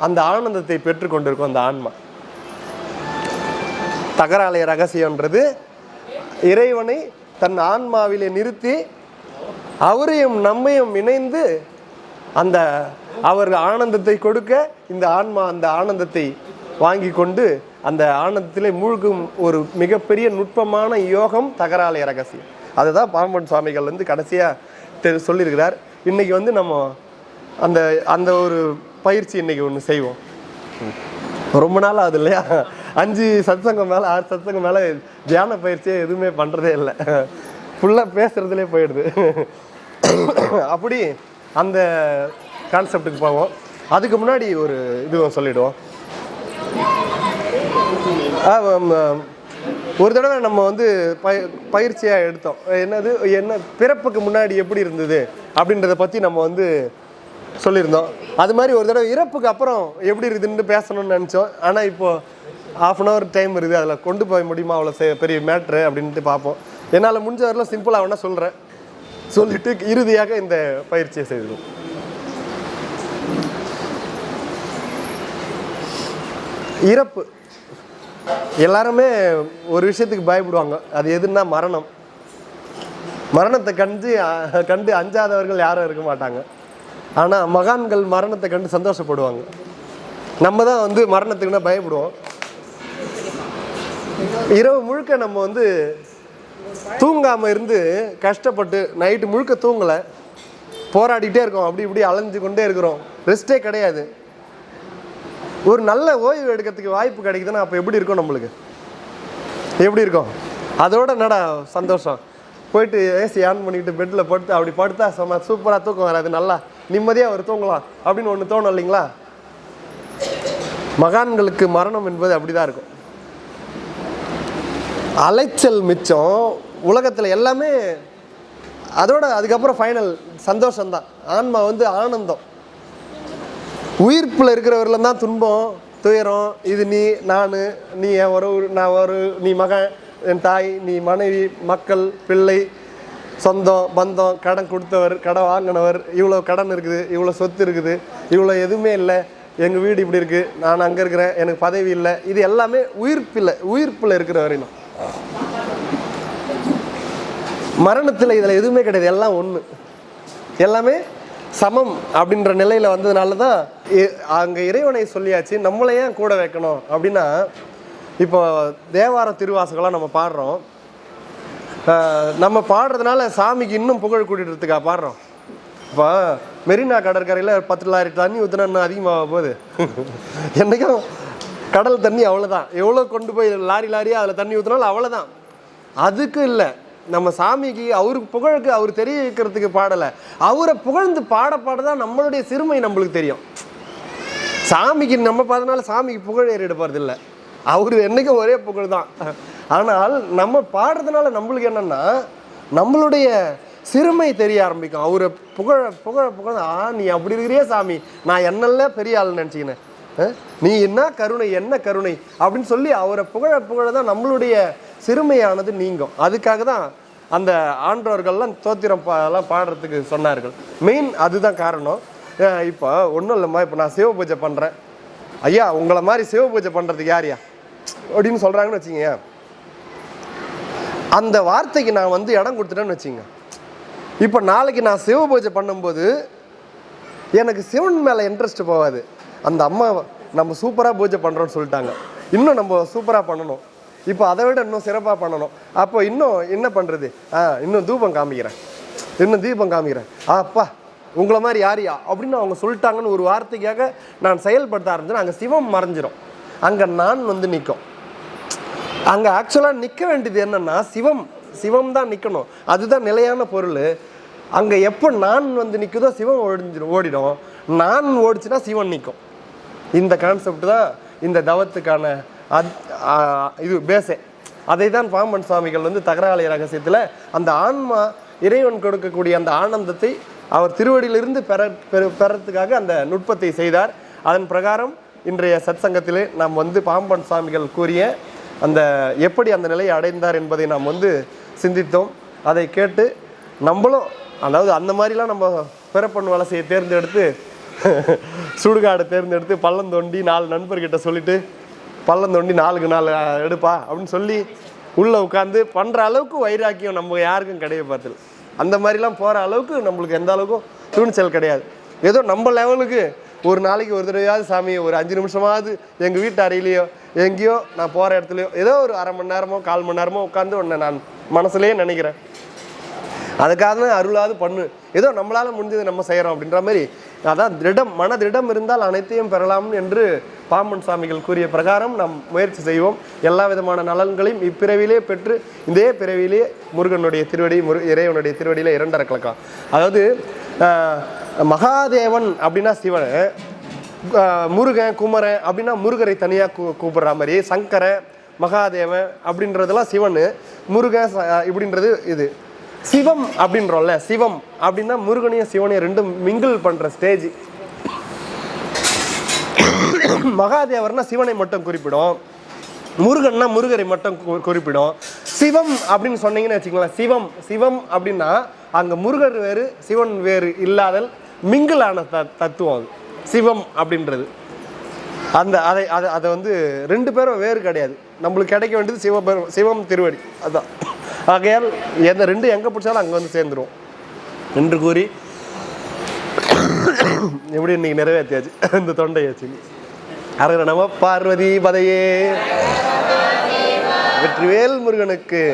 அந்த ஆனந்தத்தை பெற்று கொண்டிருக்கும் அந்த ஆன்மா. தகராலய ரகசியம்ன்றது இறைவனை தன் ஆன்மாவிலே நிறுத்தி அவரையும் நம்மையும் இணைந்து அந்த அவர் ஆனந்தத்தை கொடுக்க இந்த ஆன்மா அந்த ஆனந்தத்தை வாங்கி கொண்டு அந்த ஆனந்தத்திலே மூழ்கும் ஒரு மிகப்பெரிய நுட்பமான யோகம் தகராலய ரகசியம். அதுதான் பாம்பன் சுவாமிகள் வந்து கடைசியாக சொல்லியிருக்கிறார். இன்னைக்கு வந்து நம்ம அந்த அந்த ஒரு பயிற்சி இன்னைக்கு ஒன்று செய்வோம். ரொம்ப நாள் ஆகுது இல்லையா, 5 சத்சங்கம் மேலே 6 சத்சங்கம் மேலே தியான பயிற்சியே எதுவுமே பண்ணுறதே இல்லை, ஃபுல்லாக பேசுறதுலே போயிடுது. அப்படி அந்த கான்செப்டுக்கு போவோம். அதுக்கு முன்னாடி ஒரு இது சொல்லிடுவோம். ஒரு தடவை நம்ம வந்து பயிற்சியாக எடுத்தோம். என்ன பிறப்புக்கு முன்னாடி எப்படி இருந்தது அப்படின்றத பற்றி நம்ம வந்து சொல்லியிருந்தோம். அது மாதிரி ஒரு தடவை இறப்புக்கு அப்புறம் எப்படி இருக்குதுன்னு பேசணும்னு நினச்சோம். ஆனால் இப்போது 1/2 hour டைம் இருக்குது, அதில் கொண்டு போய் முடியுமா அவ்வளோ பெரிய மேட்ரு அப்படின்ட்டு பார்ப்போம். என்னால் முடிஞ்ச வரலாம் சிம்பிளாக வேணால் சொல்கிறேன், சொல்லிட்டு இறுதியாக இந்த பயிற்சியை செய்வோம். இறப்பு எல்லாருமே ஒரு விஷயத்துக்கு பயப்படுவாங்க. அது எதுன்னா மரணம். மரணத்தை கண்டு அஞ்சாதவர்கள் யாரும் இருக்க மாட்டாங்க. ஆனால் மகான்கள் மரணத்தை கண்டு சந்தோஷப்படுவாங்க. நம்ம தான் வந்து மரணத்துக்குன்னா பயப்படுவோம். இரவு முழுக்க நம்ம வந்து தூங்காமல் இருந்து கஷ்டப்பட்டு நைட்டு முழுக்க தூங்கலை, போராடிக்கிட்டே இருக்கோம், அப்படி இப்படி அலைஞ்சு கொண்டே இருக்கிறோம், ரெஸ்ட்டே கிடையாது. ஒரு நல்ல ஓய்வு எடுக்கிறதுக்கு வாய்ப்பு கிடைக்குதுன்னா அப்போ எப்படி இருக்கும், நம்மளுக்கு எப்படி இருக்கும்? அதோட என்னடா சந்தோஷம், போயிட்டு ஏசி ஆன் பண்ணிக்கிட்டு பெட்டில் படுத்து அப்படி படுத்தா சூப்பராக தூக்கம் வராது, நல்லா நிம்மதியாக ஒரு தூங்கலாம் அப்படின்னு ஒன்று தோணும் இல்லைங்களா? மகான்களுக்கு மரணம் என்பது அப்படிதான் இருக்கும். அலைச்சல் மிச்சம், உலகத்தில் எல்லாமே அதோட அதுக்கப்புறம் ஃபைனல் சந்தோஷம்தான். ஆன்மா வந்து ஆனந்தம். உயிர்ப்பில் இருக்கிறவரில் தான் துன்பம் துயரம். இது நீ நான், நீ என் உறவு நான் ஒரு, நீ மகன் என் தாய், நீ மனைவி மக்கள் பிள்ளை சொந்தம் பந்தம், கடன் கொடுத்தவர் கடன் வாங்கினவர், இவ்வளோ கடன் இருக்குது, இவ்வளோ சொத்து இருக்குது, இவ்வளோ எதுவுமே இல்லை, எங்கள் வீடு இப்படி இருக்குது, நான் அங்கே இருக்கிறேன், எனக்கு பதவி இல்லை, இது எல்லாமே உயிர்ப்பில் இருக்கிற வரையும். மரணத்தில் இதில் எதுவுமே கிடையாது, எல்லாம் ஒன்று, எல்லாமே சமம் அப்படின்ற நிலையில் வந்ததுனால தான் அங்கே இறைவனை சொல்லியாச்சு. நம்மளை ஏன் கூட வைக்கணும் அப்படின்னா, இப்போ தேவார திருவாசகெல்லாம் நம்ம பாடுறோம். நம்ம பாடுறதுனால சாமிக்கு இன்னும் புகழ் கூட்டிடுறதுக்கா பாடுறோம். இப்போ மெரினா கடற்கரையில் 10 லாரி தண்ணி ஊற்றினா இன்னும் அதிகமாக போகுது. என்றைக்கும் கடல் தண்ணி அவ்வளோதான், எவ்வளோ கொண்டு போய் லாரியாக அதில் தண்ணி ஊற்றினாலும் அவ்வளோதான். அதுக்கு இல்லை, நம்ம சாமிக்கு அவருக்கு புகழுக்கு அவர் தெரிய வைக்கிறதுக்கு பாடலை, அவரை புகழ்ந்து பாட தான் நம்மளுடைய சிறுமை நம்மளுக்கு தெரியும். சாமிக்கு நம்ம பாடுறதுனால சாமிக்கு புகழ் ஏறிட போகிறது இல்லை, அவரு என்னைக்கும் ஒரே புகழ் தான். ஆனால் நம்ம பாடுறதுனால நம்மளுக்கு என்னன்னா நம்மளுடைய சிறுமை தெரிய ஆரம்பிக்கும். அவரை புகழ நீ அப்படி இருக்கிறியே சாமி, நான் என்னெல்லாம் பெரிய ஆள் நினச்சிக்கினேன், நீ என்ன கருணை அப்படின்னு சொல்லி அவரை புகழ தான் நம்மளுடைய சிறுமையானது நீங்கும். அதுக்காக தான் அந்த ஆன்றோர்கள்லாம் தோத்திரம் எல்லாம் பாடுறதுக்கு சொன்னார்கள். மெயின் அதுதான் காரணம். இப்போ ஒன்றும் இல்லைம்மா, இப்போ நான் சிவ பூஜை பண்ணுறேன், ஐயா உங்களை மாதிரி சிவ பூஜை பண்ணுறதுக்கு யாரையா அப்படின்னு சொல்கிறாங்கன்னு வச்சுங்க. அந்த வார்த்தைக்கு நான் வந்து இடம் கொடுத்துட்டேன்னு வச்சுங்க. இப்போ நாளைக்கு நான் சிவ பூஜை பண்ணும்போது எனக்கு சிவன் மேலே இன்ட்ரெஸ்ட் போகாது. அந்த அம்மா நம்ம சூப்பராக பூஜை பண்ணுறோன்னு சொல்லிட்டாங்க, இன்னும் நம்ம சூப்பராக பண்ணணும், இப்போ அதை விட இன்னும் சிறப்பாக பண்ணணும். அப்போ இன்னும் என்ன பண்ணுறது, இன்னும் தீபம் காமிக்கிறேன், அப்பா உங்களை மாதிரி யாரியா அப்படின்னு அவங்க சொல்லிட்டாங்கன்னு ஒரு வார்த்தைக்காக நான் செயல்படுத்த ஆரம்பிச்சேன். அங்கே சிவம் மறைஞ்சிரும், அங்கே நான் வந்து நிற்கும். அங்கே ஆக்சுவலாக நிற்க வேண்டியது என்னன்னா சிவம் தான் நிற்கணும், அதுதான் நிலையான பொருள். அங்கே எப்போ நான் வந்து நிற்குதோ சிவம் ஓடிடும், நான் ஓடிச்சுன்னா சிவன் நிற்கும். இந்த கான்செப்ட் தான் இந்த தவத்துக்கான இது பேசே. அதை தான் பாம்பன் சுவாமிகள் வந்து தகராலய ரகசியத்தில் அந்த ஆன்மா இறைவன் கொடுக்கக்கூடிய அந்த ஆனந்தத்தை அவர் திருவடியிலிருந்து பெறத்துக்காக அந்த நுட்பத்தை செய்தார். அதன் பிரகாரம் இன்றைய சத்சங்கத்திலே நாம் வந்து பாம்பன் சுவாமிகள் கூறிய அந்த எப்படி அந்த நிலையை அடைந்தார் என்பதை நாம் வந்து சிந்தித்தோம். அதை கேட்டு நம்மளும், அதாவது அந்த மாதிரிலாம் நம்ம பிறப்பன் வலசையை தேர்ந்தெடுத்து சுடுகாடை தேர்ந்தெடுத்து பள்ளம் தோண்டி 4 நண்பர்கிட்ட சொல்லிட்டு பள்ளம் தோண்டி 4க்கு 4 எடுப்பா அப்படின்னு சொல்லி உள்ளே உட்காந்து பண்ணுற அளவுக்கு வைராக்கியம் நம்ம யாருக்கும் கிடையாது பார்த்துல. அந்த மாதிரிலாம் போகிற அளவுக்கு நம்மளுக்கு எந்த அளவுக்கும் துணிச்சல் கிடையாது. ஏதோ நம்ம லெவலுக்கு ஒரு நாளைக்கு ஒரு தடவையாவது சாமி ஒரு 5 நிமிஷமாவது எங்கள் வீட்டு அறையிலையோ எங்கேயோ நான் போகிற இடத்துலையோ ஏதோ ஒரு அரை மணி நேரமோ 1/4 மணி நேரமோ உட்காந்து உன்னை நான் மனசுலேயே நினைக்கிறேன், அதுக்காக அருளாவது பண்ணு, ஏதோ நம்மளால் முடிஞ்சது நம்ம செய்கிறோம் அப்படின்ற மாதிரி. அதான் மன திருடம் இருந்தால் அனைத்தையும் பெறலாம் என்று பாம்பன் சாமிகள் கூறிய பிரகாரம் நாம் முயற்சி செய்வோம். எல்லா விதமான நலன்களையும் இப்பிறவிலே பெற்று இதே பிறவிலேயே முருகனுடைய திருவடி இறைவனுடைய திருவடியில் இரண்டரை கலக்கலாம். அதாவது மகாதேவன் அப்படின்னா சிவன், முருகன் குமரன் அப்படின்னா முருகரை தனியாக கூப்பிடுற மாதிரி, சங்கர மகாதேவன் அப்படின்றதெல்லாம் சிவன், முருகன் இப்படின்றது இது. சிவம் அப்படின்றோம்ல, சிவம் அப்படின்னா முருகனையும் சிவனையும் ரெண்டும் மிங்கிள் பண்ற ஸ்டேஜ். மகாதேவர்னா சிவனை மட்டும் குறிப்பிடும், முருகன்னா முருகரை மட்டும் குறிப்பிடும். சிவம் அப்படின்னு சொன்னீங்கன்னு வச்சுக்கோங்களேன், சிவம் சிவம் அப்படின்னா அங்க முருகர் வேறு சிவன் வேறு இல்லாதல் மிங்கிளான தத்துவம் அது சிவம் அப்படின்றது. அதை வந்து ரெண்டு பேரும் வேறு கிடையாது, நம்மளுக்கு கிடைக்க வேண்டியது சிவம் திருவடி. அதுதான். ஆகையால் எந்த ரெண்டு எங்கே பிடிச்சாலும் அங்கே வந்து சேர்ந்துருவோம் என்று கூறி எப்படி இன்னைக்கு நிறைவேற்றியாச்சு இந்த தொண்டையாச்சு. அரகர நம பார்வதி பதையே, வெற்றிவேல் முருகனுக்கு.